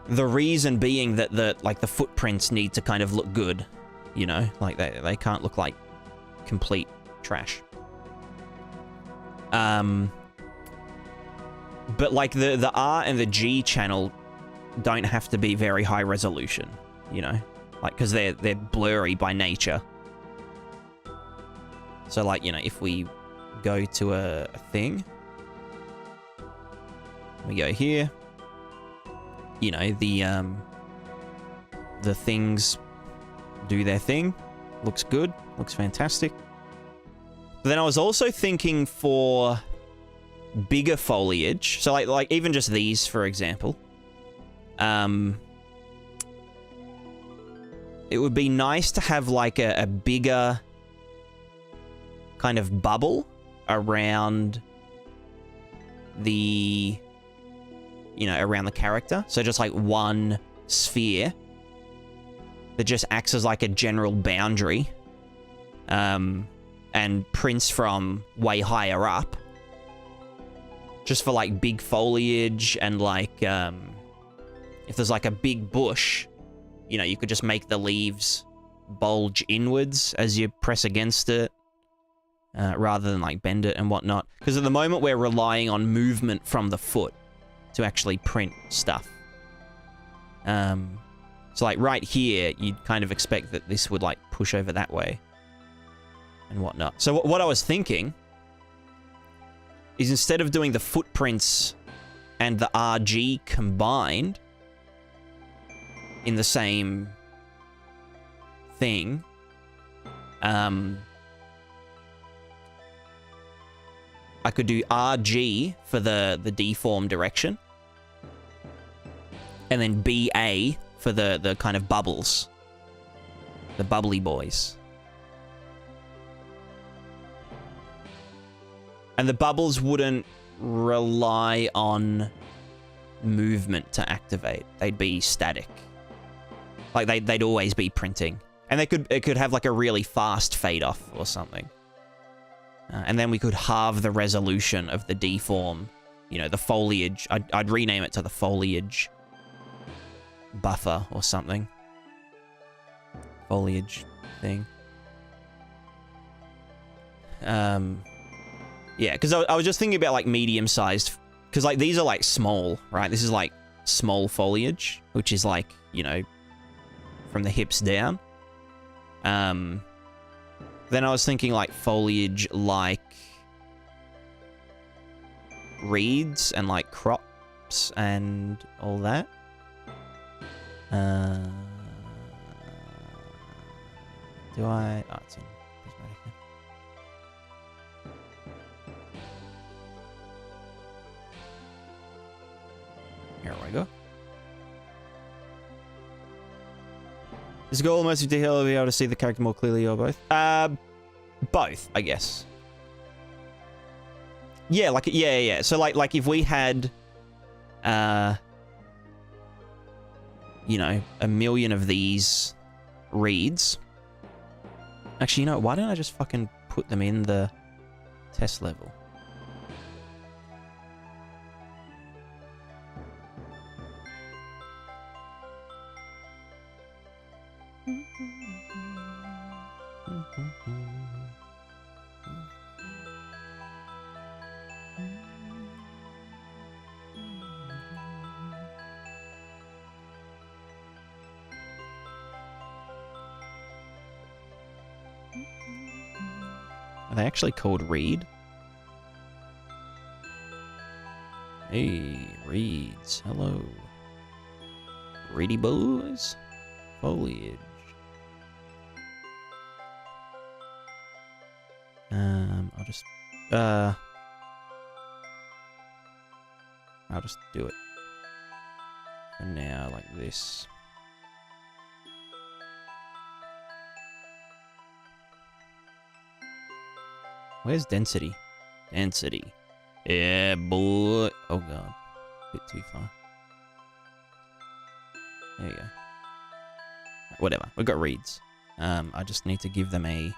The reason being that the footprints need to kind of look good, you know, like they can't look like complete trash. But like the R and the G channel don't have to be very high resolution, you know. Like, because they're blurry by nature. So, like, you know, if we go to a thing, we go here, you know, the things do their thing. Looks good. Looks fantastic. But then I was also thinking for bigger foliage. So, like even just these, for example. It would be nice to have like a bigger kind of bubble around the, you know, around the character. So just like one sphere that just acts as like a general boundary, and prints from way higher up. Just for like big foliage and like, if there's like a big bush, you know, you could just make the leaves bulge inwards as you press against it. rather than like bend it and whatnot. Because at the moment we're relying on movement from the foot to actually print stuff. So like right here, you'd kind of expect that this would like push over that way and whatnot. So what I was thinking is instead of doing the footprints and the RG combined in the same thing, I could do RG for the deform direction, and then BA for the kind of bubbles, the bubbly boys. And the bubbles wouldn't rely on movement to activate. They'd be static. Like they'd always be printing. And it could have like a really fast fade off or something. And then we could halve the resolution of the deform, you know, the foliage. I'd rename it to the foliage buffer or something. Foliage thing. Yeah, because I was just thinking about like medium-sized, because like these are like small, right? This is like small foliage, which is like, you know, from the hips down. Then I was thinking like foliage like reeds and like crops and all that. Do I? Oh, it's in prismatic. Here we go. Is the goal most of detail to be able to see the character more clearly or both? Both, I guess. Yeah, like yeah. So like if we had you know, 1,000,000 of these reeds. Actually, you know, why don't I just fucking put them in the test level? Are they actually called reed? Hey, reeds. Hello. Reedy boys. Foliage. I'll just do it for now like this. Where's density? Density. Yeah, boy. Oh, God. Bit too far. There you go. Whatever. We've got reeds. I just need to give them a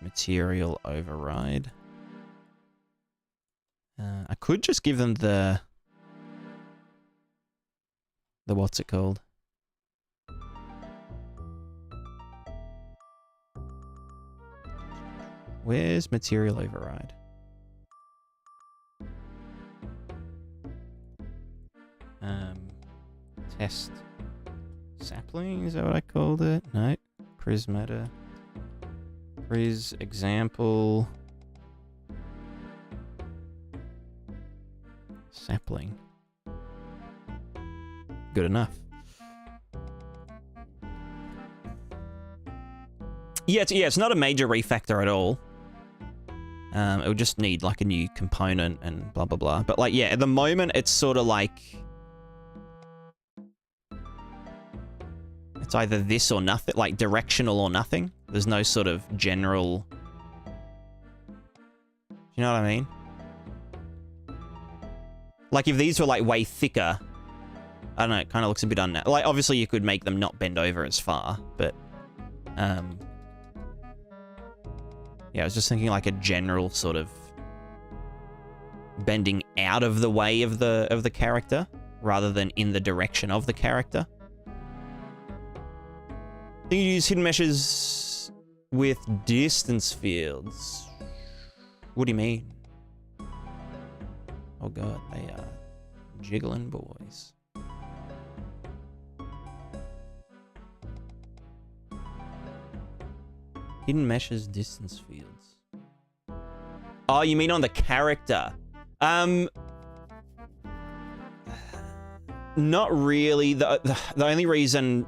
material override. I could just give them the what's it called? Where's material override? Test sapling, is that what I called it? No. Prismata. Pris example. Sapling. Good enough. Yeah, it's not a major refactor at all. It would just need like a new component and blah blah blah. But like, yeah, at the moment it's sort of like it's either this or nothing, like directional or nothing. There's no sort of general. You know what I mean? Like if these were like way thicker, I don't know, it kind of looks a bit unnatural. Like obviously you could make them not bend over as far, but yeah, I was just thinking like a general sort of bending out of the way of the character rather than in the direction of the character. I think you use hidden meshes with distance fields. What do you mean? Oh god, they are jiggling boys. Hidden meshes, distance fields. Oh, you mean on the character? Not really. The only reason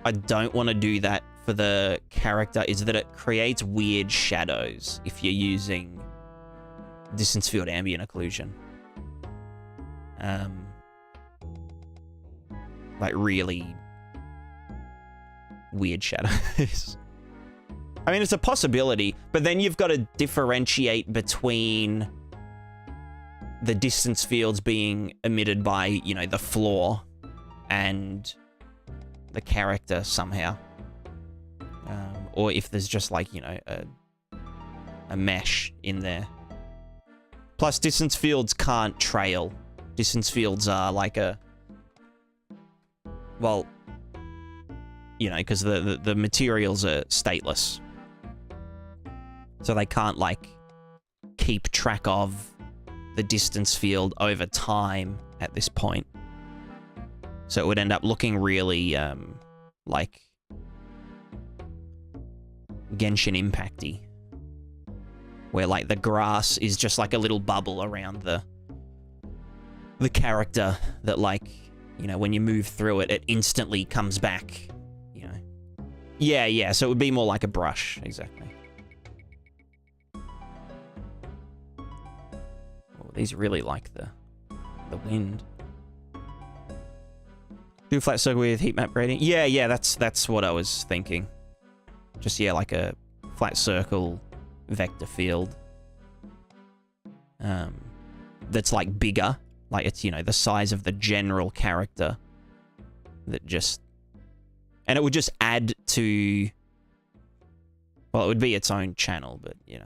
I don't want to do that for the character is that it creates weird shadows if you're using distance field ambient occlusion. Like really weird shadows. I mean, it's a possibility, but then you've got to differentiate between the distance fields being emitted by, you know, the floor and the character somehow. Or if there's just like, you know, a mesh in there. Plus, distance fields can't trail. Distance fields are like a... Well, you know, because the materials are stateless. So they can't, like, keep track of the distance field over time at this point. So it would end up looking really, like, Genshin Impact-y. Where, like, the grass is just like a little bubble around the character that, like, you know, when you move through it, it instantly comes back, you know. Yeah, so it would be more like a brush, exactly. These really like the wind. Do a flat circle with heat map grading? Yeah, that's what I was thinking. Just, yeah, like a flat circle vector field. That's, like, bigger. Like, it's, you know, the size of the general character. That just... And it would just add to... Well, it would be its own channel, but, you know.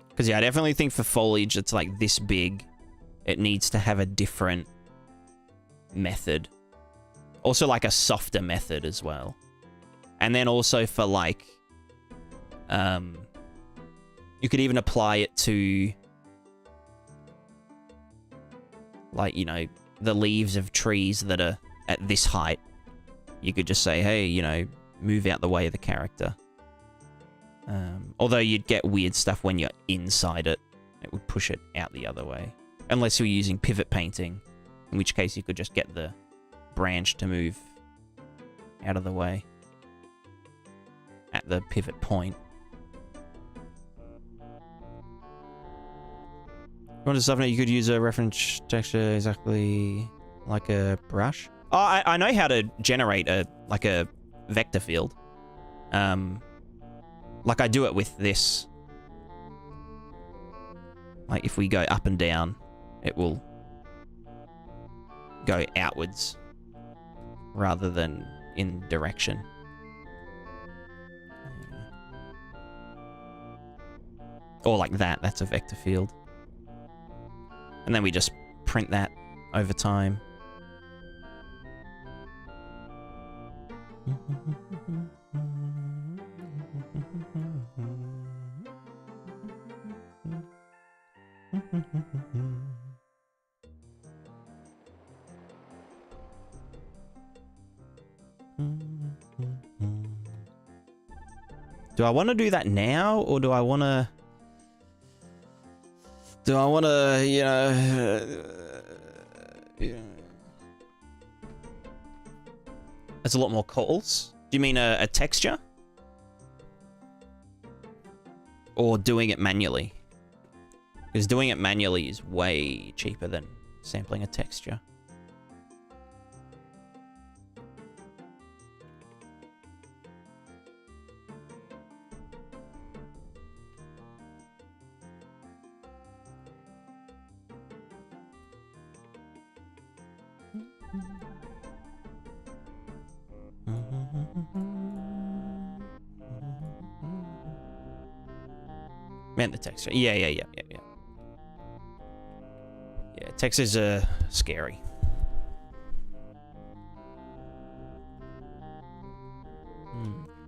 Because, yeah, I definitely think for foliage that's, like, this big, it needs to have a different method. Also, like, a softer method as well. And then also for, like, you could even apply it to, like, you know, the leaves of trees that are at this height. You could just say, hey, you know, move out the way of the character. Although you'd get weird stuff when you're inside it. It would push it out the other way. Unless you're using pivot painting, in which case you could just get the branch to move out of the way at the pivot point. You want to soften it, you could use a reference texture exactly like a brush. Oh, I know how to generate a vector field. Like I do it with this. Like if we go up and down, it will go outwards rather than in direction. Or like that, that's a vector field. And then we just print that over time. Do I want to do that now, or do I want to... you know... There's a lot more calls. Do you mean a texture? Or doing it manually? Because doing it manually is way cheaper than sampling a texture. Man, the texture. Yeah. Textures are scary.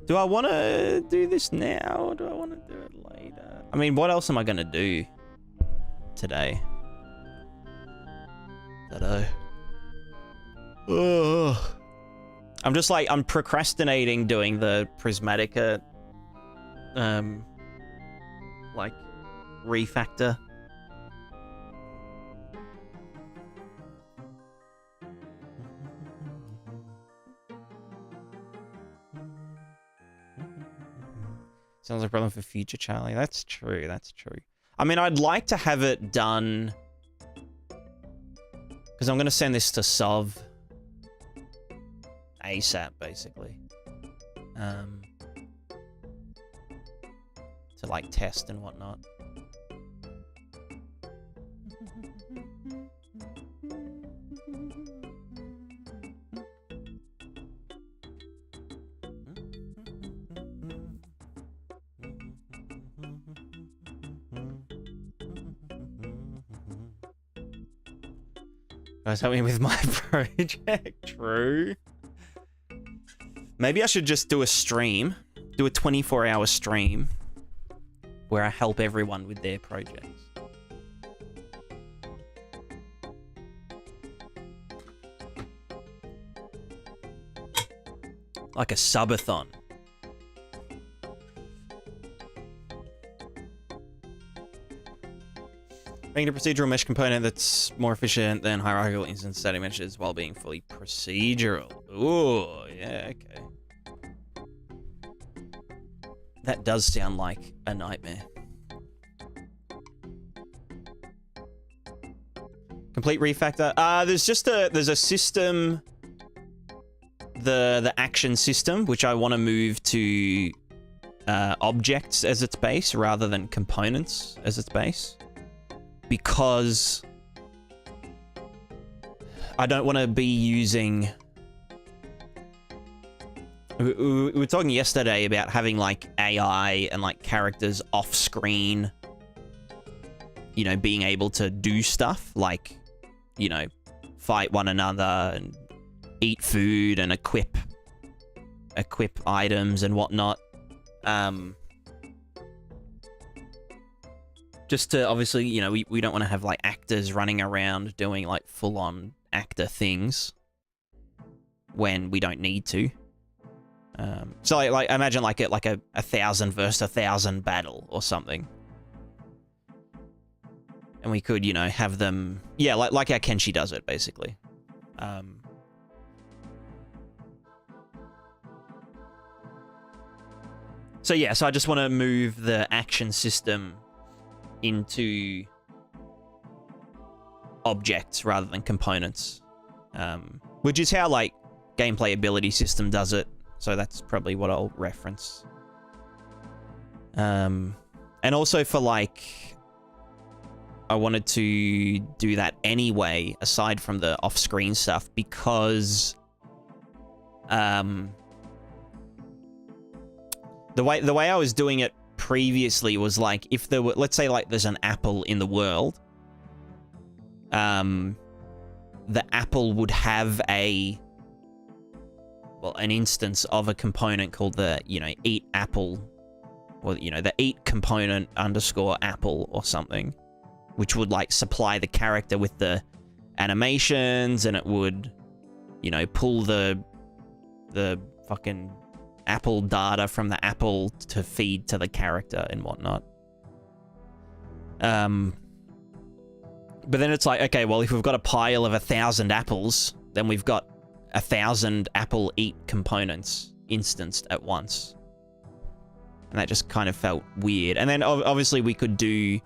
Do I want to do this now, or do I want to do it later? I mean, what else am I going to do today? Ugh. I'm just like, I'm procrastinating doing the Prismatica, like, refactor. Sounds like a problem for future, Charlie. That's true, that's true. I mean, I'd like to have it done, because I'm going to send this to Sov ASAP, basically. To, like, test and whatnot. Guys, help me with my project. True. Maybe I should just do a stream. Do a 24-hour stream where I help everyone with their projects. Like a subathon. Making a procedural mesh component that's more efficient than hierarchical instance static meshes while being fully procedural. Ooh, yeah, okay. That does sound like a nightmare. Complete refactor. There's a system, the action system, which I want to move to objects as its base rather than components as its base. Because I don't want to be using... We were talking yesterday about having, like, AI and, like, characters off-screen, you know, being able to do stuff, like, you know, fight one another and eat food and equip items and whatnot. Just to, obviously, you know, we don't want to have, like, actors running around doing, like, full-on actor things when we don't need to. So, like imagine, like a 1,000 versus 1,000 battle or something. And we could, you know, have them... Yeah, like how Kenshi does it, basically. So, yeah, so I just want to move the action system into objects rather than components, which is how, like, gameplay ability system does it, so that's probably what I'll reference. And also for, like, I wanted to do that anyway, aside from the off-screen stuff, because the way I was doing it previously was, like, if there were, let's say, like, there's an apple in the world, the apple would have an instance of a component called the, you know, eat apple, or, you know, the eat component _ apple or something, which would, like, supply the character with the animations, and it would, you know, pull the fucking Apple data from the Apple to feed to the character and whatnot. But then it's like, okay, well, if we've got a pile of 1,000 apples, then we've got 1,000 apple eat components instanced at once. And that just kind of felt weird. And then obviously we could do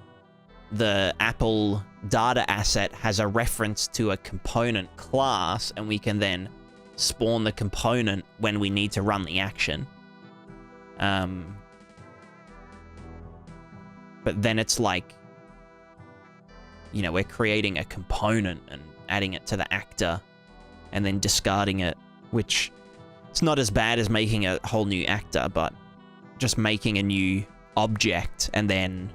the Apple data asset has a reference to a component class, and we can then spawn the component when we need to run the action. But then it's like, you know, we're creating a component and adding it to the actor and then discarding it, which it's not as bad as making a whole new actor, but just making a new object and then,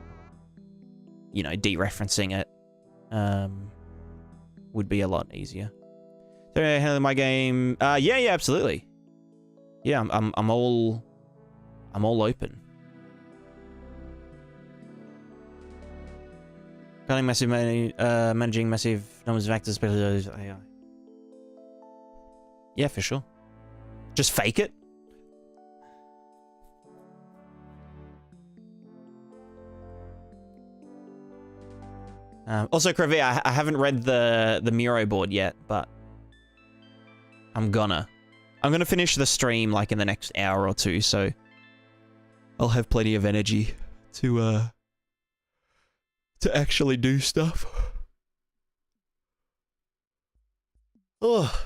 you know, dereferencing it. would be a lot easier. So handling my game. Yeah, absolutely. Yeah, I'm all open. Managing massive numbers of actors, especially AI. Yeah, for sure. Just fake it. Also, Kravi, I haven't read the Miro board yet, but I'm gonna finish the stream like in the next hour or two, so I'll have plenty of energy to actually do stuff. Oh,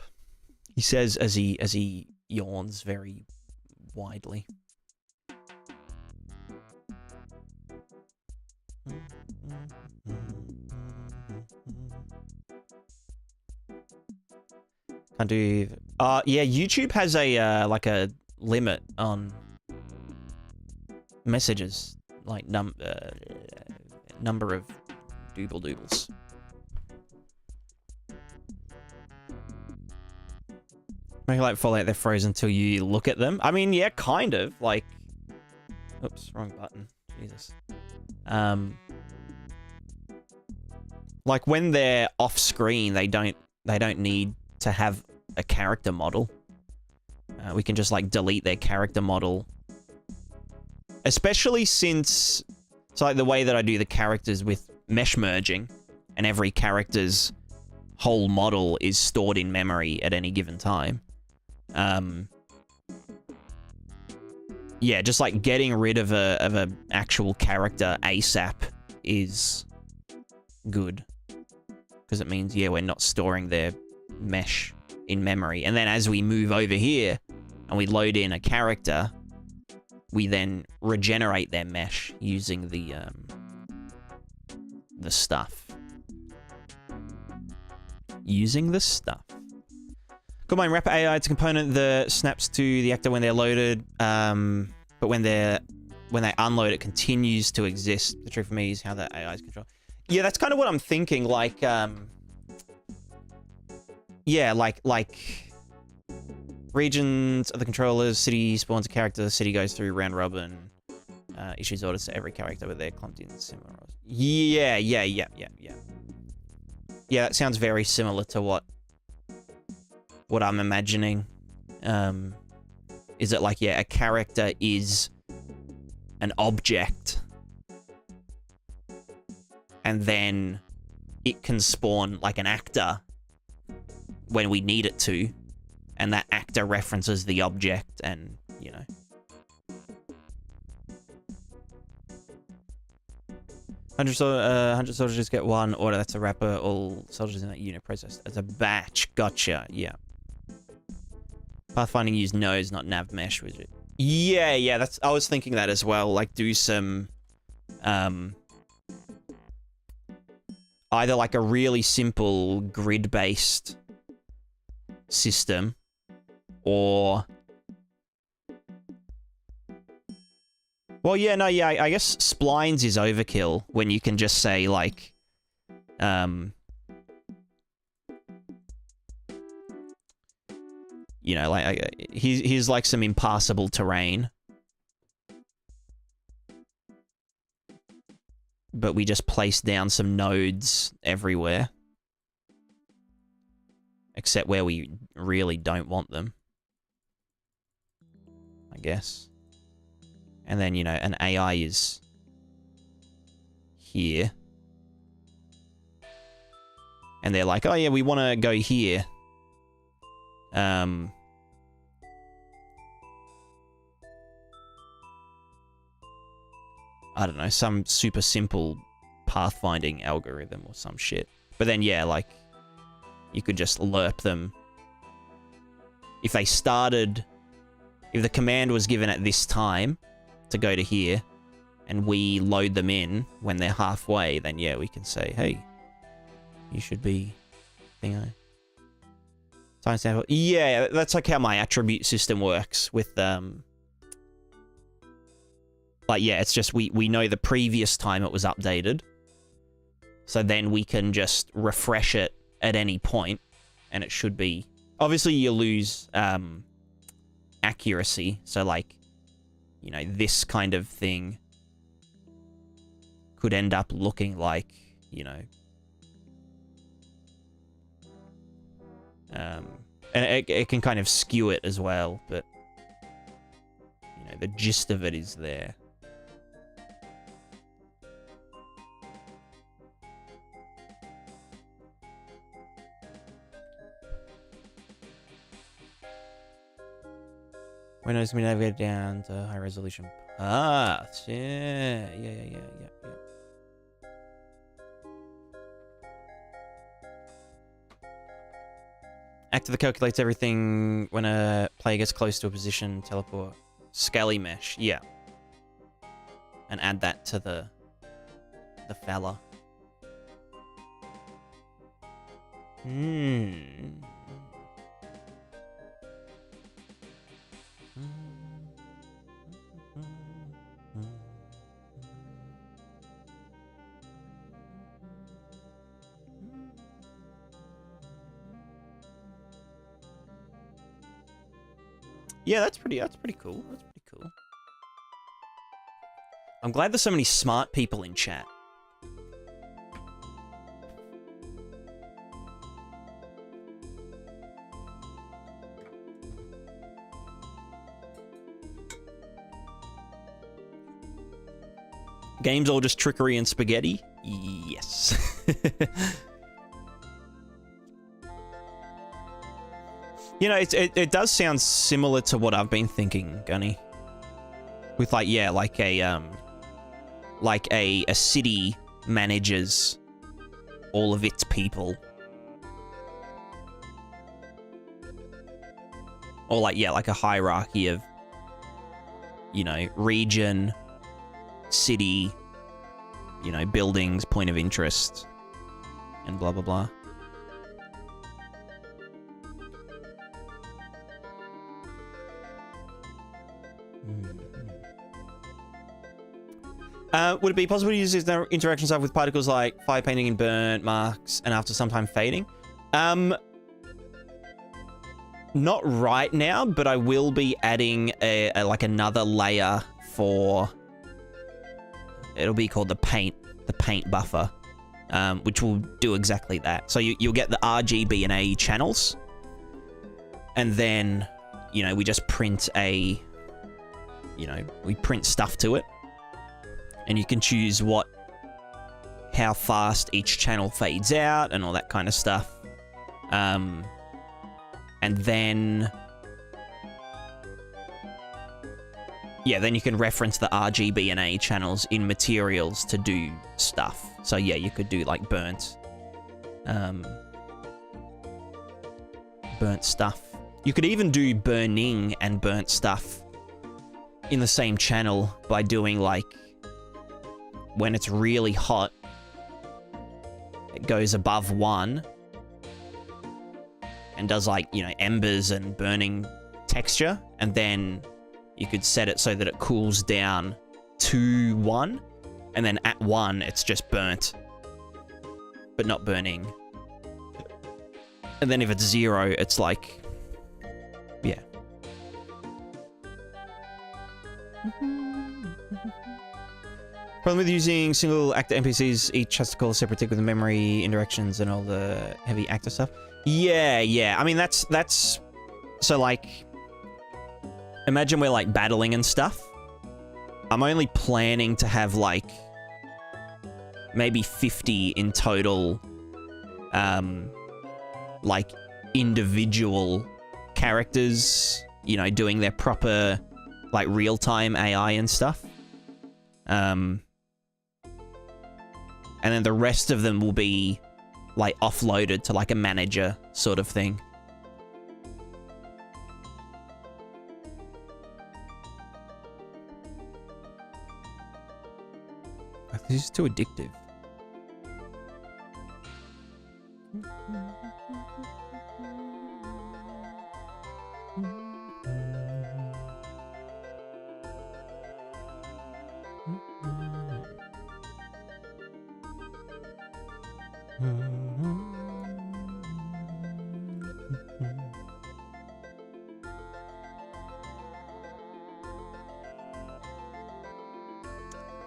he says as he yawns very widely. Can't do. Yeah, YouTube has a like a limit on messages, like number of doodles. Make like Fallout, they're frozen until you look at them. I mean, yeah, kind of like. Oops, wrong button. Jesus. Like when they're off screen, they don't need to have a character model. We can just like delete their character model. Especially since it's like the way that I do the characters with mesh merging, and every character's whole model is stored in memory at any given time. Yeah, just like getting rid of a actual character ASAP is good, because it means, yeah, we're not storing their mesh in memory. And then as we move over here and we load in a character, we then regenerate their mesh using the stuff. Using the stuff. Good mind, Rapper AI, it's a component that snaps to the actor when they're loaded, but when they unload, it continues to exist. The trick for me is how the AI is controlled. Yeah, that's kind of what I'm thinking. Like, yeah, like regions of the controllers, city spawns a character, city goes through round robin, issues orders to every character with their clumped in similar roles. Yeah. Yeah, that sounds very similar to what I'm imagining. Is it like, yeah, a character is an object, and then it can spawn like an actor when we need it to, and that actor references the object, and, you know. 100 soldiers get one order. That's a rapper. All soldiers in that unit processed as a batch. Gotcha. Yeah. Pathfinding used nodes, not nav mesh, was it? Yeah. That's. I was thinking that as well. Like, do some, either like a really simple grid-based system, or. Well, yeah, no, yeah, I guess splines is overkill when you can just say, like, you know, like, here's like some impassable terrain, but we just place down some nodes everywhere, except where we really don't want them, I guess. And then, you know, an AI is here. And they're like, oh yeah, we want to go here. I don't know, some super simple pathfinding algorithm or some shit. But then, yeah, like, you could just lerp them. If they started... If the command was given at this time to go to here, and we load them in when they're halfway, then yeah, we can say, hey, you should be thingo. Timestamp. Yeah, that's like how my attribute system works with like, yeah, it's just we know the previous time it was updated, so then we can just refresh it at any point, and it should be. Obviously, you lose accuracy, so like, you know, this kind of thing could end up looking like, you know, and it can kind of skew it as well, but, you know, the gist of it is there. Windows can be navigated down to high resolution paths. Yeah. Active calculates everything when a player gets close to a position, teleport. Scaly mesh, yeah. And add that to the fella. Yeah, that's pretty cool. That's pretty cool. I'm glad there's so many smart people in chat. Game's all just trickery and spaghetti? Yes. You know, it does sound similar to what I've been thinking, Gunny. With like, yeah, like a city manages all of its people. Or like, yeah, like a hierarchy of, you know, region, city, you know, buildings, point of interest, and blah, blah, blah. Would it be possible to use this interaction stuff with particles like fire painting and burnt marks and after some time fading? Not right now, but I will be adding like another layer for... It'll be called the paint buffer, which will do exactly that. So you'll get the RGB and AE channels, and then, you know, we just print we print stuff to it. And you can choose how fast each channel fades out and all that kind of stuff. And then... Yeah, then you can reference the RGB and A channels in materials to do stuff. So yeah, you could do like burnt stuff. You could even do burning and burnt stuff in the same channel by doing like... When it's really hot, it goes above 1 and does like, you know, embers and burning texture, and then you could set it so that it cools down to 1, and then at 1 it's just burnt, but not burning. And then if it's 0, it's like, yeah. Problem with using single actor NPCs, each has to call a separate tick with the memory, indirections, and all the heavy actor stuff. Yeah. I mean, that's... So, like... Imagine we're, like, battling and stuff. I'm only planning to have, like... Maybe 50 in total... like, individual characters, you know, doing their proper, like, real-time AI and stuff. And then the rest of them will be, like, offloaded to, like, a manager sort of thing. This is too addictive.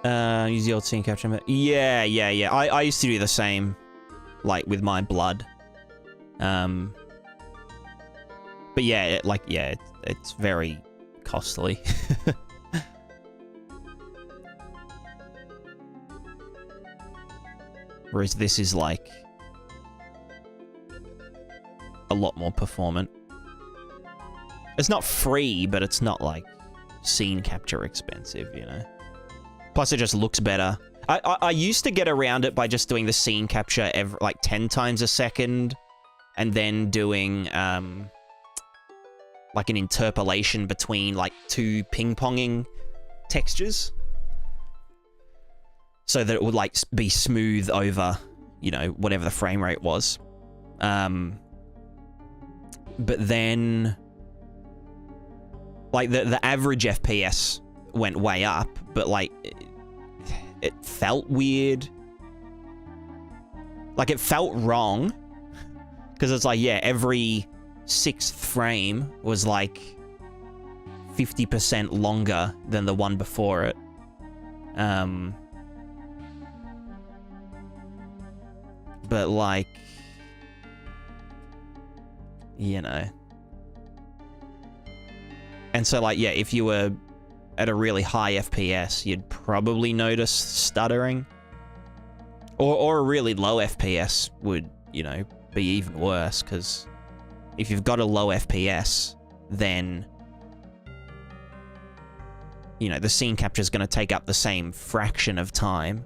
Use the old scene capture. Yeah. I used to do the same, like, with my blood. But yeah, it's very costly. Whereas this is, like, a lot more performant. It's not free, but it's not, like, scene capture expensive, you know? Plus, it just looks better. I used to get around it by just doing the scene capture like 10 times a second, and then doing, like, an interpolation between, like, two ping-ponging textures. So that it would, like, be smooth over, you know, whatever the frame rate was. But then, like, the average FPS went way up, but, like, it felt weird. Like, it felt wrong. Because it's like, yeah, every 6th frame was, like, 50% longer than the one before it. But, like, you know. And so, like, yeah, if you were at a really high FPS, you'd probably notice stuttering. Or a really low FPS would, you know, be even worse, because if you've got a low FPS, then, you know, the scene capture is going to take up the same fraction of time.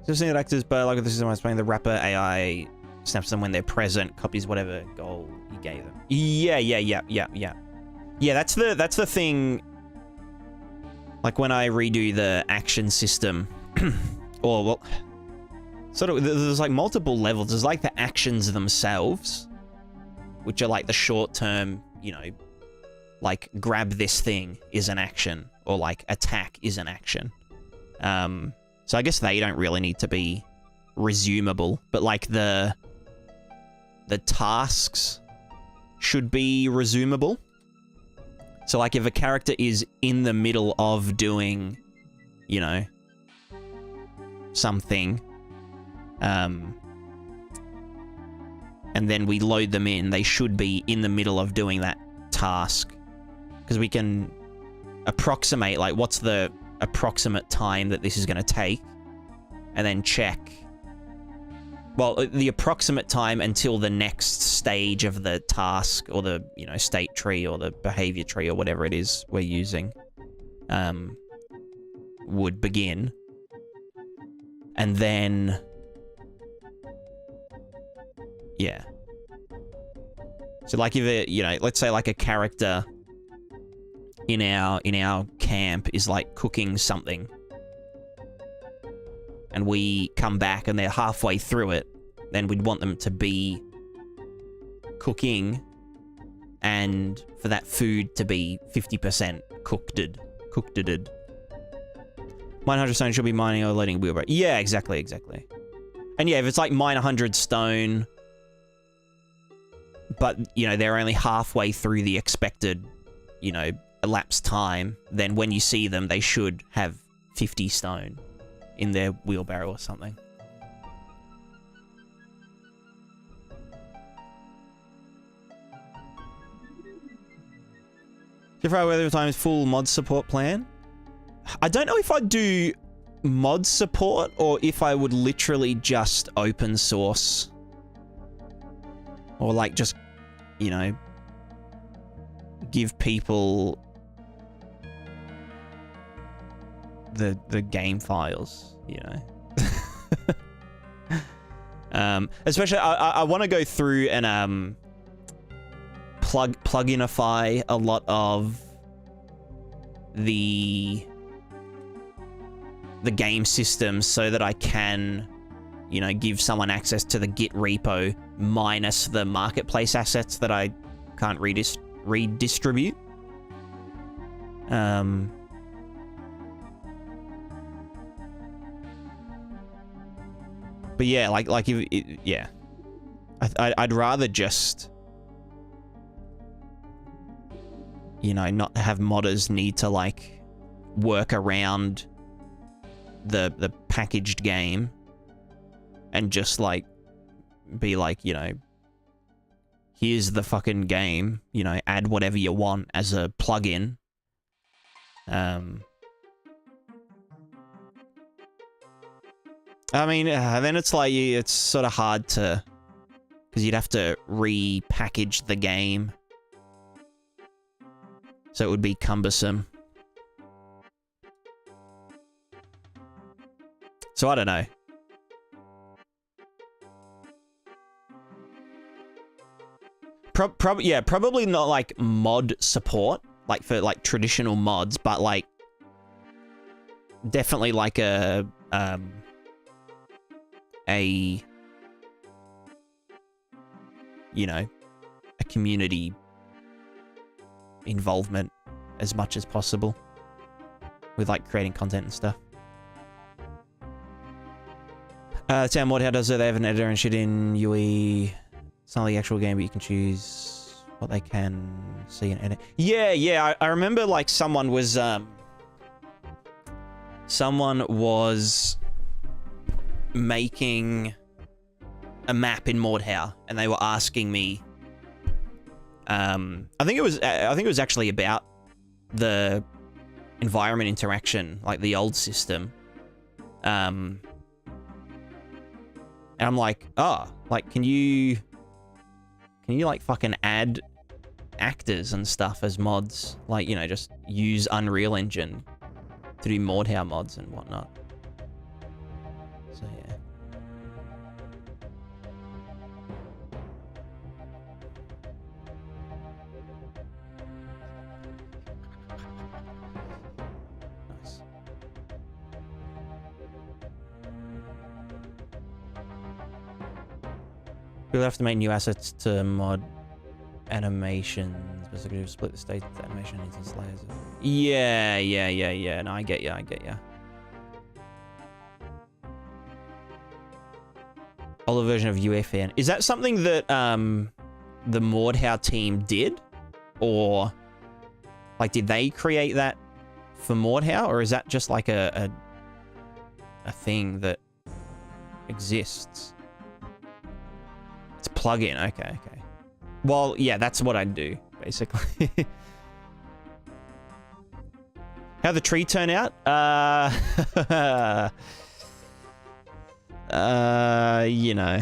So seeing actors, but like this is when I was playing, the rapper AI snaps them when they're present, copies whatever goal you gave them. Yeah. Yeah, that's the thing. Like when I redo the action system, or well, sort of, there's like multiple levels. There's like the actions themselves, which are like the short term, you know, like grab this thing is an action, or like attack is an action. So I guess they don't really need to be resumable, but like the tasks should be resumable. So like if a character is in the middle of doing, you know, something, and then we load them in, they should be in the middle of doing that task, because we can approximate, like, what's the approximate time that this is going to take, and then check, well, the approximate time until the next stage of the task, or the, you know, state tree, or the behavior tree, or whatever it is we're using, would begin. And then, yeah. So like if it, you know, let's say like a character in our camp is like cooking something, and we come back and they're halfway through it, then we'd want them to be cooking, and for that food to be 50% cooked. Mine 100 stone should be mining or loading wheelbarrow. Yeah, exactly. And yeah, if it's like mine 100 stone, but, you know, they're only halfway through the expected, you know, elapsed time, then when you see them, they should have 50 stone in their wheelbarrow or something. Different weather times full mod support plan. I don't know if I'd do mod support or if I would literally just open source, or like just, you know, give people the game files, you know. Especially I want to go through and pluginify a lot of the game system so that I can, you know, give someone access to the Git repo minus the marketplace assets that I can't redistribute. But yeah, like if yeah, I'd rather just you know, not have modders need to like work around the packaged game and just like be like, you know, here's the fucking game, you know, add whatever you want as a plugin. I mean, then it's like, it's sort of hard to, because you'd have to repackage the game. So it would be cumbersome. So I don't know. Yeah, probably not like mod support, like for like traditional mods, but like definitely like a you know, a community involvement as much as possible with like creating content and stuff. Town mod, how does it? They have an editor and shit in UE. It's not the actual game, but you can choose what they can see and edit. Yeah, I remember like someone was making a map in Mordhau, and they were asking me. I think it was actually about the environment interaction, like the old system. And I'm like, oh, like, can you like fucking add actors and stuff as mods? Like, you know, just use Unreal Engine to do Mordhau mods and whatnot. So yeah. Nice. We'll have to make new assets to mod animations. Basically, split the state animation into layers. Yeah. No, I get ya. Older version of UE5. Is that something that the Mordhau team did, or like did they create that for Mordhau, or is that just like a thing that exists? It's a plugin. Okay. Well, yeah, that's what I'd do, basically. How'd the tree turn out? You know,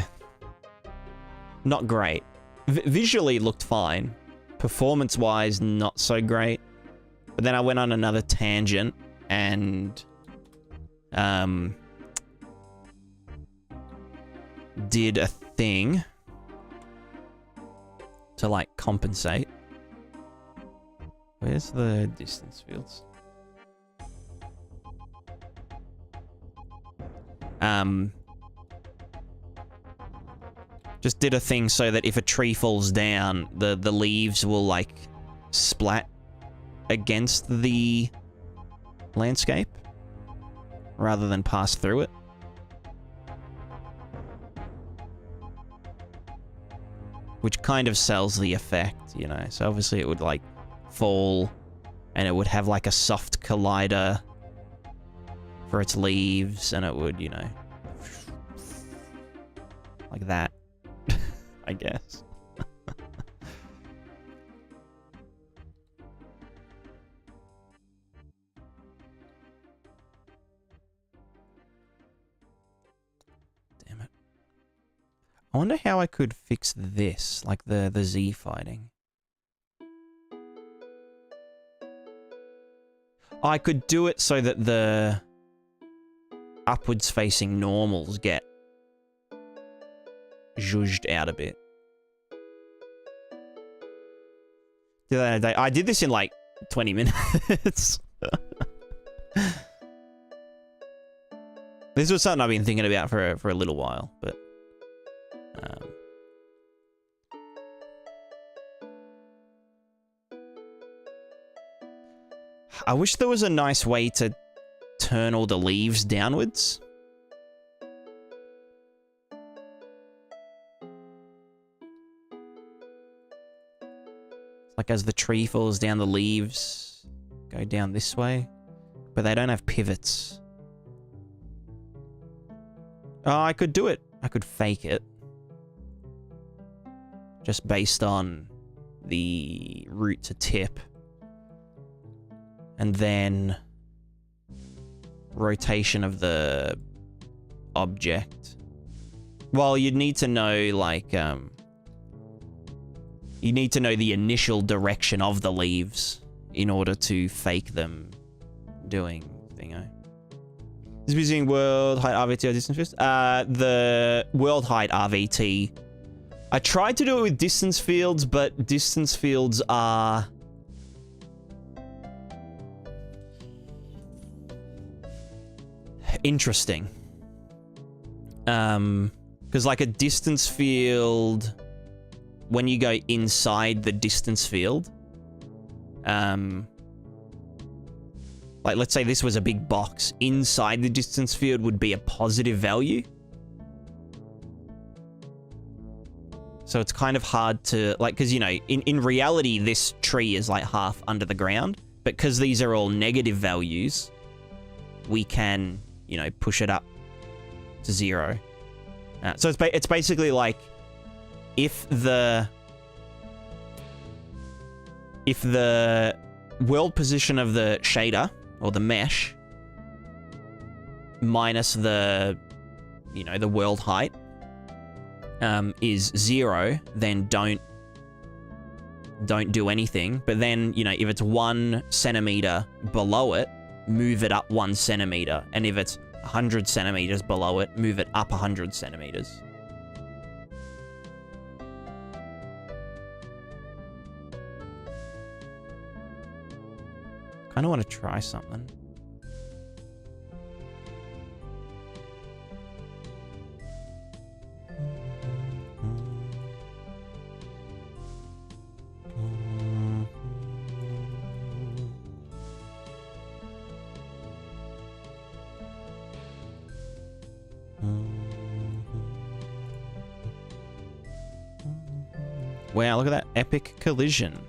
not great. Visually looked fine. Performance-wise, not so great. But then I went on another tangent and did a thing to like compensate. Where's the distance fields? Just did a thing so that if a tree falls down, the leaves will like splat against the landscape rather than pass through it. Which kind of sells the effect, you know. So obviously it would like fall and it would have like a soft collider for its leaves, and it would, you know, like that, I guess. Damn it. I wonder how I could fix this, like the Z fighting. I could do it so that the upwards facing normals get zhuzhed out a bit. I did this in like 20 minutes. This was something I've been thinking about for a little while, but I wish there was a nice way to turn all the leaves downwards. Like as the tree falls down, the leaves go down this way. But they don't have pivots. Oh, I could do it. I could fake it. Just based on the root to tip. And then rotation of the object. Well, you'd need to know, like, you need to know the initial direction of the leaves in order to fake them doing thingo. Is using world height RVT or distance first? The world height RVT. I tried to do it with distance fields, but distance fields are interesting. Because like a distance field, when you go inside the distance field, like let's say this was a big box, inside the distance field would be a positive value. So it's kind of hard to, like, because, you know, in reality, this tree is like half under the ground, but because these are all negative values, we can, you know, push it up to 0. So it's basically like if the world position of the shader or the mesh minus the, you know, the world height is 0, then don't do anything. But then, you know, if it's 1 centimeter below it, move it up 1 centimeter. And if it's 100 centimeters below it, move it up 100 centimeters. Kind of want to try something. Wow, look at that. Epic collision.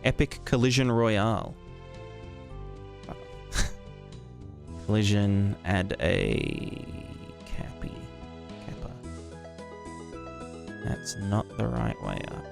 Epic collision royale. Collision, add a kappa. That's not the right way up.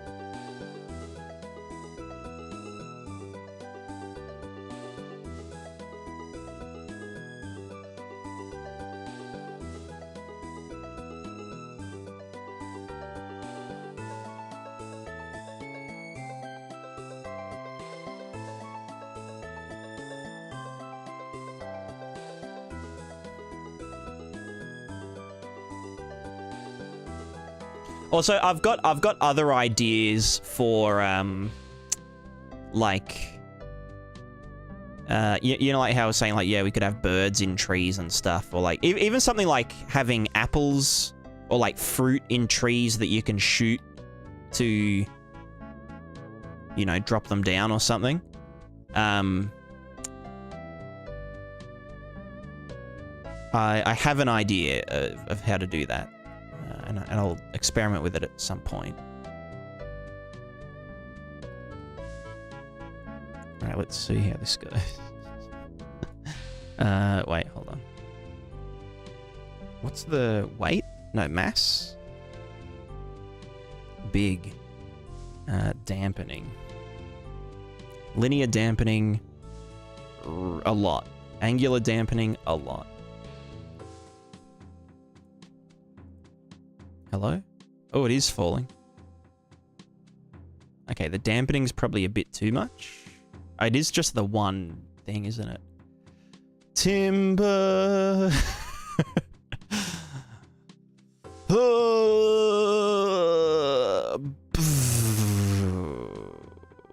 Also, I've got other ideas for like you know, like how I was saying, like, yeah, we could have birds in trees and stuff, or like even something like having apples or like fruit in trees that you can shoot to, you know, drop them down or something. I have an idea of how to do that. And I'll experiment with it at some point. Alright, let's see how this goes. Wait, hold on. What's the weight? No, mass? Big. Dampening. Linear dampening, a lot. Angular dampening, a lot. Hello? Oh, it is falling. Okay, the dampening's probably a bit too much. It is just the one thing, isn't it? Timber.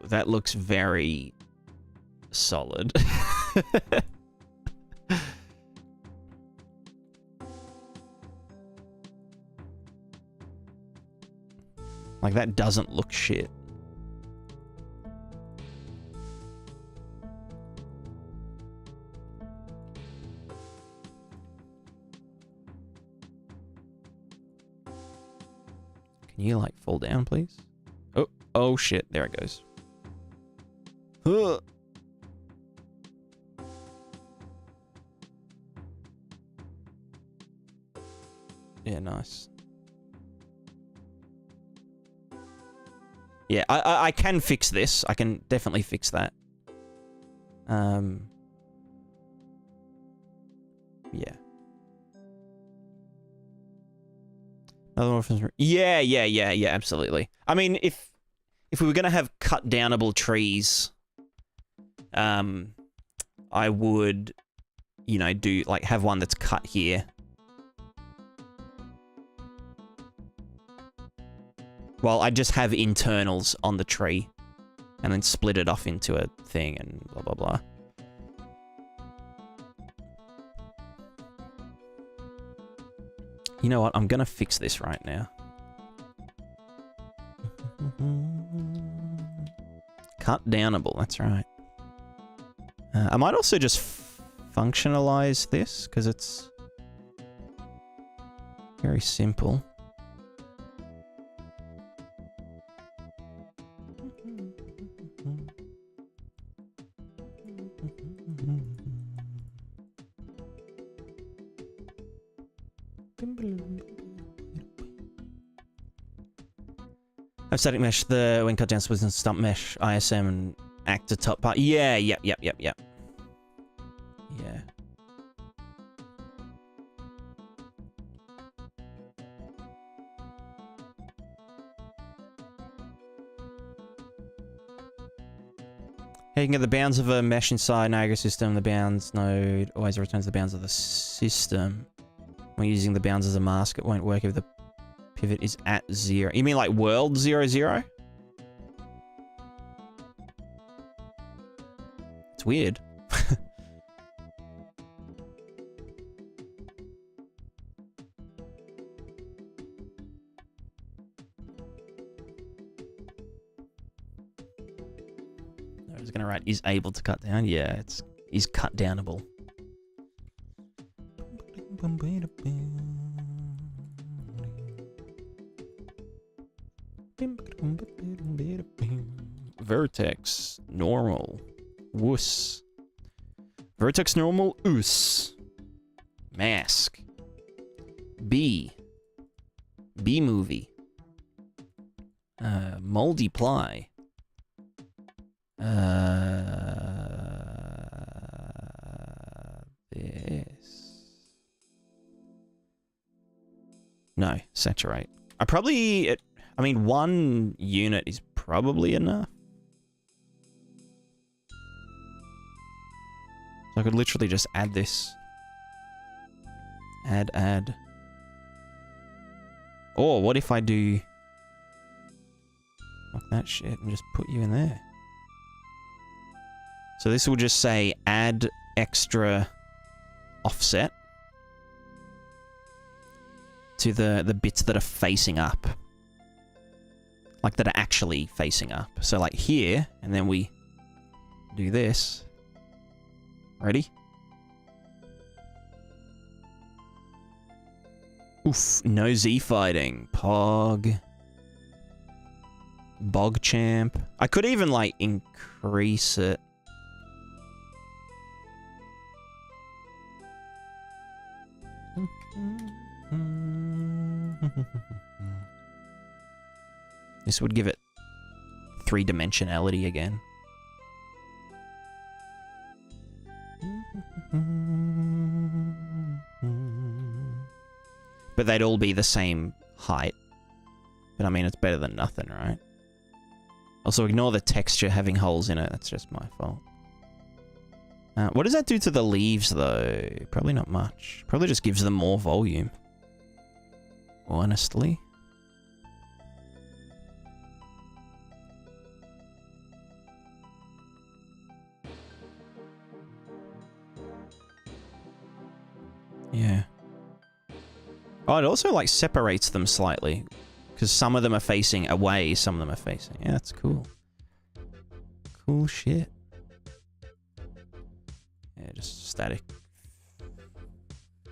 That looks very solid. Like, that doesn't look shit. Can you, like, fall down, please? Oh shit. There it goes. Huh. Yeah, nice. Yeah, I can fix this. I can definitely fix that. Yeah. Another one from... Yeah, absolutely. I mean, if we were gonna have cut downable trees, I would, you know, do like have one that's cut here. Well, I just have internals on the tree, and then split it off into a thing and blah blah blah. You know what? I'm gonna fix this right now. Cut downable, that's right. I might also just functionalize this, because it's very simple. I've static mesh, the when cut down splits and stump mesh, ISM and actor top part. Yeah, yep. Yeah. Hey, you can get the bounds of a mesh inside Niagara system. The bounds node always returns the bounds of the system. When using the bounds as a mask, it won't work if the pivot is at 0. You mean like world 0, 0? It's weird. I was gonna write is able to cut down. Yeah, is cut downable. Vertex normal wuss. Vertex normal us. Mask. B movie. Multiply. This. No, saturate. I mean, one unit is probably enough. So I could literally just add this. Add. Or what if I do... Fuck that shit and just put you in there. So this will just say add extra offset to the bits that are facing up. Like that are actually facing up. So like here, and then we do this. Ready? Oof, no Z fighting. Pog. Bog champ. I could even like increase it. This would give it 3-dimensionality again. But they'd all be the same height. But I mean, it's better than nothing, right? Also, ignore the texture having holes in it. That's just my fault. What does that do to the leaves, though? Probably not much. Probably just gives them more volume. Honestly. Yeah. Oh, it also, like, separates them slightly. Because some of them are facing away, some of them are facing... Yeah, that's cool. Cool shit. Yeah, just static.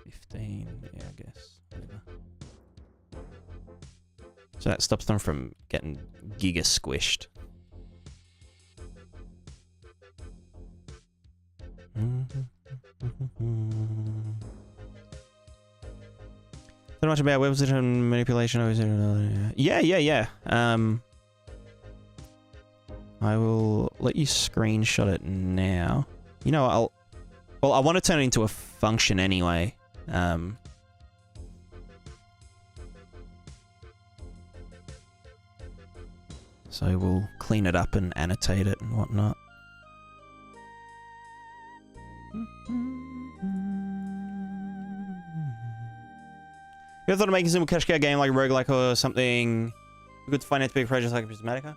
15, yeah, I guess. Whatever. So that stops them from getting giga squished. Not much about website and manipulation. Yeah. I will let you screenshot it now. You know, I want to turn it into a function anyway. So we'll clean it up and annotate it and whatnot. You ever thought of making a simple cash cow game like a roguelike or something good to finance big projects like Prismatica?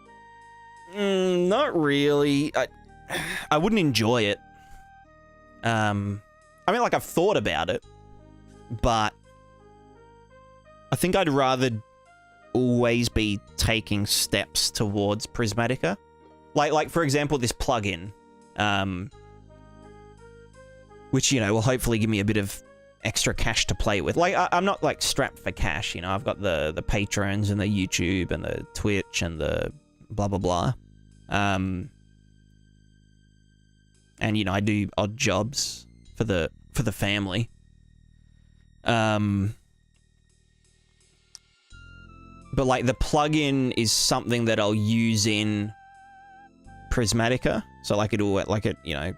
Not really. I wouldn't enjoy it. I mean, like, I've thought about it, but I think I'd rather always be taking steps towards Prismatica. Like for example, this plugin, which, you know, will hopefully give me a bit of extra cash to play with. Like, I'm not, like, strapped for cash, you know. I've got the patrons and the YouTube and the Twitch and the blah, blah, blah. And, you know, I do odd jobs for the family. But, like, the plugin is something that I'll use in Prismatica. So, like, it, you know,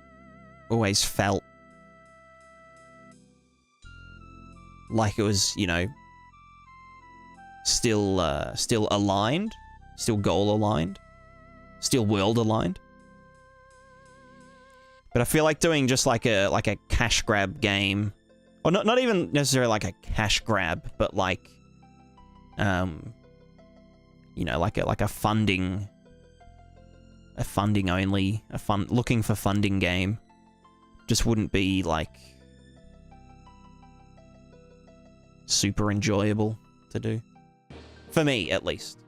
always felt like it was, you know, still aligned, still goal aligned, still world aligned. But I feel like doing just like a cash grab game, or not even necessarily like a cash grab, but like, you know, like a funding only, looking for funding game, just wouldn't be like super enjoyable to do. For me, at least.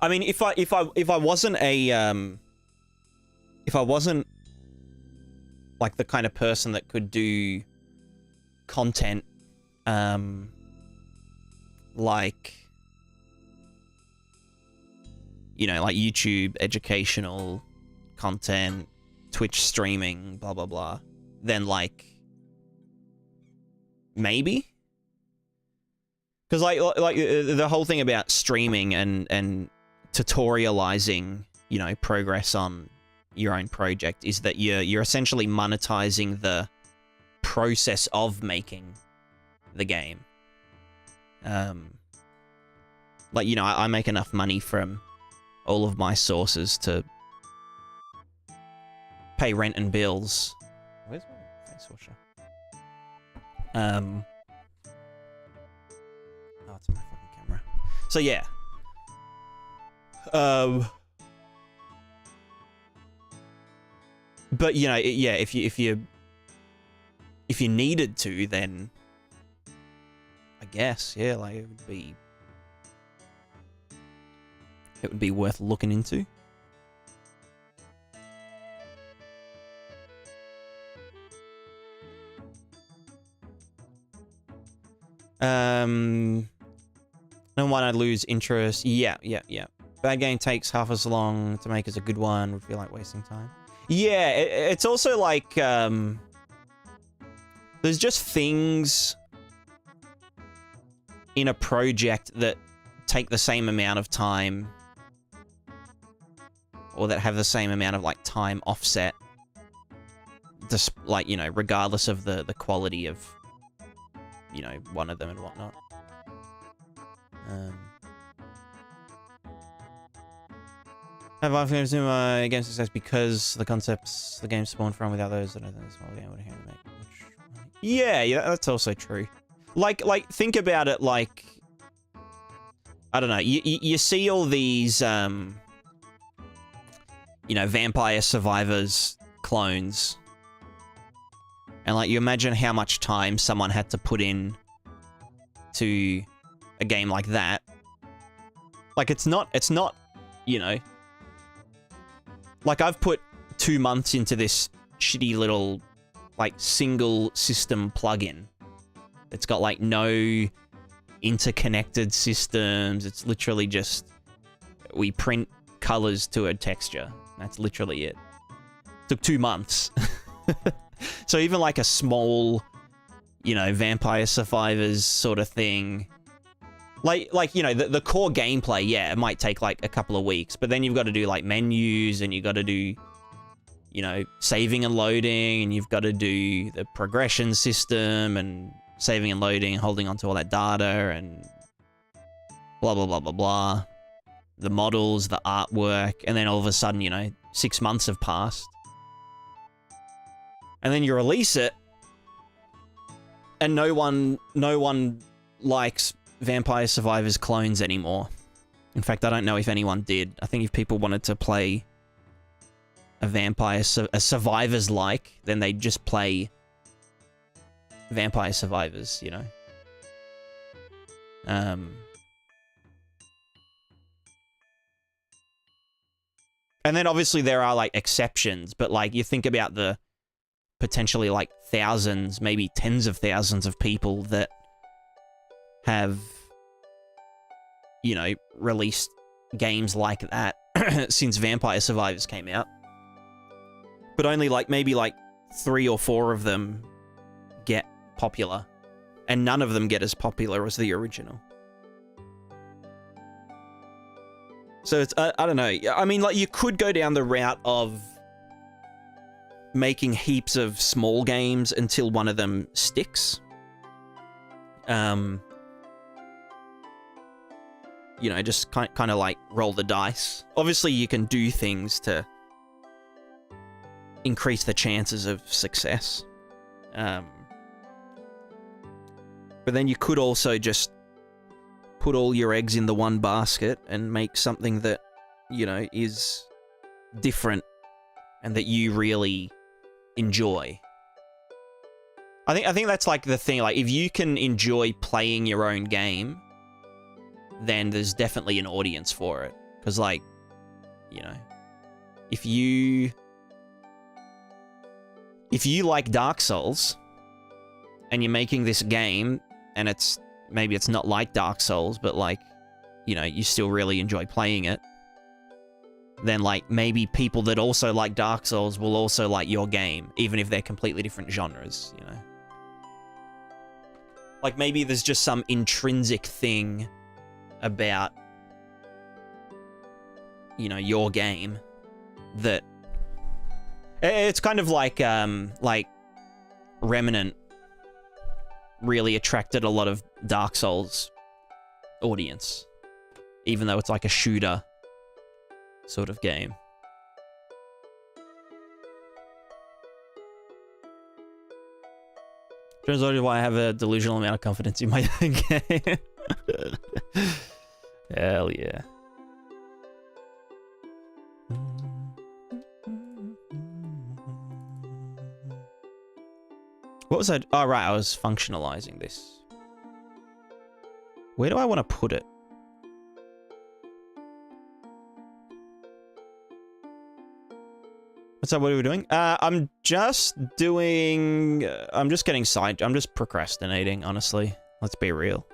I mean, if I wasn't like the kind of person that could do content, like, you know, like YouTube educational content, Twitch streaming, blah, blah, blah, then, like, maybe? Because, like the whole thing about streaming and tutorializing, you know, progress on your own project is that you're essentially monetizing the process of making the game. Like, you know, I make enough money from all of my sources to pay rent and bills. Where's my face washer? Oh, it's on my fucking camera. So yeah. But you know, yeah, if you needed to, then I guess, yeah, like it would be worth looking into. No one I'd lose interest. Yeah. Bad game takes half as long to make as a good one. Would feel like wasting time. Yeah, it's also like, there's just things in a project that take the same amount of time, or that have the same amount of, like, time offset, just, like, you know, regardless of the quality of, you know, one of them and whatnot. Have I consumed my game success because the concepts the game spawned from without those that I think a small game would have to make. Yeah, that's also true. Like, think about it like, I don't know, you see all these, you know, Vampire Survivors clones, and, like, you imagine how much time someone had to put in to a game like that. Like, it's not, you know, like, I've put 2 months into this shitty little, like, single system plugin. It's got, like, no interconnected systems. It's literally just we print colors to a texture. That's literally it. Took 2 months. So even like a small, you know, Vampire Survivors sort of thing, like you know, the core gameplay, yeah, it might take like a couple of weeks, but then you've got to do like menus, and you've got to do, you know, saving and loading, and you've got to do the progression system, and saving and loading, and holding onto all that data, and blah, blah, blah, blah, blah. The models, the artwork, and then all of a sudden, you know, 6 months have passed. And then you release it, and no one likes Vampire Survivors clones anymore. In fact, I don't know if anyone did. I think if people wanted to play a Survivors like, then they'd just play Vampire Survivors, you know. And then obviously there are like exceptions, but like you think about the potentially like thousands, maybe tens of thousands of people that have, you know, released games like that since Vampire Survivors came out. But only like maybe like 3 or 4 of them get popular, and none of them get as popular as the original. So it's, I don't know. I mean, like, you could go down the route of making heaps of small games until one of them sticks. You know, just kind of like roll the dice. Obviously, you can do things to increase the chances of success. But then you could also just put all your eggs in the one basket and make something that, you know, is different and that you really enjoy. I think that's like the thing. Like, if you can enjoy playing your own game, then there's definitely an audience for it. Because, like, you know, if you like Dark Souls and you're making this game and maybe it's not like Dark Souls, but like, you know, you still really enjoy playing it, then like maybe people that also like Dark Souls will also like your game, even if they're completely different genres, you know. Like, maybe there's just some intrinsic thing about, you know, your game that it's kind of like Remnant really attracted a lot of Dark Souls audience, even though it's like a shooter sort of game. Turns out why I have a delusional amount of confidence in my game. Hell yeah. What was I? Oh, right, I was functionalizing this. Where do I want to put it? What's up? What are we doing? I'm just doing... I'm just getting side... I'm just procrastinating, honestly. Let's be real.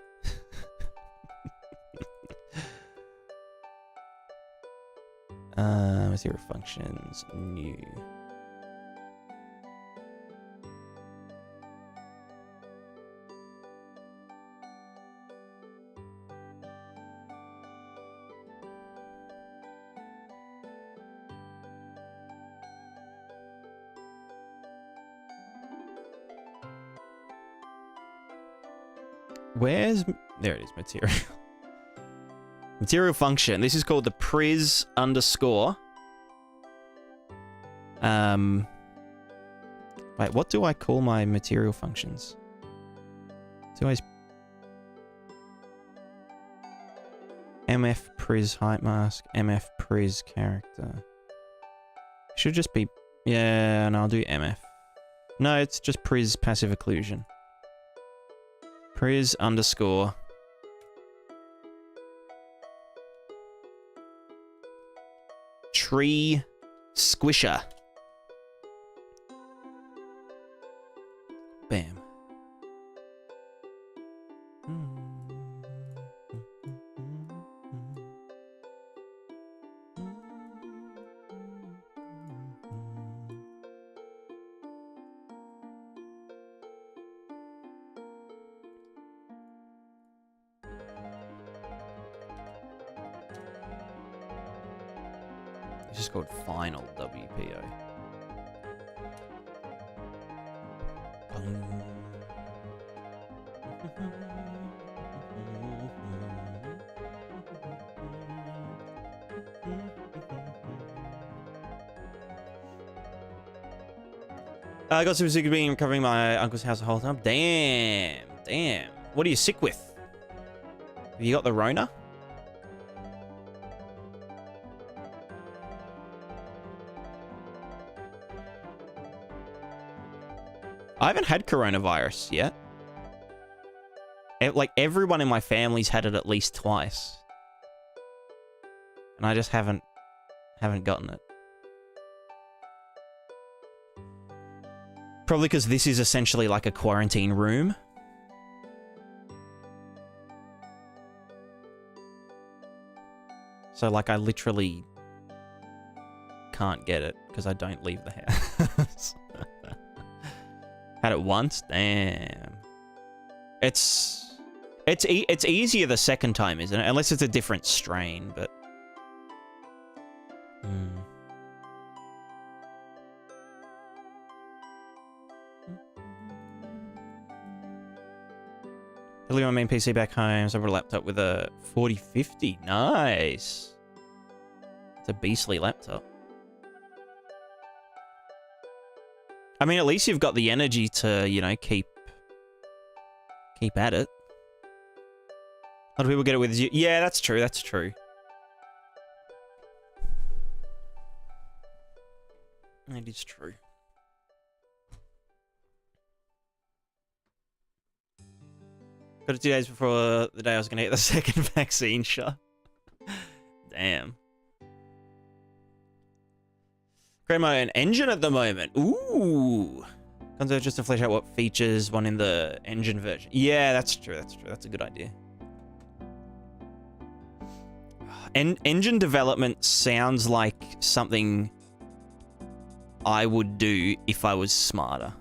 Zero functions, new... Where's... There it is, material. Material function. This is called the priz underscore. Wait, what do I call my material functions? Do I... MF priz height mask, MF priz character. Should just be... Yeah, and I'll do MF. No, it's just priz passive occlusion. Priz underscore tree squisher. Bam. This is called Final WPO. I got super sick of being covering my uncle's house the whole time. Damn. Damn. What are you sick with? Have you got the Rona? I haven't had coronavirus yet. Like, everyone in my family's had it at least twice. And I just haven't gotten it. Probably because this is essentially like a quarantine room. So, like, I literally can't get it because I don't leave the house. Had it once? Damn. It's easier the second time, isn't it? Unless it's a different strain, but... I leave my main PC back home, so I brought a laptop with a 4050. Nice. It's a beastly laptop. I mean, at least you've got the energy to, you know, keep at it. A lot of people get it with you. Yeah, that's true. That's true. It is true. Got it 2 days before the day I was going to get the second vaccine shot. Damn. Create my own engine at the moment. Ooh. Console just to flesh out what features one in the engine version. Yeah, that's true. That's true. That's a good idea. Engine development sounds like something I would do if I was smarter.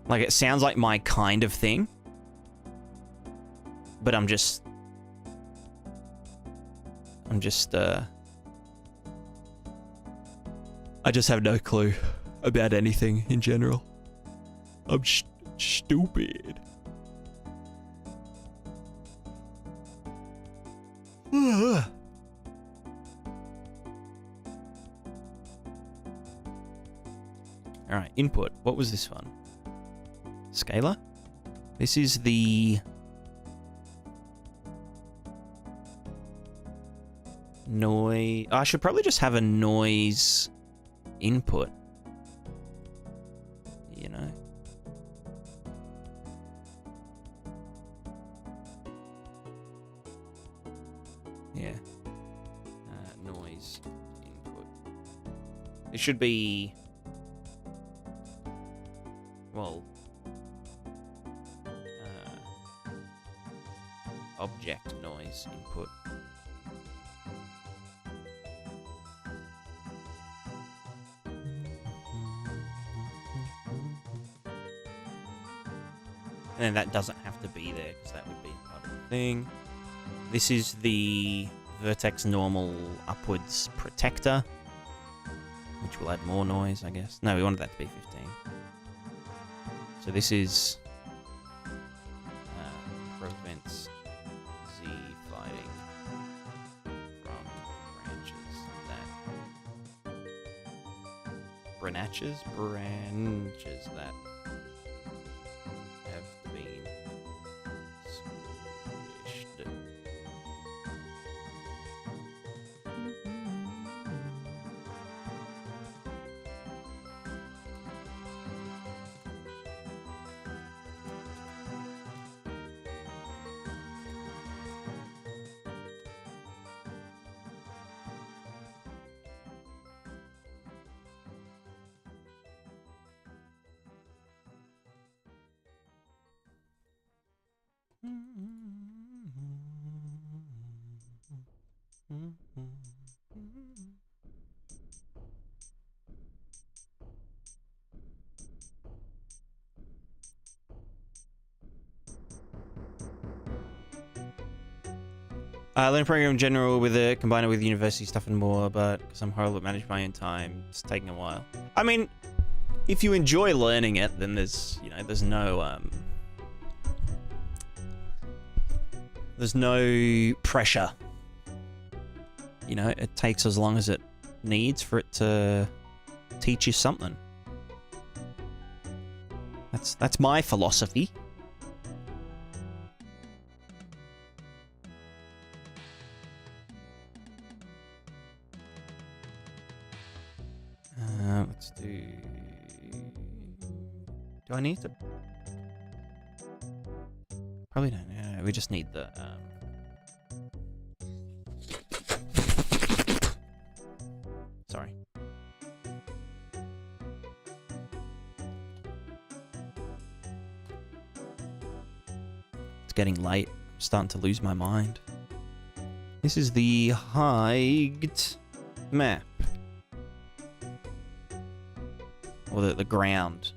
Like, it sounds like my kind of thing. But I just have no clue about anything in general. I'm stupid. Alright, input. What was this one? Scalar? This is the... noise... I should probably just have a noise input. You know? Yeah. Noise input. It should be... well... object noise input. And then that doesn't have to be there, because that would be part of the thing. This is the Vertex normal upwards protector, which will add more noise, I guess. No, we wanted that to be 15. So this is prevents Z fighting from branches that have been squished. Learn program in general with it, combine it with university stuff and more, but because I'm horrible at managing my own time, it's taking a while. I mean, if you enjoy learning it, then there's no pressure. You know, it takes as long as it needs for it to teach you something. That's my philosophy. Let's do... Do I need to... Probably don't. Yeah, we just need the... Sorry. It's getting late. I'm starting to lose my mind. This is the height map. Or the ground.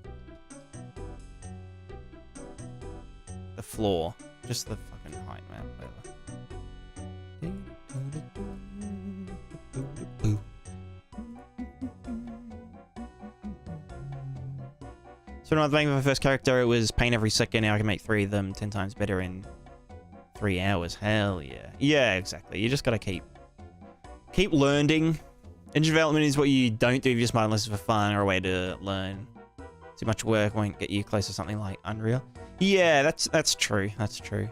The floor. Just the fucking height map, whatever. So when I was making my first character, it was paint every second. Now I can make 3 of them 10 times better in 3 hours. Hell yeah. Yeah, exactly. You just gotta keep learning. Engine development is what you don't do if you're smart unless it's for fun or a way to learn. Too much work won't get you close to something like Unreal. Yeah, that's true. That's true.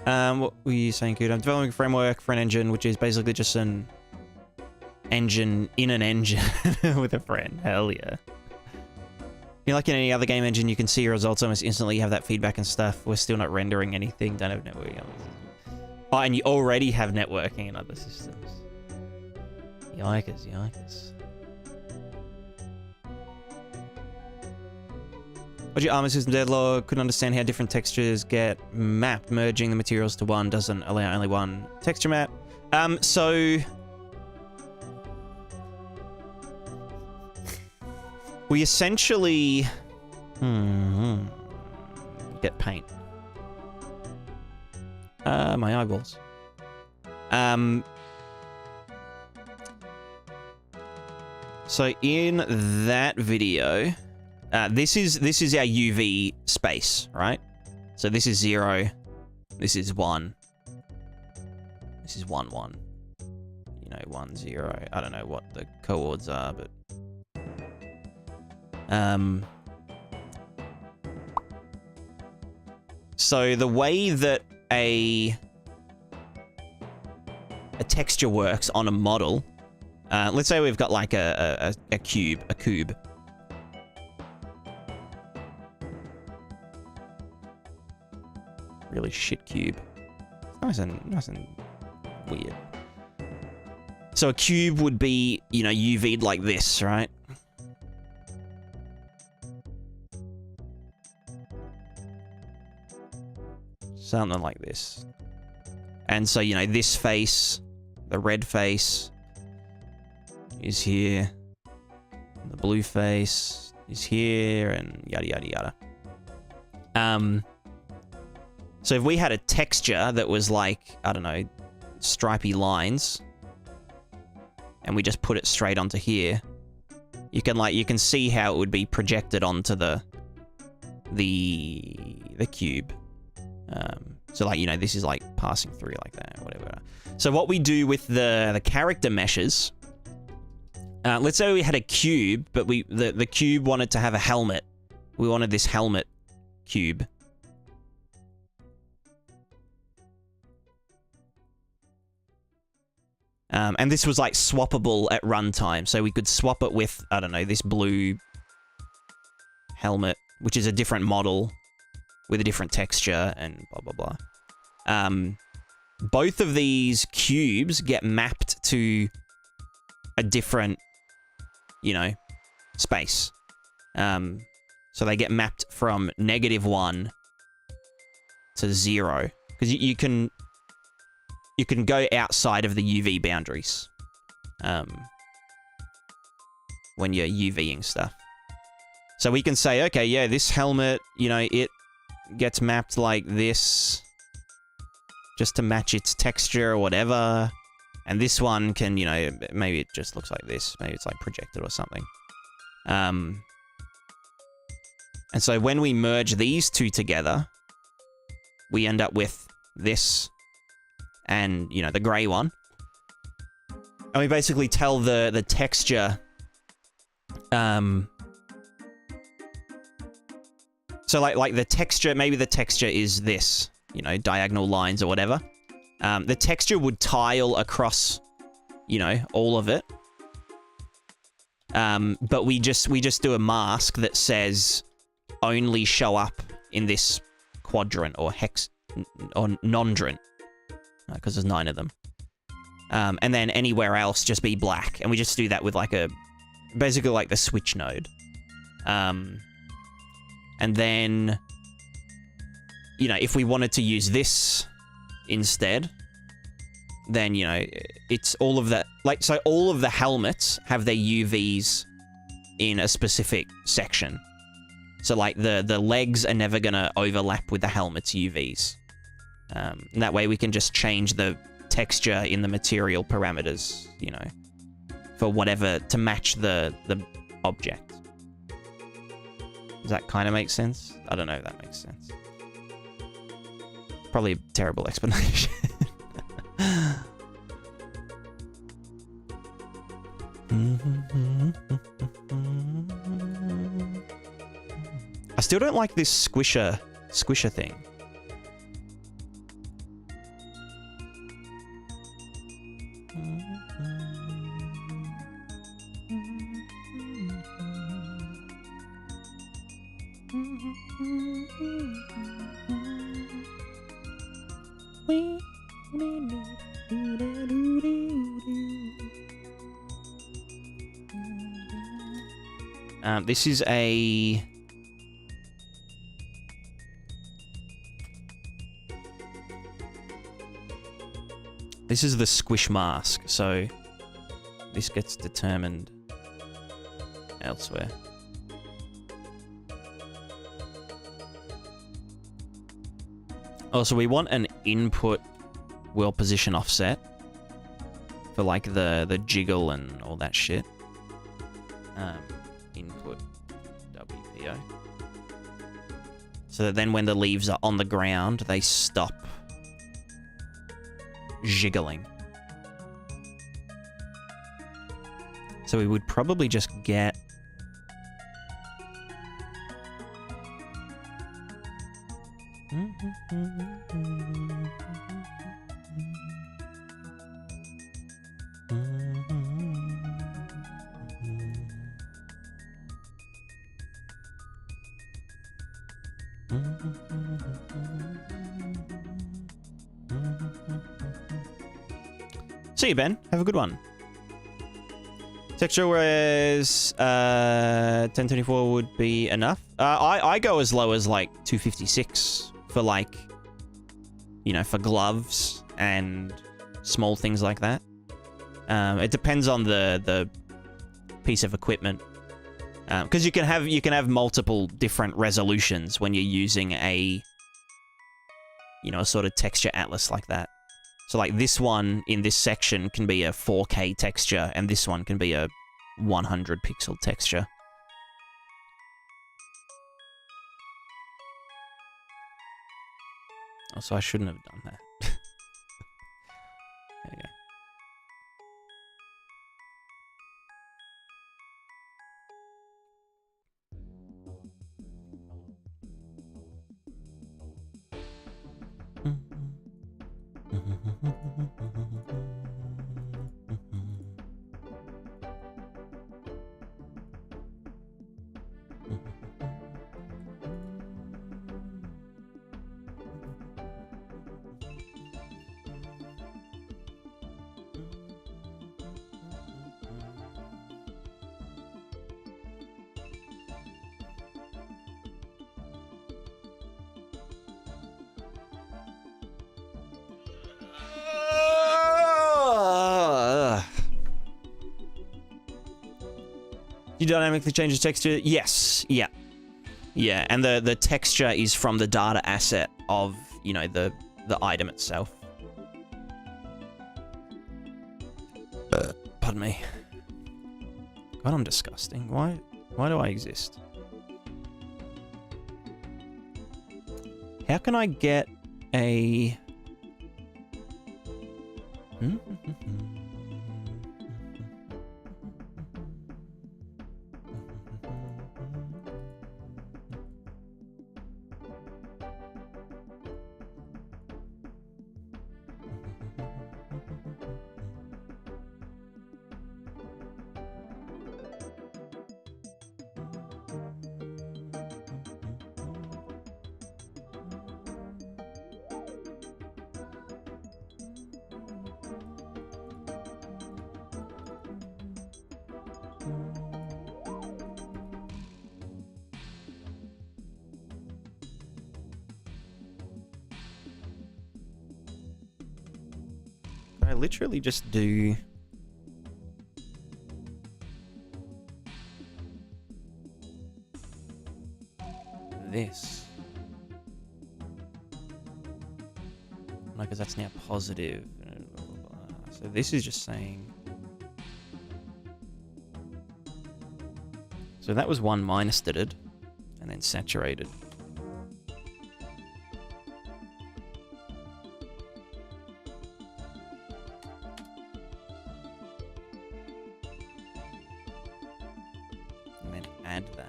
What were you saying, Kuda? I'm developing a framework for an engine, which is basically just an engine in an engine with a friend. Hell yeah. You know, like in any other game engine, you can see your results almost instantly. You have that feedback and stuff. We're still not rendering anything. Don't have networking. Oh, and you already have networking in other systems. Yikers, yikers. What's your armor system deadlock? Couldn't understand how different textures get mapped. Merging the materials to one doesn't allow only one texture map. So... we essentially... get paint. My eyeballs. So in that video, this is our UV space, right? So this is 0, this is 1, this is 1, 1. You know, 1, 0. I don't know what the coords are, but so the way that a texture works on a model, let's say we've got like a cube. Really shit cube. Nice and weird. So a cube would be, you know, UV'd like this, right? Something like this. And so, you know, this face, the red face, is here. The blue face is here, and yada, yada, yada. So if we had a texture that was like, I don't know, stripy lines, and we just put it straight onto here, you can see how it would be projected onto the cube. So like, you know, this is like passing through like that, or whatever. So what we do with the character meshes, let's say we had a cube, but the cube wanted to have a helmet. We wanted this helmet cube. And this was like swappable at runtime, so we could swap it with, I don't know, this blue helmet, which is a different model with a different texture and blah, blah, blah. Both of these cubes get mapped to a different, you know, space. So they get mapped from -1 to 0. Because you can go outside of the UV boundaries when you're UVing stuff. So we can say, okay, yeah, this helmet, you know, gets mapped like this, just to match its texture or whatever. And this one can, you know, maybe it just looks like this. Maybe it's like projected or something. And so when we merge these two together, we end up with this and, you know, the gray one. And we basically tell the texture, so like the texture, maybe the texture is this, you know, diagonal lines or whatever. The texture would tile across, you know, all of it. But we just do a mask that says only show up in this quadrant or hex or nondrant, because there's 9 of them. And then anywhere else just be black, and we just do that with like basically like the switch node. And then, you know, if we wanted to use this instead, then, you know, it's all of that. Like, so all of the helmets have their UVs in a specific section. So, like, the legs are never going to overlap with the helmet's UVs. And that way we can just change the texture in the material parameters, you know, for whatever, to match the object. Does that kind of make sense? I don't know if that makes sense. Probably a terrible explanation. I still don't like this squisher thing. This is a... This is the squish mask, so this gets determined elsewhere. Oh, so we want an input world position offset for like the jiggle and all that shit. Input WPO. So that then when the leaves are on the ground, they stop jiggling. So we would probably just get... See you, Ben. Have a good one. Texture, whereas 1024 would be enough. I go as low as like 256 for like, you know, for gloves and small things like that. It depends on the piece of equipment, because you can have multiple different resolutions when you're using a, you know, a sort of texture atlas like that. So like this one in this section can be a 4K texture, and this one can be a 100 pixel texture. Oh, so I shouldn't have done that. There you go. You dynamically change the texture? Yes. Yeah. Yeah, and the texture is from the data asset of, you know, the item itself. Pardon me. God, I'm disgusting. Why do I exist? How can I get a... I literally just do... this. No, because that's now positive. So this is just saying... So that was 1 minus did, and then saturated. And then add that.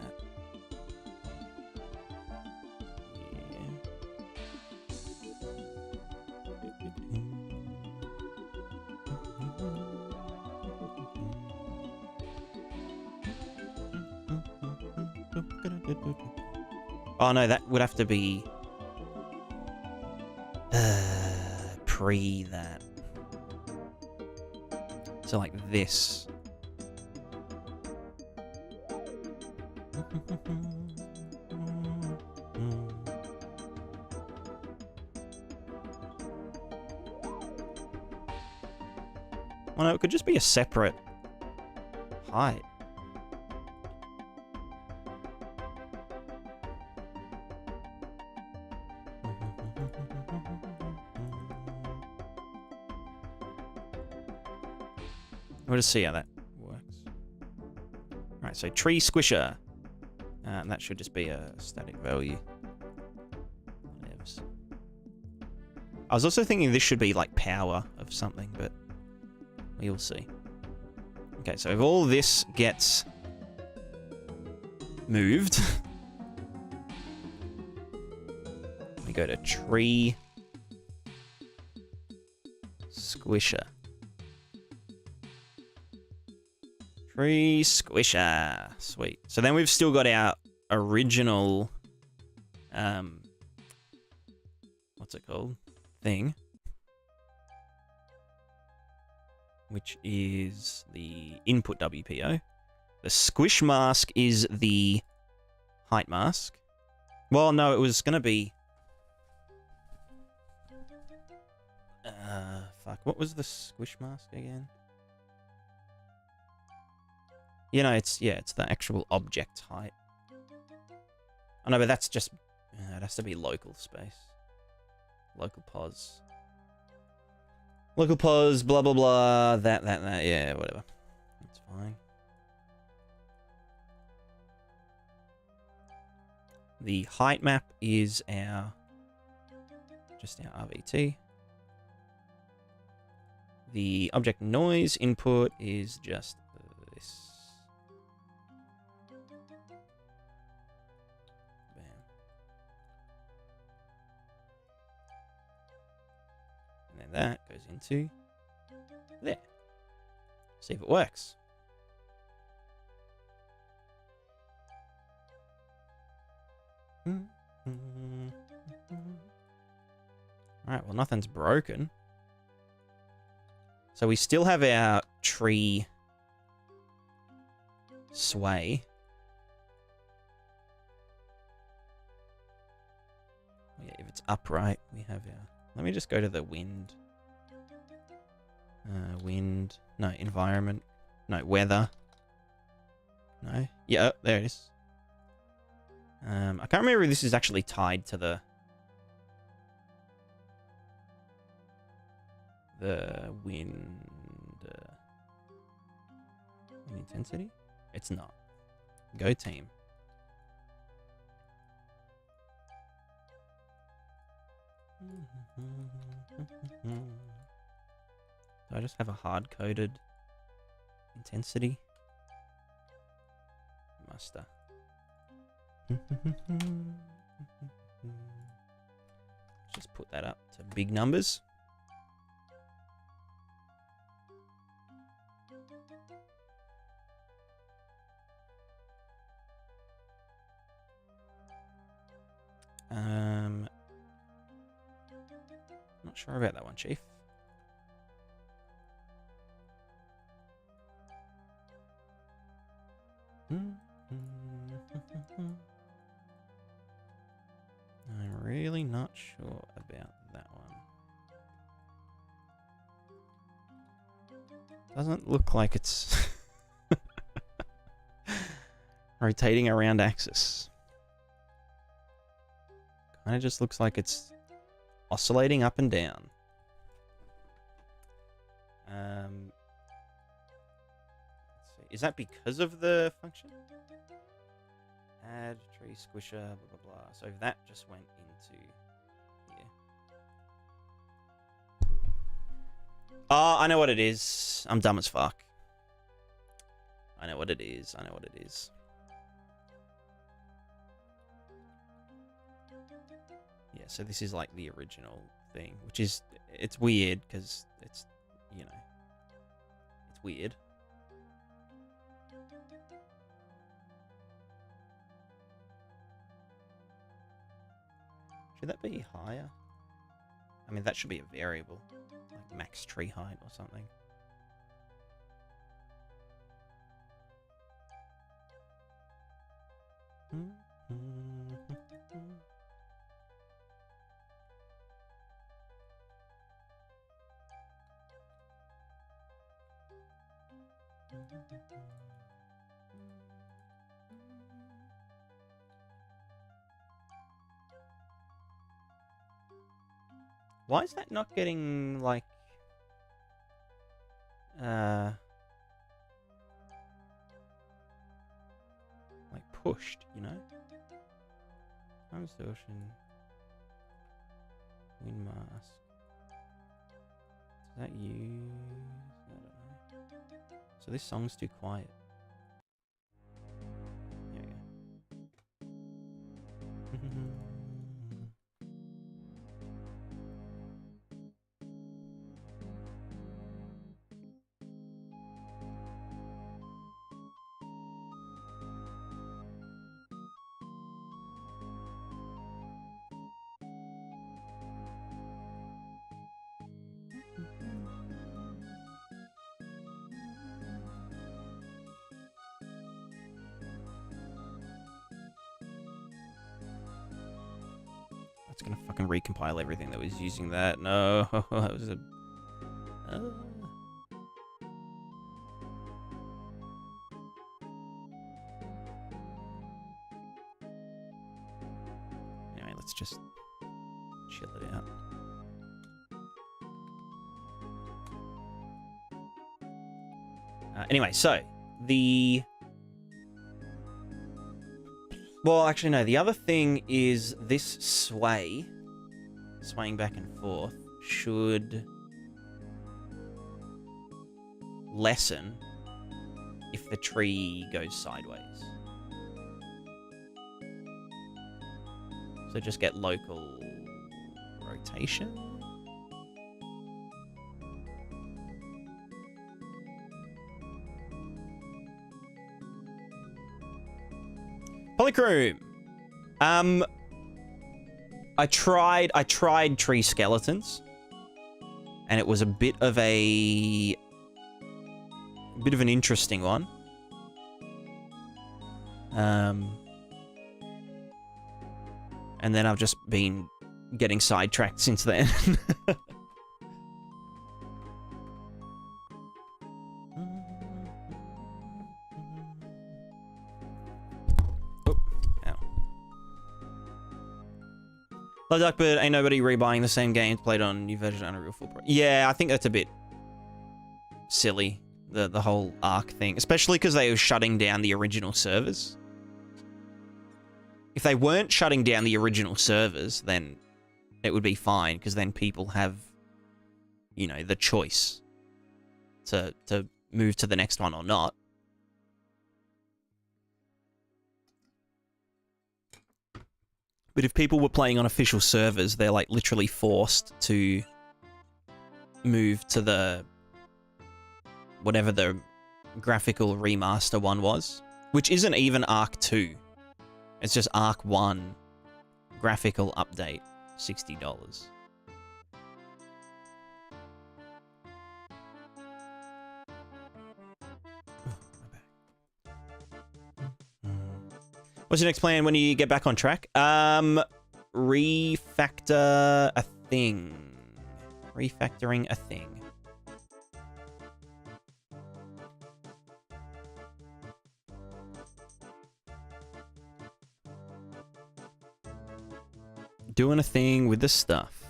Oh no, that would have to be pre that. So like this. Well, no, it could just be a separate height. We'll just see how that works. Alright, so tree squisher. And that should just be a static value. Whatevs. I was also thinking this should be like power of something, but we will see. Okay, so if all this gets moved, we go to tree squisher. Tree squisher. Sweet. So then we've still got our original, what's it called? Thing. Which is the input WPO. The squish mask is the height mask. Well, no, it was going to be... fuck. What was the squish mask again? You know, it's the actual object height. Oh no, but that's just... it has to be local space. Local pos. Local pos, blah, blah, blah, that, yeah, whatever. That's fine. The height map is just our RVT. The object noise input is just this. Bam. And then that goes into there. See if it works. Alright, well, nothing's broken. So we still have our tree sway. Yeah, if it's upright, we have our... Let me just go to the wind. Wind. No, environment. No, weather. No. Yeah, there it is. I can't remember if this is actually tied to the wind intensity. It's not. Go team. Do I just have a hard-coded intensity? Muster. Just put that up to big numbers. Not sure about that one, Chief. I'm really not sure about that one. Doesn't look like it's rotating around axis. Kind of just looks like it's oscillating up and down. Let's see. Is that because of the function? Add tree squisher, blah, blah, blah. So that just went into here. Oh, I know what it is. I'm dumb as fuck. I know what it is. I know what it is. Yeah, so this is like the original thing, which is, it's weird because it's, you know, it's weird. Should that be higher? I mean, that should be a variable, like max tree height or something. Why is that not getting, like, pushed, you know? Time distortion. Wind mask. Is that used? I don't know. So this song's too quiet. There we go. It's gonna fucking recompile everything that was using that. No, that was a... Anyway, let's just chill it out. Anyway, so the... Well, actually, no. The other thing is this swaying back and forth, should lessen if the tree goes sideways. So just get local rotation. Polychrome. I tried tree skeletons, and it was a bit of an interesting one. And then I've just been getting sidetracked since then. Love Duck, but ain't nobody rebuying the same games played on new version of Unreal 4 Pro. Yeah, I think that's a bit silly, the whole Arc thing. Especially because they were shutting down the original servers. If they weren't shutting down the original servers, then it would be fine, because then people have, you know, the choice to move to the next one or not. But if people were playing on official servers, they're like literally forced to move to the whatever the graphical remaster one was, which isn't even Arc 2. It's just Arc 1 graphical update, $60. What's your next plan when you get back on track? Refactor a thing. Refactoring a thing. Doing a thing with the stuff.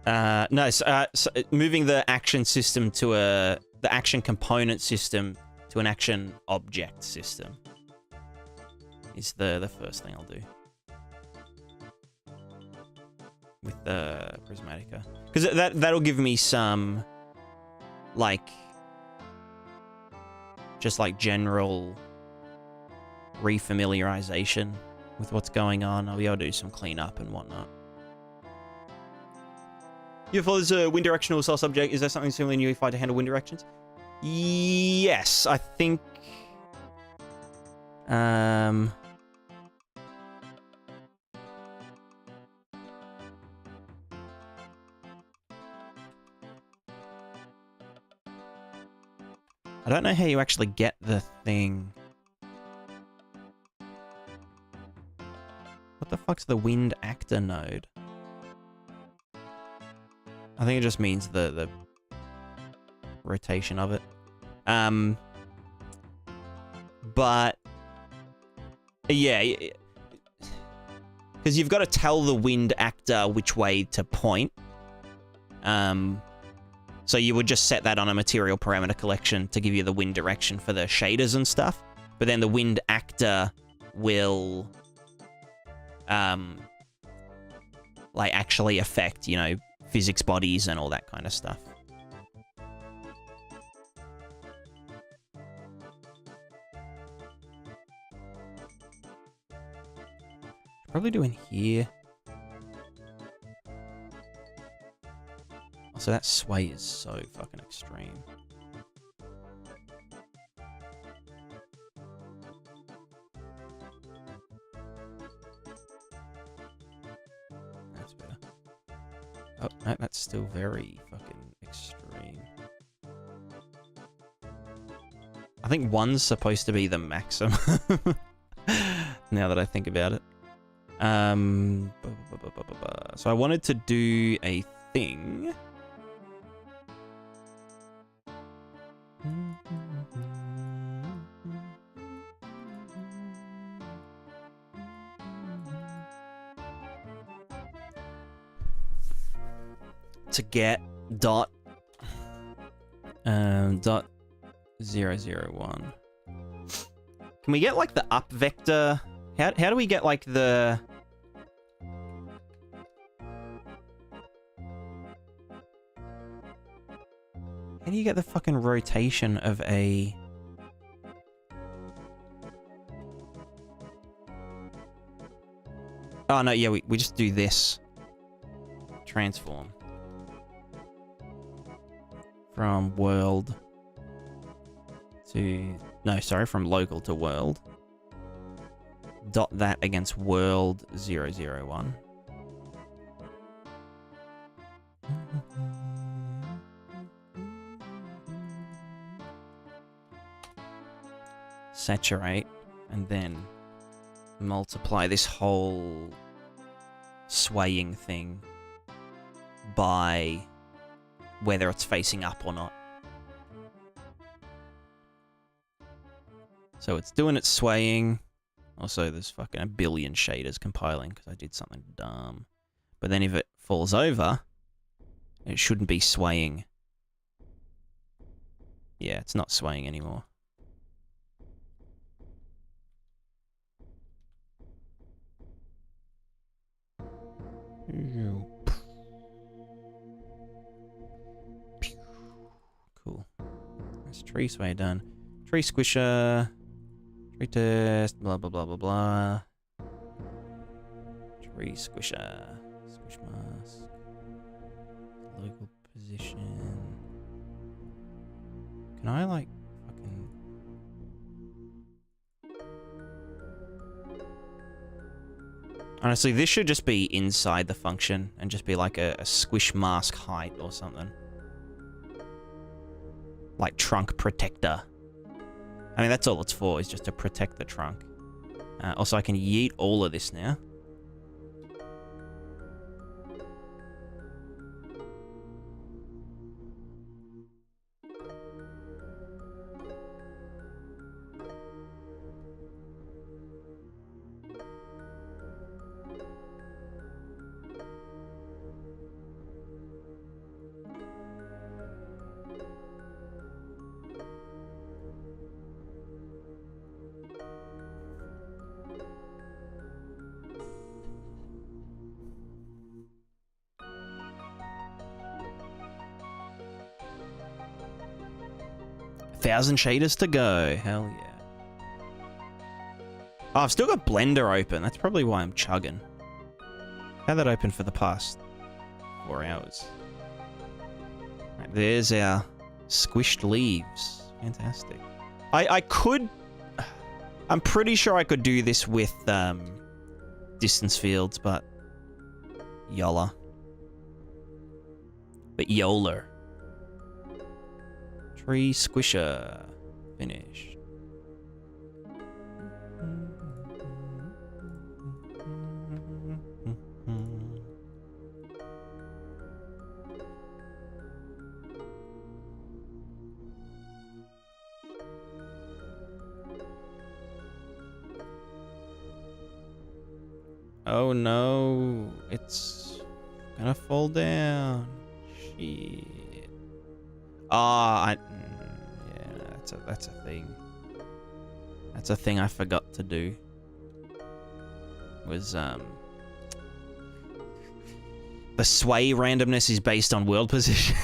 No, so moving the action system to the action component system to an action object system is the first thing I'll do with the Prismatica, because that'll give me some like just like general refamiliarization with what's going on. I'll be able to do some cleanup and whatnot. Yeah, for this wind directional source object, is there something similar in UE5 to handle wind directions? Yes, I think. I don't know how you actually get the thing. What the fuck's the wind actor node? I think it just means the rotation of it. But yeah, because you've got to tell the wind actor which way to point. So you would just set that on a material parameter collection to give you the wind direction for the shaders and stuff. But then the wind actor will like actually affect, you know, physics bodies and all that kind of stuff. Probably do in here. So that sway is so fucking extreme. That's better. Oh, no, that's still very fucking extreme. I think one's supposed to be the maximum. Now that I think about it. So I wanted to do a thing. To get dot 001. Can we get like the up vector? How do we get like the how do you get the fucking rotation of a oh no, yeah, we just do this. Transform. From world to... No, sorry, from local to world. Dot that against world 001. Saturate, and then multiply this whole swaying thing by whether it's facing up or not. So it's doing its swaying. Also, there's fucking a billion shaders compiling because I did something dumb. But then if it falls over, it shouldn't be swaying. Yeah, it's not swaying anymore. Cool. That's tree sway done. Tree squisher. Tree test. Blah, blah, blah, blah, blah. Tree squisher. Squish mask. Local position. Can I, like, fucking... Honestly, this should just be inside the function and just be like a squish mask height or something. Like trunk protector. I mean, that's all it's for, is just to protect the trunk. Also, I can yeet all of this now. Thousand shaders to go. Hell yeah. Oh, I've still got Blender open. That's probably why I'm chugging. Had that open for the past 4 hours. Right, there's our squished leaves. Fantastic. I could... I'm pretty sure I could do this with distance fields, but... Yolla. But Yoler. Tree squisher. Finished. Oh no, it's gonna fall down. Shit. Yeah, that's a thing. That's a thing I forgot to do. Was the sway randomness is based on world position.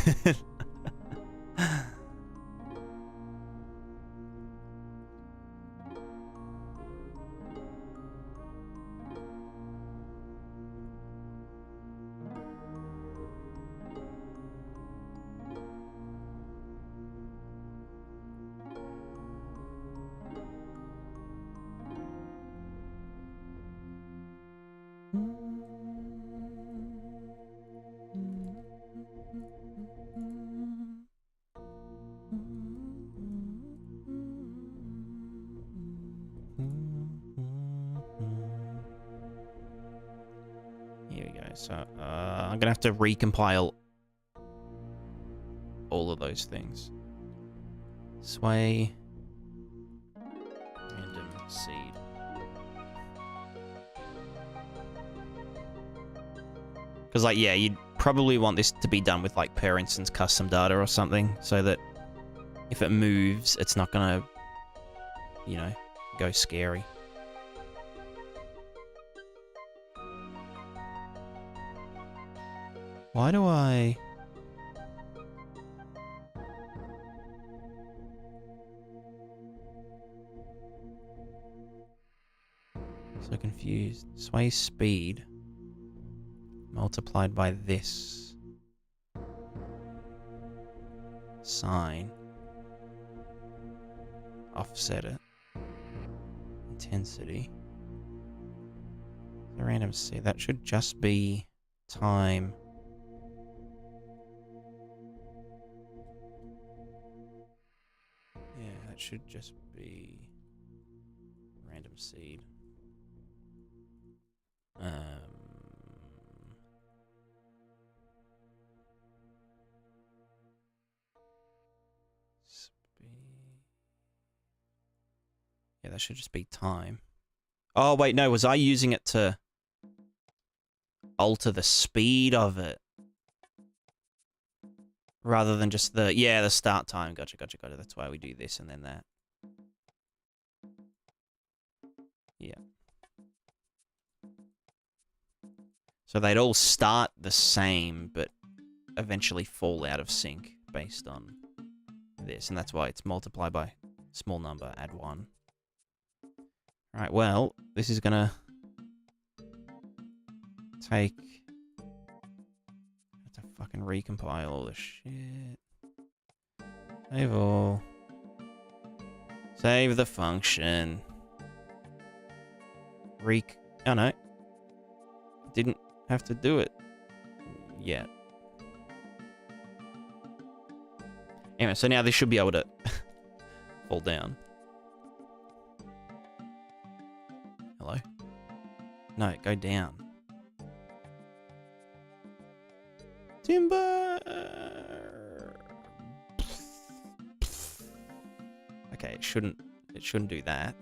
So, I'm gonna have to recompile all of those things. Sway. Random seed. Because, like, yeah, you'd probably want this to be done with, like, per instance custom data or something, so that if it moves, it's not gonna, you know, go scary. Why do I... So confused. Sway speed multiplied by this sign. Offset it. Intensity. The random seed. That should just be time. Yeah, that should just be random seed. Speed. Yeah, that should just be time. Oh, wait, no. Was I using it to alter the speed of it? Rather than just the... Yeah, the start time. Gotcha. That's why we do this and then that. Yeah. So they'd all start the same, but eventually fall out of sync based on this. And that's why it's multiply by small number, add 1. Right, well, this is gonna take... I have to fucking recompile all this shit. Save all. Save the function. Oh no. Didn't have to do it yet. Anyway, so now this should be able to fall down. Hello? No, go down. Timber! Okay, it shouldn't do that.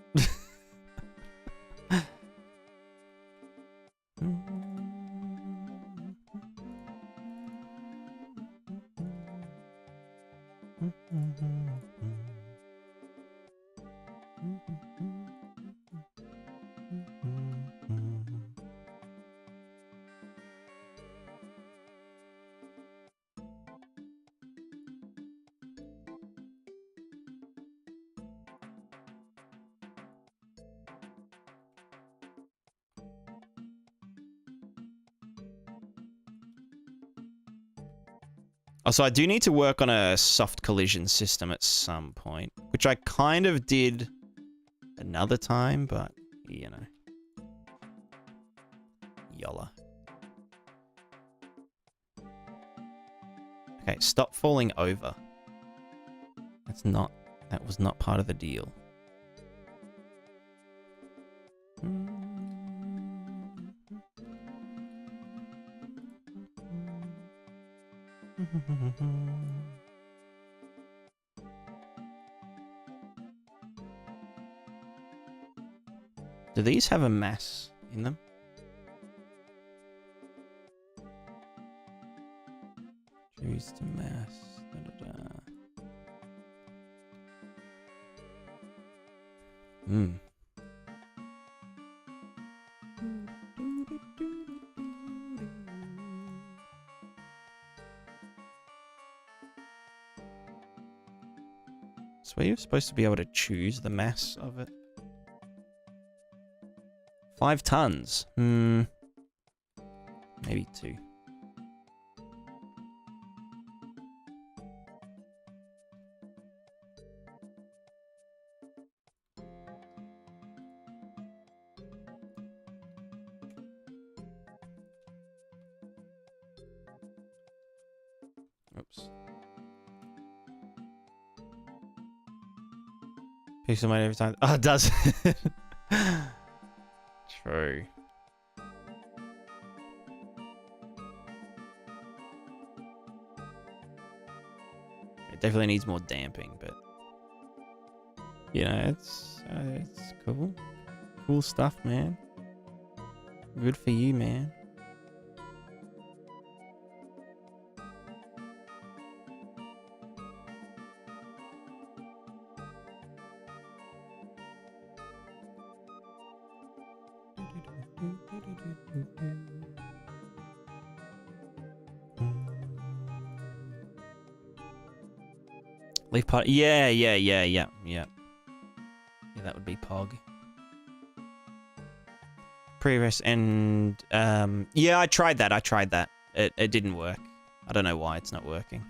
Also, I do need to work on a soft collision system at some point, which I kind of did another time, but, you know. Yolla. Okay, stop falling over. That was not part of the deal. Do these have a mass in them? Choose the mass. So you're supposed to be able to choose the mass of it. 5 tons. Maybe 2. Oops. Pixel mode every time. Oh, it does. True. It definitely needs more damping, but you know, it's cool. Cool stuff, man. Good for you, man. Leaf pot. Yeah. Yeah, that would be Pog. Previous and yeah, I tried that. It didn't work. I don't know why it's not working.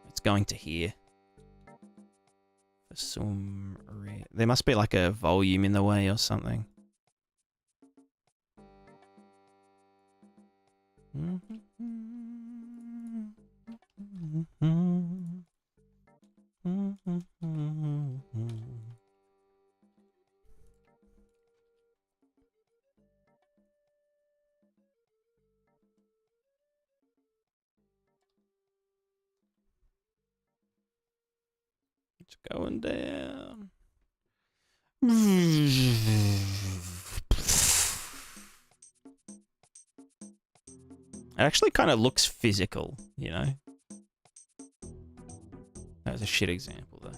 It's going to here. For some reason. There must be like a volume in the way or something. It's going down. It actually kind of looks physical, you know? That was a shit example, though.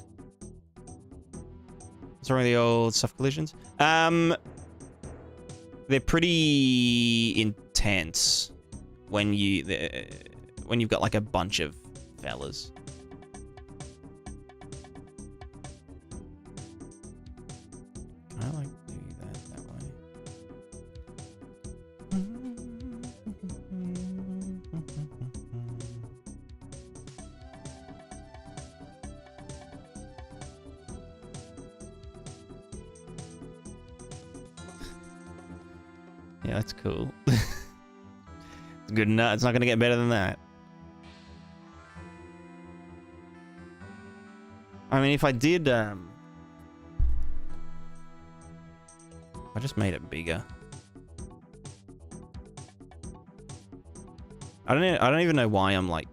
What's wrong with the old soft collisions? They're pretty intense when you've got like a bunch of fellas. I like to do that way. Yeah, that's cool. It's good enough. It's not going to get better than that. I mean, if I did, I just made it bigger. I don't even know why I'm like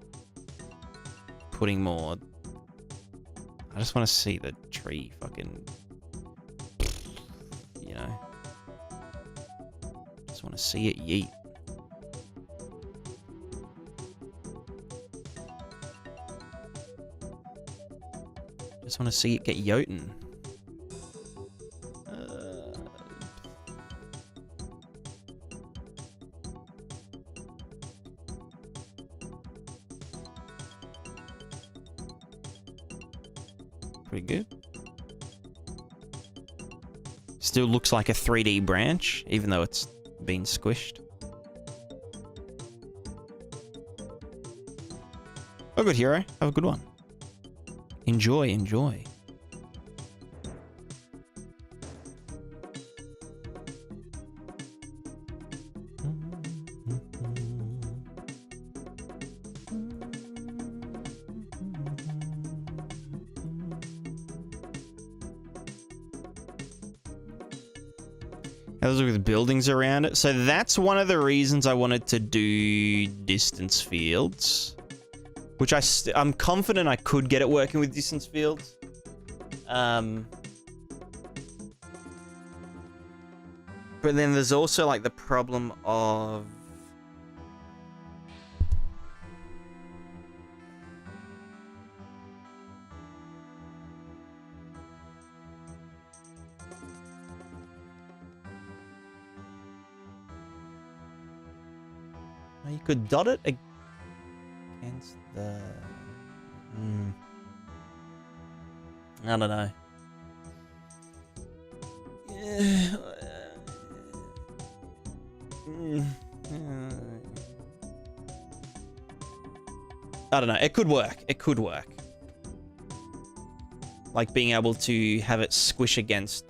putting more. I just want to see the tree fucking, you know. Just want to see it yeet. Just want to see it get yotin. Pretty good. Still looks like a 3D branch, even though it's been squished. Oh, good, hero. Have a good one. Enjoy, enjoy. Those with buildings around it. So that's one of the reasons I wanted to do distance fields, which I'm confident I could get it working with distance fields. But then there's also like the problem of you could dot it against the... I don't know. I don't know. It could work. It could work. Like being able to have it squish against,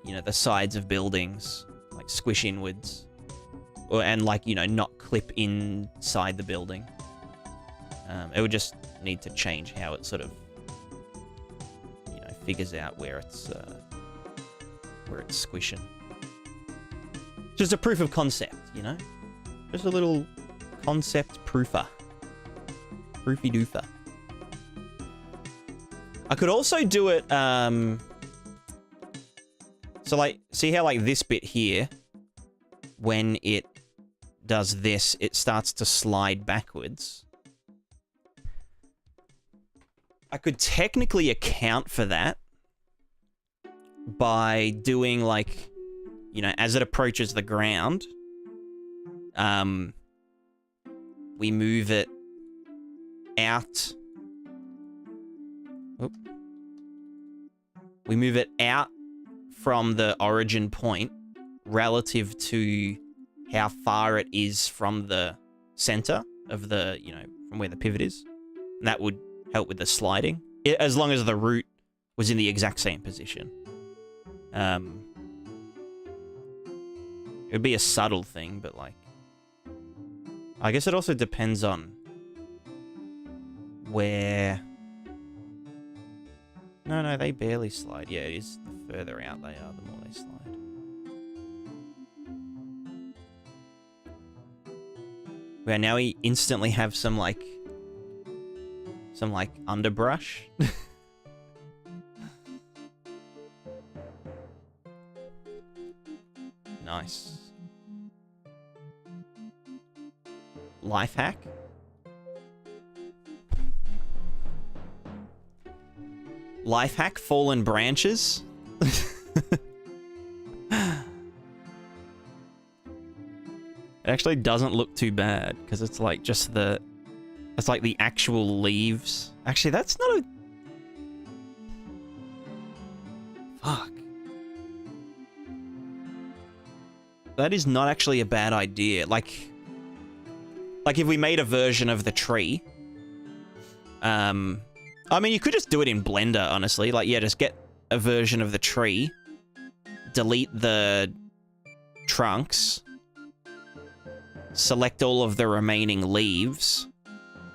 you know, the sides of buildings, like squish inwards. And like, you know, not clip inside the building. It would just need to change how it sort of, you know, figures out where it's squishing. Just a proof of concept, you know? Just a little concept proofer. Proofy doofer. I could also do it, so like, see how like this bit here, when it does this, it starts to slide backwards. I could technically account for that by doing like, you know, as it approaches the ground, we move it out. Oop. We move it out from the origin point relative to how far it is from the center of the, you know, from where the pivot is. And that would help with the sliding, as long as the root was in the exact same position. It would be a subtle thing, but like, I guess it also depends on where... No, they barely slide. Yeah, it is the further out they are, the more they slide. Where now we instantly have some like underbrush. life hack. Life hack, fallen branches. It actually doesn't look too bad because it's like just the... It's like the actual leaves. Actually, that's not a... Fuck. That is not actually a bad idea. Like if we made a version of the tree... I mean, you could just do it in Blender, honestly. Like, yeah, just get a version of the tree. Delete the trunks. Select all of the remaining leaves.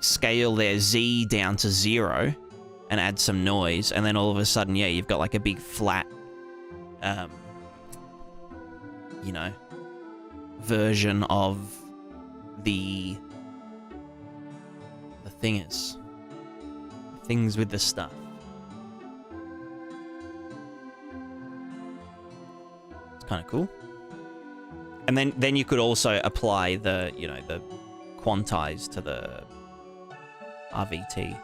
Scale their Z down to 0. And add some noise. And then all of a sudden, yeah, you've got like a big flat... you know... version of the thingers. Things with the stuff. It's kind of cool. And then you could also apply the, you know, the quantize to the RVT.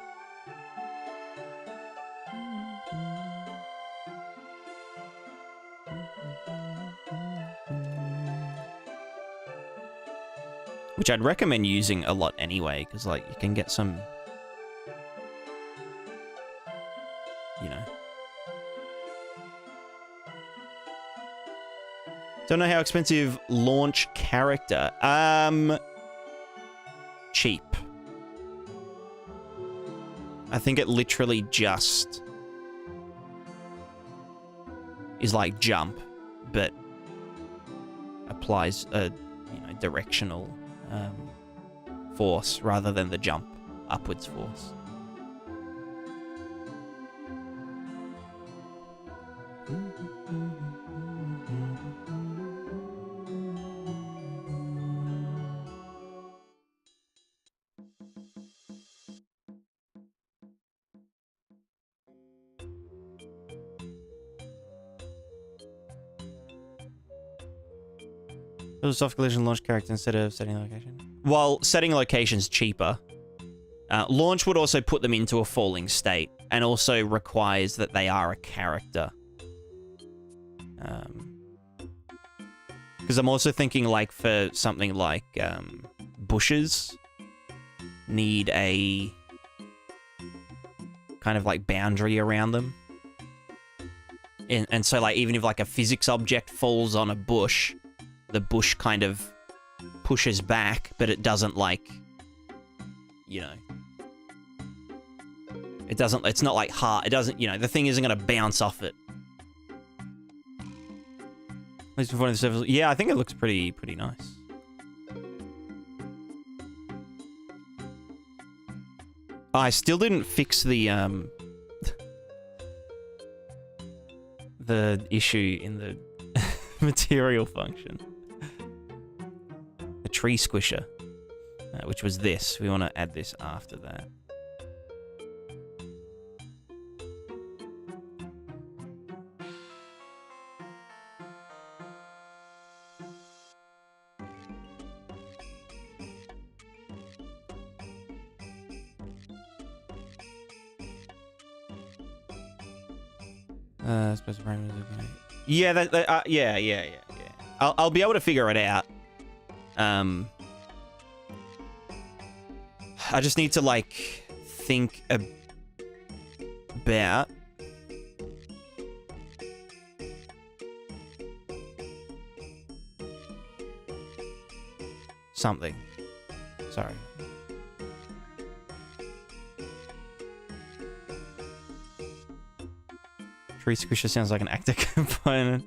Which I'd recommend using a lot anyway, because, like, you can get some... You know. Don't know how expensive launch character. Cheap. I think it literally just... is like jump, but applies a, you know, directional... force rather than the jump upwards force. Soft collision launch character instead of setting location. Well, setting location's cheaper. Launch would also put them into a falling state, and also requires that they are a character. Because I'm also thinking, like, for something like bushes, need a kind of like boundary around them. And so, like, even if like a physics object falls on a bush, the bush kind of pushes back, but it doesn't, like, you know, it's not like hard, it doesn't, you know, the thing isn't going to bounce off it. At least before the surface, yeah, I think it looks pretty nice. I still didn't fix the issue in the material function. The tree squisher, which was this. We want to add this after that. Yeah, yeah. I'll be able to figure it out. I just need to, like, think about something. Sorry. Tree squisher sounds like an actor component.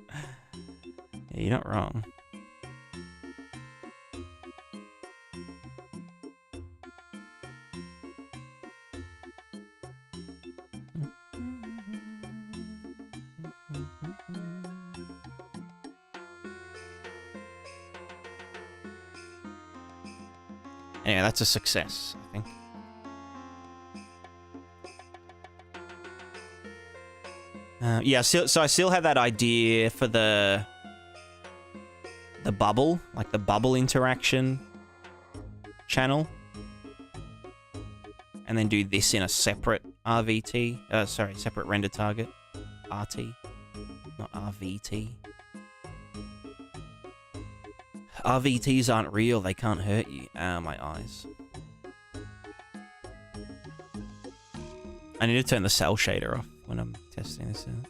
Yeah, you're not wrong. Anyway, that's a success, I think. Yeah, so I still have that idea for the bubble, like the bubble interaction. channel. And then do this in a separate RVT. Sorry, separate render target. RT. Not RVT. RVTs aren't real. They can't hurt you. My eyes. I need to turn the cell shader off when I'm testing this out.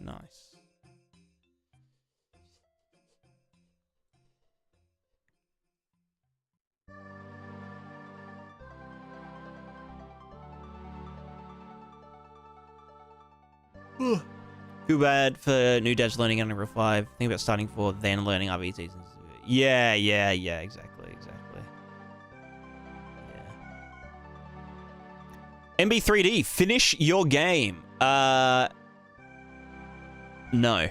Nice. Too bad for new devs learning on UE5. Think about starting for then learning RVTs. Yeah, exactly. Yeah. MB3D, finish your game. No.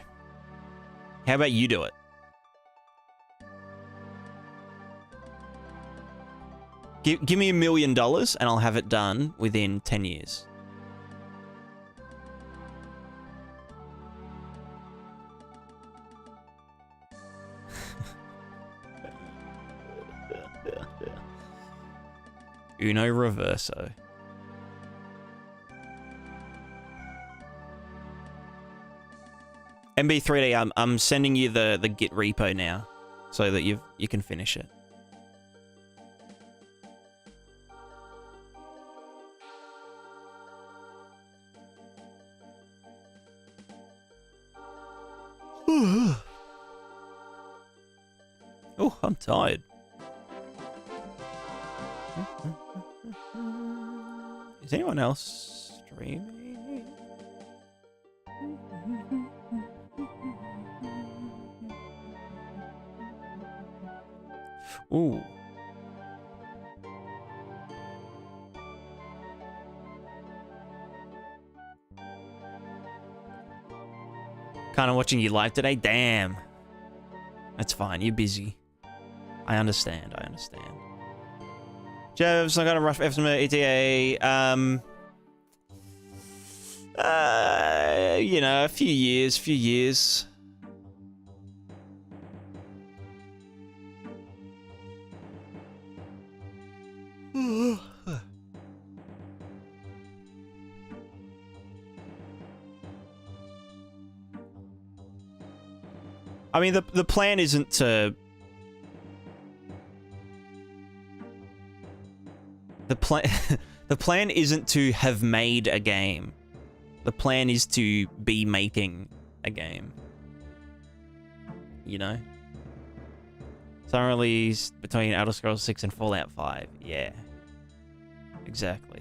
How about you do it? Give me $1 million and I'll have it done within 10 years. Uno reverso. MB3D, I'm sending you the Git repo now, so that you can finish it. Oh, I'm tired. Is anyone else streaming? Ooh. Kind of watching you live today? Damn. That's fine. You're busy. I understand. Jev's not gonna rough estimate ETA. You know, a few years. I mean, the plan isn't to... The plan isn't to have made a game. The plan is to be making a game. You know? Summer release between Elder Scrolls 6 and Fallout 5. Yeah. Exactly.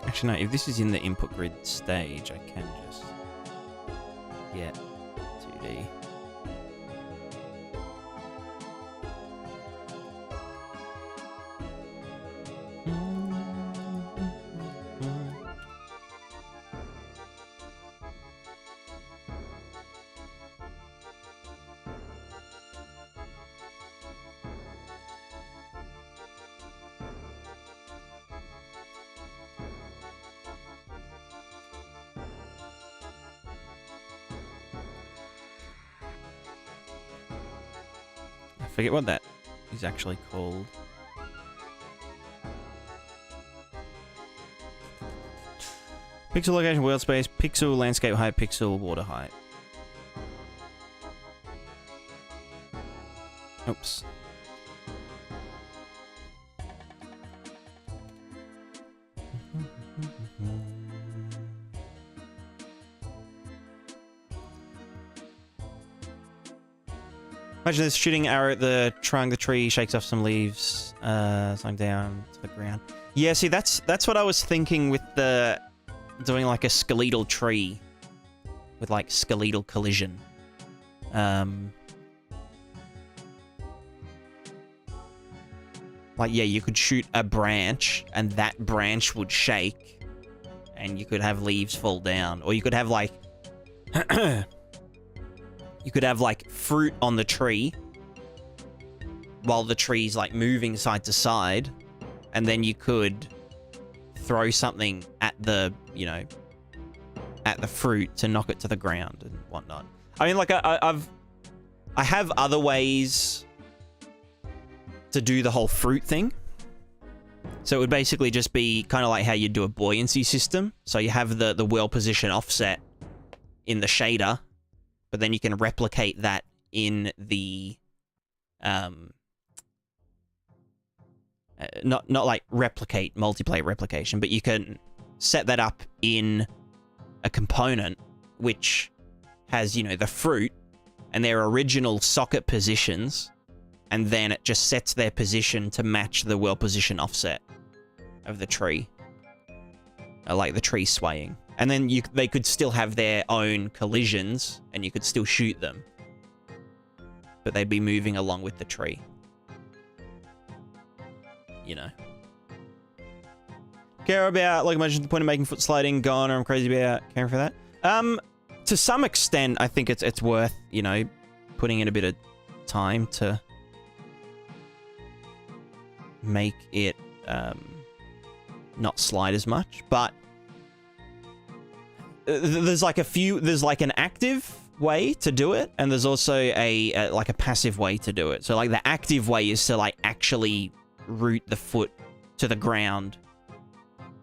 Actually, no, if this is in the input grid stage, I can just get 2D. I forget what that is actually called. Pixel location, world space, pixel landscape height, pixel water height. Oops. Imagine this shooting arrow at the trunk, the tree shakes off some leaves, sliding down to the ground. Yeah, see, that's what I was thinking with the doing like a skeletal tree with like skeletal collision. Like, yeah, you could shoot a branch and that branch would shake and you could have leaves fall down, or you could have like you could have like fruit on the tree while the tree's like moving side to side, and then you could throw something at the, you know, at the fruit to knock it to the ground and whatnot. I mean, like I have other ways to do the whole fruit thing. So it would basically just be kind of like how you do a buoyancy system. So you have the well position offset in the shader, but then you can replicate that in the not like replicate multiplayer replication, but you can set that up in a component which has, you know, the fruit and their original socket positions, and then it just sets their position to match the well position offset of the tree, like the tree swaying. And then they could still have their own collisions, and you could still shoot them, but they'd be moving along with the tree. You know. Care about, like I mentioned, the point of making foot sliding gone, or I'm crazy about caring for that. To some extent, I think it's worth, you know, putting in a bit of time to make it not slide as much, but there's like there's like an active way to do it, and there's also a like a passive way to do it. So like the active way is to like actually root the foot to the ground,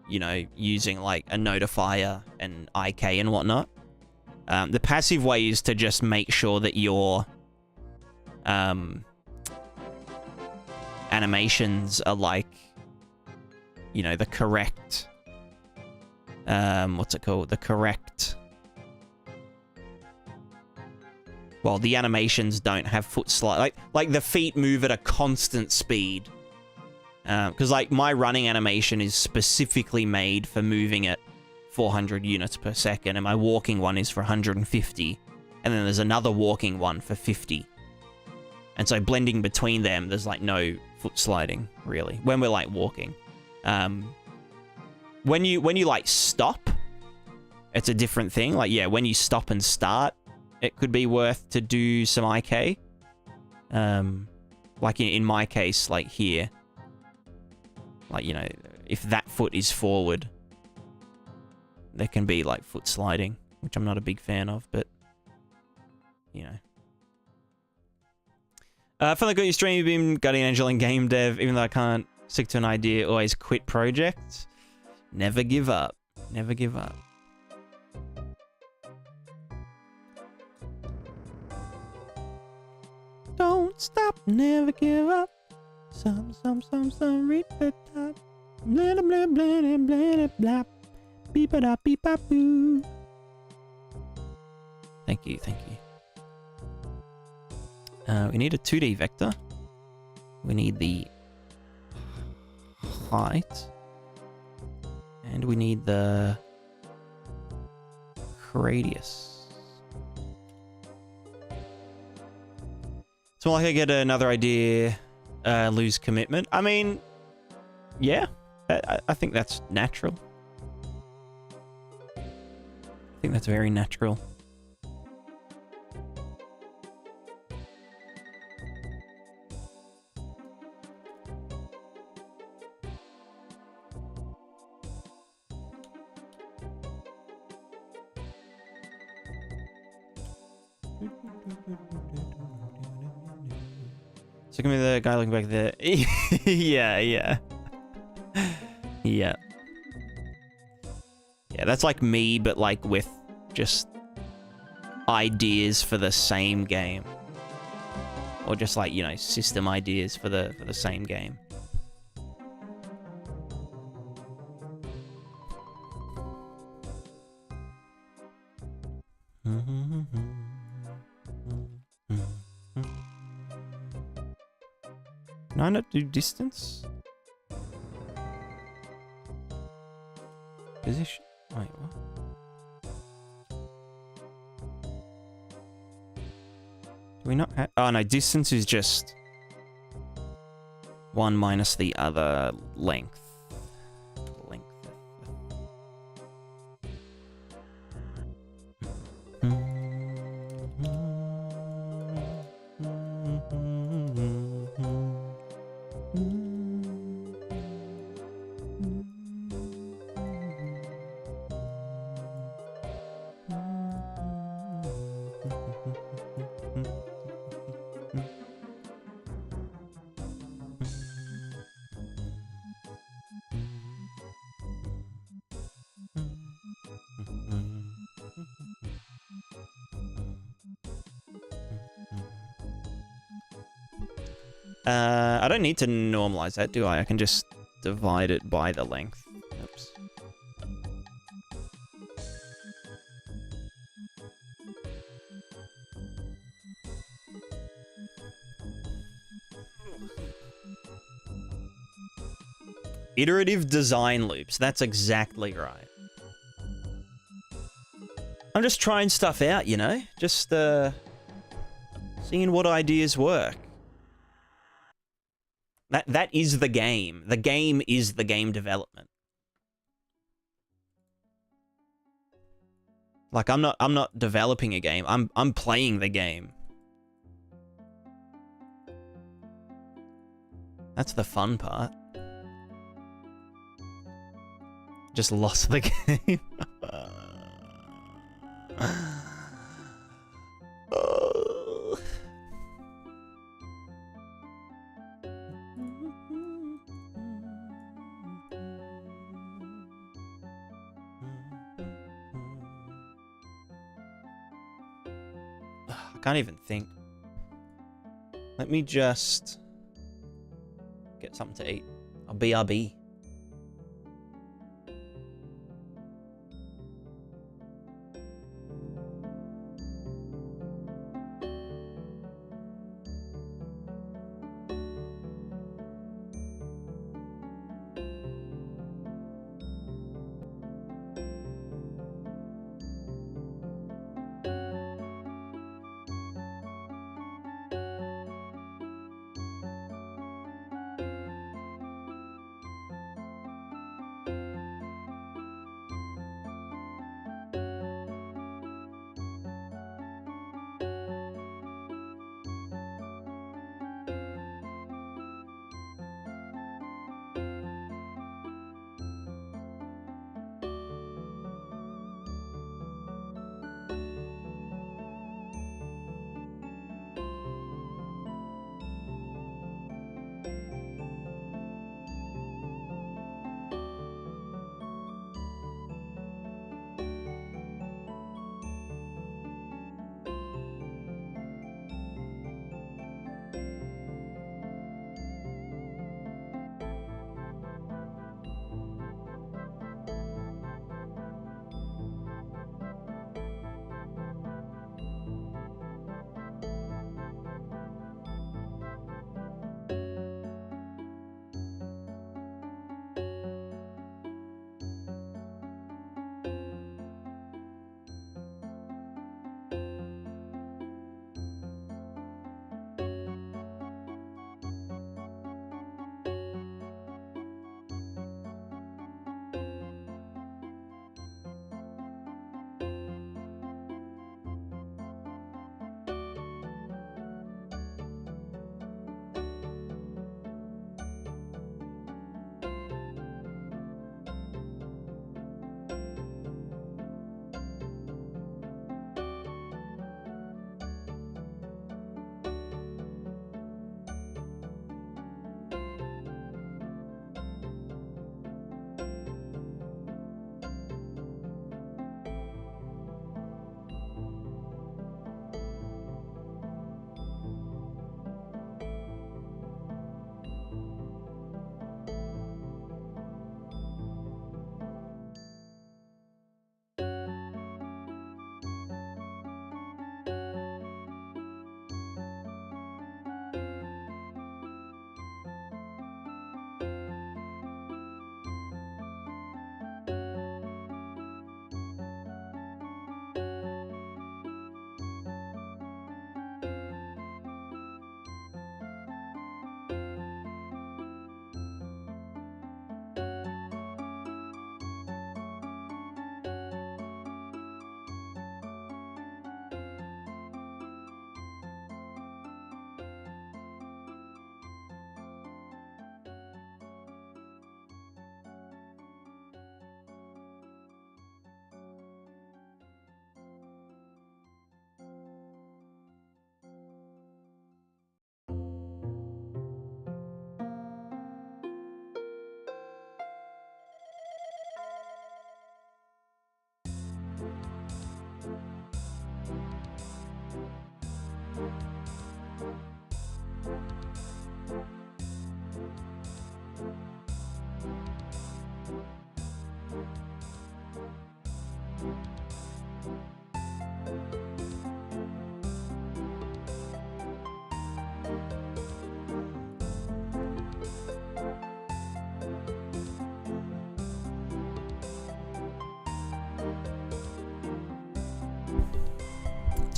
you know, using like a notifier and IK and whatnot. The passive way is to just make sure that your animations are like, you know, the correct, what's it called? The correct, well, the animations don't have foot slide, like the feet move at a constant speed. Because like my running animation is specifically made for moving at 400 units per second, and my walking one is for 150, and then there's another walking one for 50. And so blending between them, there's like no foot sliding really when we're like walking. When you like stop, it's a different thing. Like, yeah, when you stop and start, it could be worth to do some IK. Like in my case, like here, like, you know, if that foot is forward, there can be like foot sliding, which I'm not a big fan of, but you know. Finally got your stream, you've been Guardian Angel and GameDev, even though I can't stick to an idea, always quit projects. Never give up. Never give up. Don't stop, never give up. Some, read the top. Blah, blah, blah, blah, blah, blah. Beep a da beep a boo. Thank you, thank you. We need a 2D vector. We need the height. And we need the radius. So like I get another idea, lose commitment. I mean, yeah, I think that's natural. I think that's very natural. So give me the guy looking back there. Yeah. Yeah, that's like me, but like with just ideas for the same game. Or just like, you know, system ideas for the same game. Can I not do distance? Position? Wait, what? Do we not have... Oh, no, distance is just one minus the other length. I don't need to normalize that, do I? I can just divide it by the length. Oops. Iterative design loops. That's exactly right. I'm just trying stuff out, you know? Just, seeing what ideas work. That is the game. The game is the game development. Like I'm not developing a game. I'm playing the game. That's the fun part. Just lost the game. I can't even think. Let me just get something to eat. I'll BRB.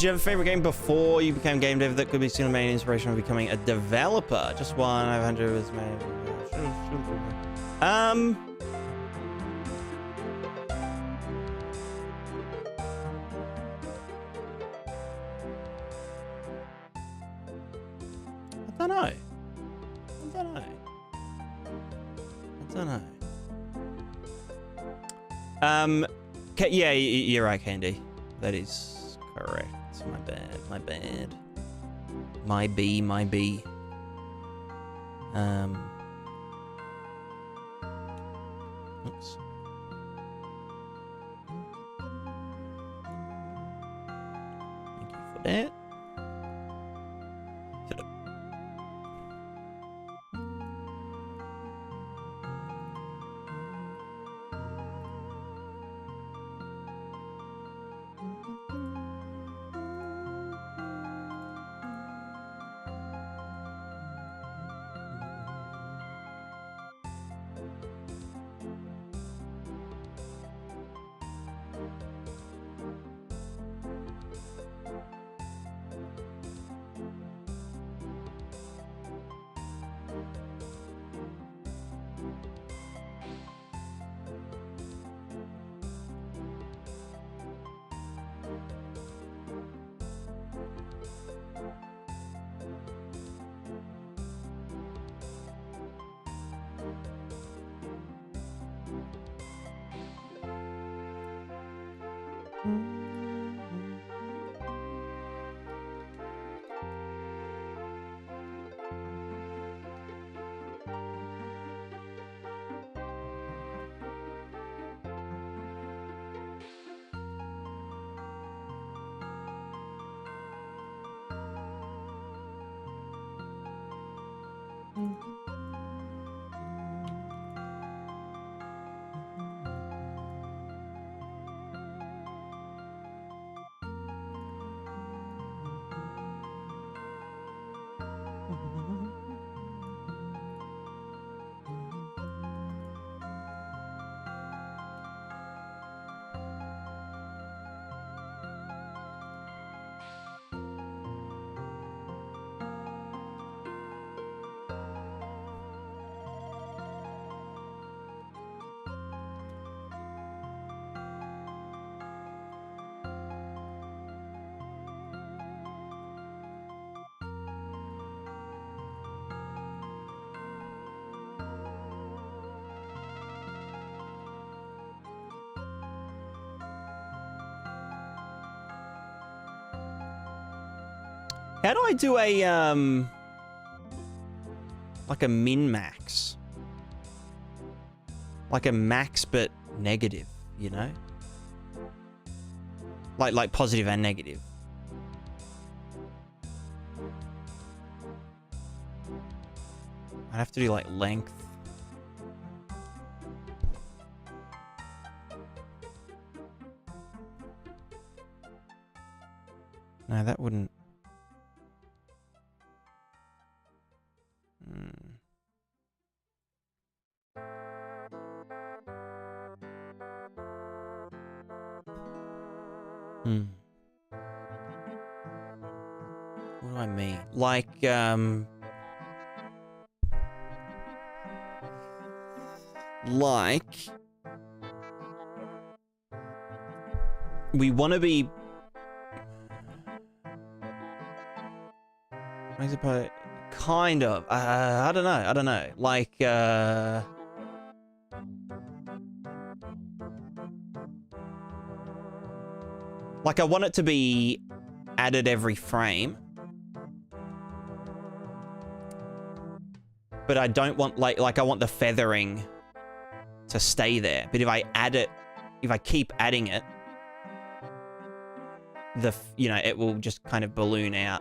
Did you have a favorite game before you became game dev that could be seen the main inspiration of becoming a developer? Just one. I've had to was made. I don't know. I don't know. Yeah, you're right, Candy. That is correct. My bad. My bad. My B. My B. Oops. Thank you for that. How do I do a, like a min-max? Like a max but negative, you know? Like positive and negative. I'd have to do like length. No, that wouldn't. What do I mean? Like, we want to be... I suppose... Kind of. I don't know. Like, like, I want it to be added every frame. But I don't want, like I want the feathering to stay there. But if I add it, if I keep adding it, you know, it will just kind of balloon out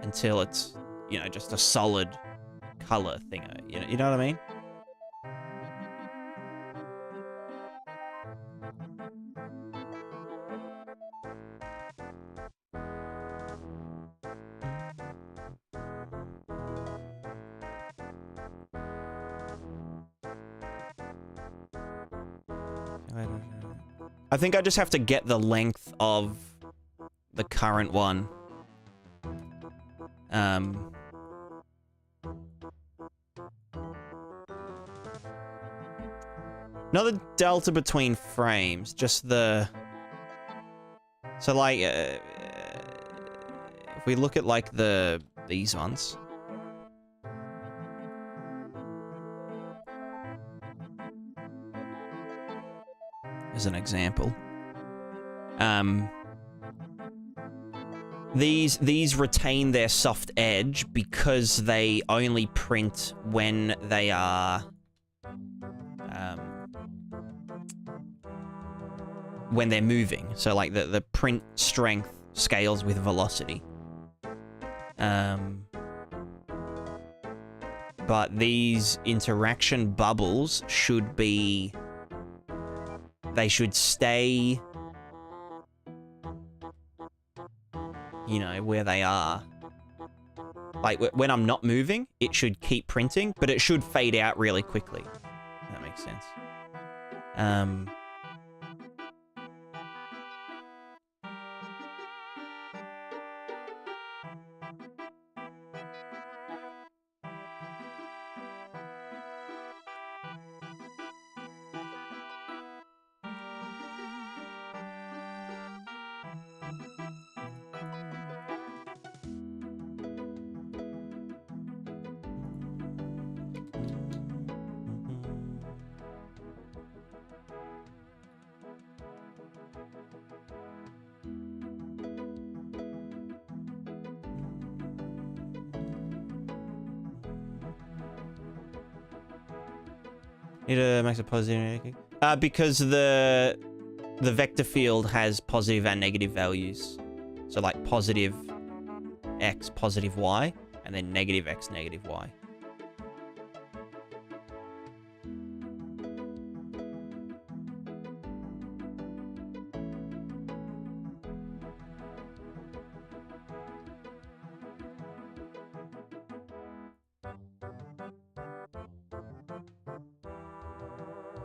until it's, you know, just a solid color thing. You know what I mean? I think I just have to get the length of the current one. Not the delta between frames, just the... So, like, if we look at, like, these ones... as an example. These retain their soft edge because they only print when they are when they're moving. So like the print strength scales with velocity. But these interaction bubbles should be... They should stay, you know, where they are. Like, when I'm not moving, it should keep printing, but it should fade out really quickly. If that makes sense. It makes a positive... because the vector field has positive and negative values. So like positive x, positive y, and then negative x, negative y.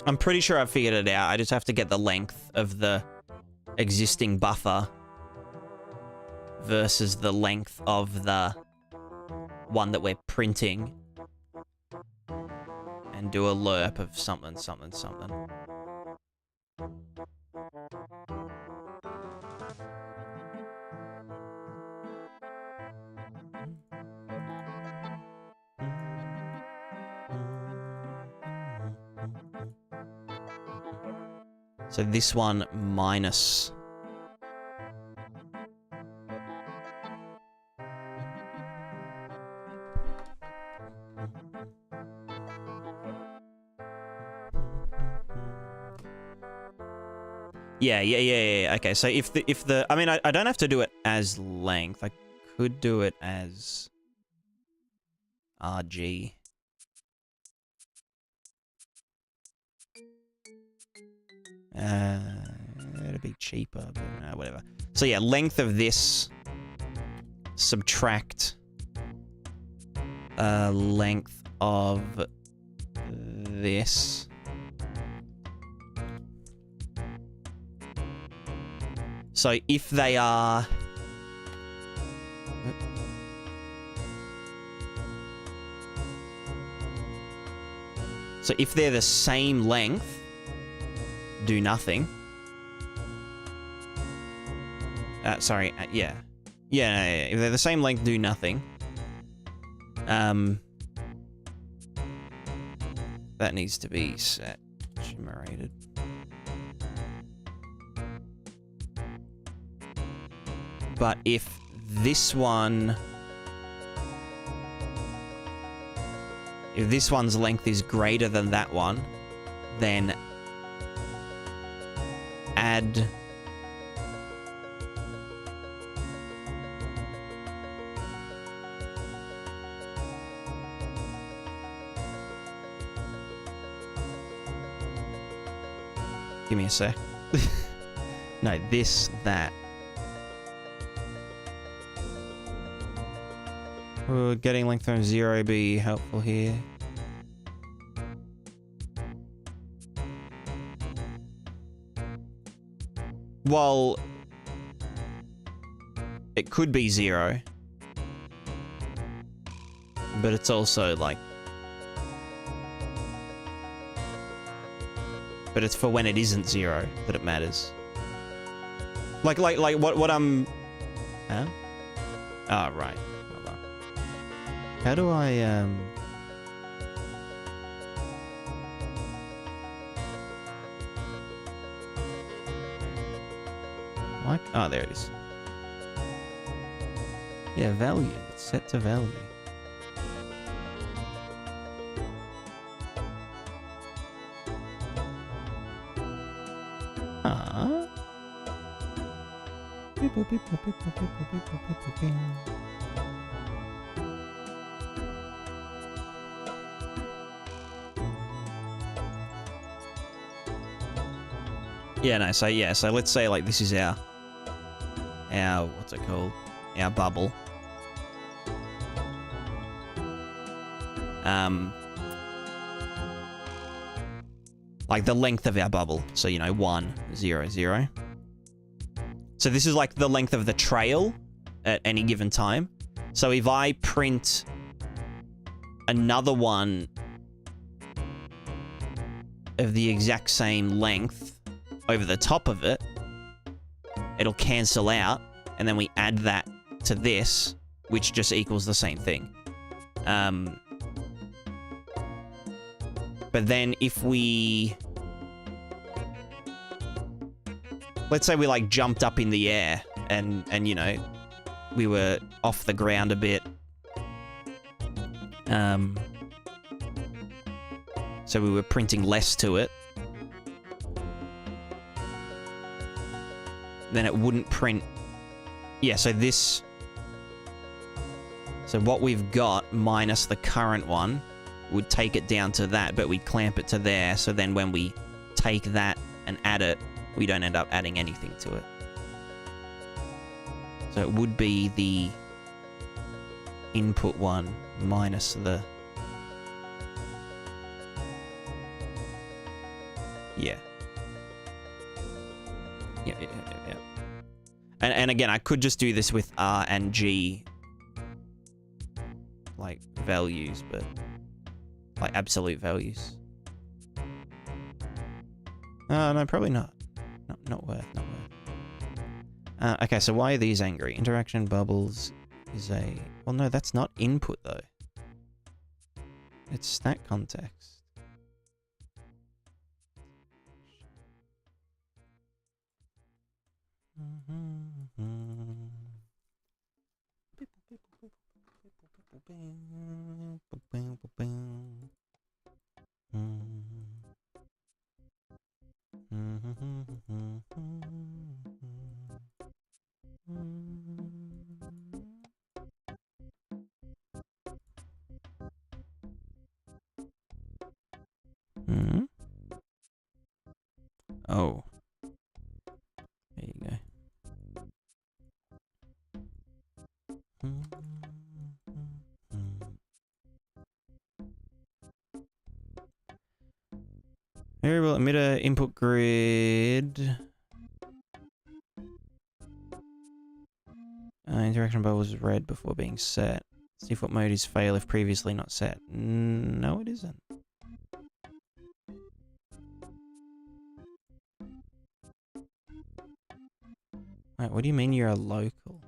I'm pretty sure I've figured it out. I just have to get the length of the existing buffer versus the length of the one that we're printing and do a lerp of something, something, something. So this one minus... Yeah. Okay, so if the I mean, I don't have to do it as length. I could do it as RG. It'd be cheaper, but whatever. So yeah, length of this, subtract length of this. So if they are... So if they're the same length, do nothing. Sorry, yeah. Yeah, if they're the same length, do nothing. That needs to be saturated. But if this one... If this one's length is greater than that one, then add... Give me a sec. No, this, that. Getting length from 0 be helpful here. Well, it could be 0, but it's also like... But it's for when it isn't 0 that it matters. Like what I'm... Huh? Oh, right. Hold on. How do I, Like, oh, there it is. Yeah, value. It's set to value. Ah. Yeah, no, so yeah, so let's say like this is our what's it called? Our bubble. Like the length of our bubble. So, you know, 1, 0, 0. So this is like the length of the trail at any given time. So if I print another one of the exact same length over the top of it, it'll cancel out, and then we add that to this, which just equals the same thing. But then if we... Let's say we, like, jumped up in the air and you know, we were off the ground a bit. So we were printing less to it. Then it wouldn't print... Yeah, so this... So what we've got minus the current one would take it down to that, but we clamp it to there, so then when we take that and add it, we don't end up adding anything to it. So it would be the input one minus the... Yeah. Yeah. And again, I could just do this with R and G, like, values, but... Like, absolute values. No, probably not. Not worth. Okay, so why are these angry? Interaction bubbles is a... Well, no, that's not input, though. It's stack context. Oh. There you go. Variable emitter input grid. Interaction bubble was red before being set. See if what mode is fail if previously not set. No, it isn't. Wait, what do you mean you're a local?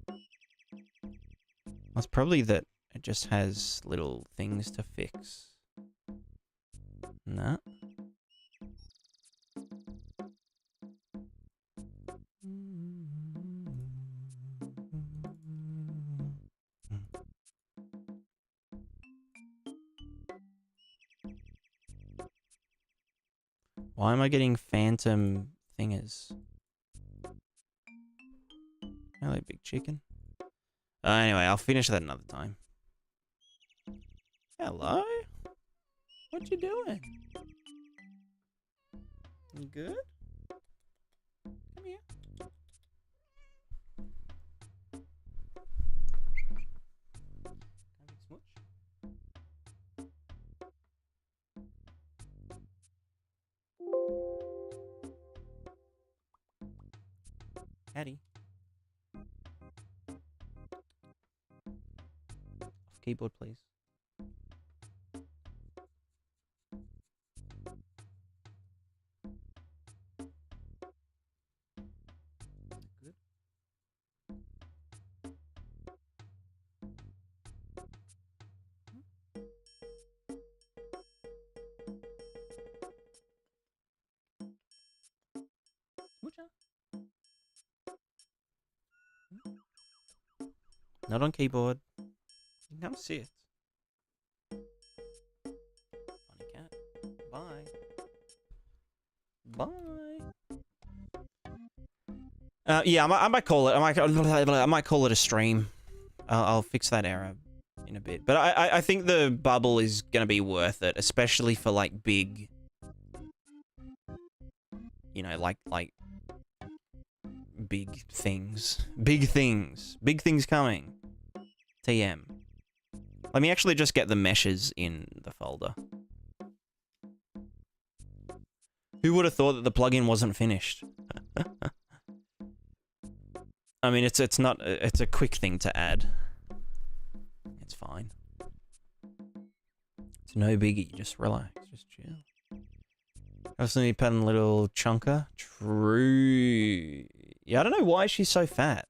Well, it's probably that it just has little things to fix. Nah. Why am I getting phantom thingers? Hello, big chicken. Anyway, I'll finish that another time. Hello? What you doing? You good? Come here. Smooch? Hattie. Off keyboard, please. Good. Not on keyboard. You can come sit. Funny cat. Bye. Bye. Yeah, I might call it. I might call it a stream. I'll fix that error in a bit. But I think the bubble is gonna be worth it, especially for like big, you know, like big things. Big things coming. TM. Let me actually just get the meshes in the folder. Who would have thought that the plugin wasn't finished? I mean, it's a quick thing to add. It's fine. It's no biggie. Just relax. Just chill. Also need a little chunker. True. Yeah, I don't know why she's so fat.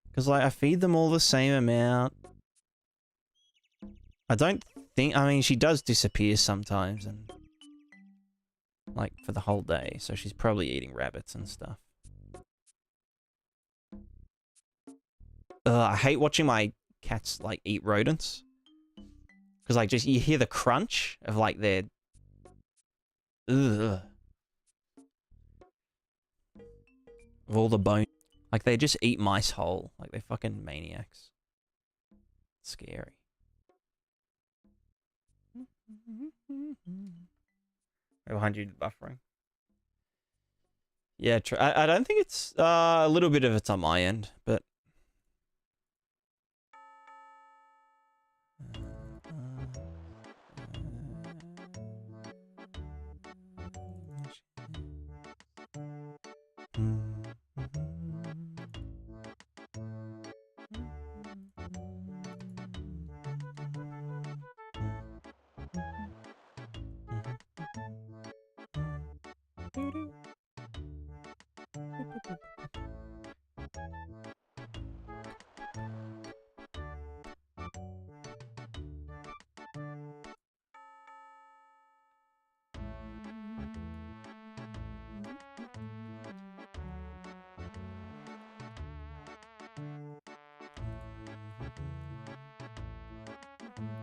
Because, like, I feed them all the same amount. I don't think... I mean, she does disappear sometimes and... like, for the whole day. So she's probably eating rabbits and stuff. I hate watching my cats, like, eat rodents. Because, like, just... you hear the crunch of, like, their... ugh. Of all the bone. Like, they just eat mice whole. Like, they're fucking maniacs. It's scary. Behind you, buffering. Yeah, true. I don't think it's... a little bit of it's on my end, but...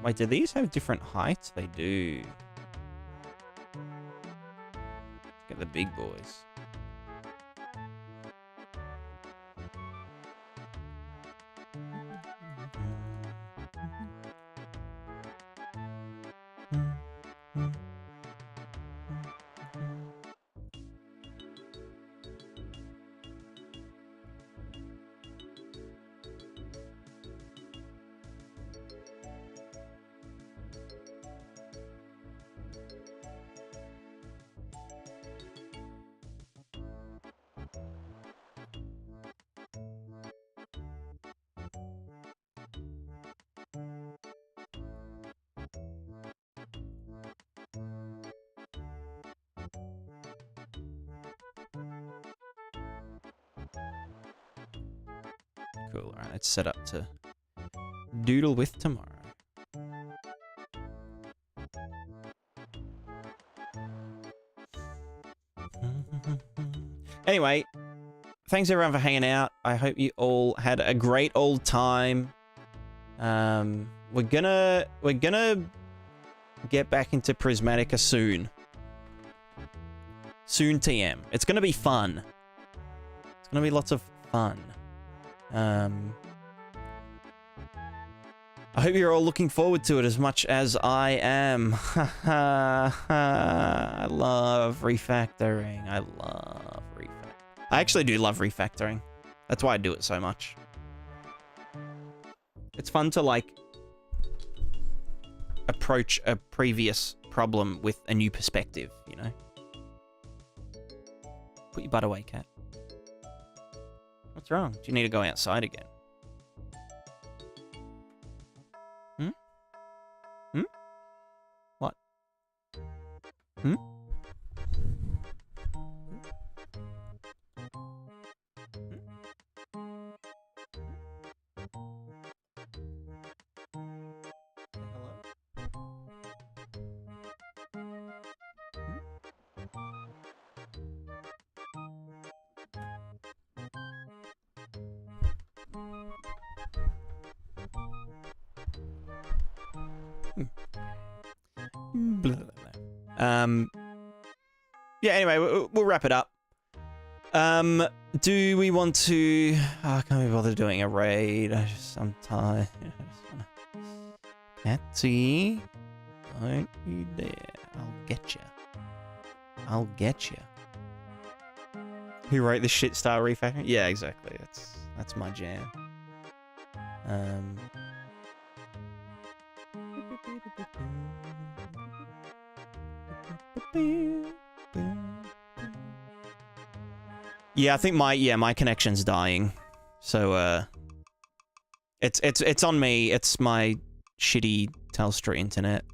Wait, do these have different heights? They do. Let's get the big boys. Cool, alright, it's set up to doodle with tomorrow. Anyway, thanks everyone for hanging out. I hope you all had a great old time. We're gonna get back into Prismatica soon. Soon, TM. It's gonna be fun. It's gonna be lots of fun. I hope you're all looking forward to it as much as I am. I love refactoring. I love refactoring. I actually do love refactoring. That's why I do it so much. It's fun to, like, approach a previous problem with a new perspective, you know? Put your butt away, cat. What's wrong? Do you need to go outside again? Hmm? Hmm? What? Hmm? Yeah, anyway, we'll wrap it up. Do we want to... Oh, I can't be bothered doing a raid. I'm tired. Patsy, don't you dare. I'll get you. I'll get you. Who wrote the shit star refactoring? Yeah, exactly. That's my jam. Yeah, I think my connection's dying. So it's on me. It's my shitty Telstra internet.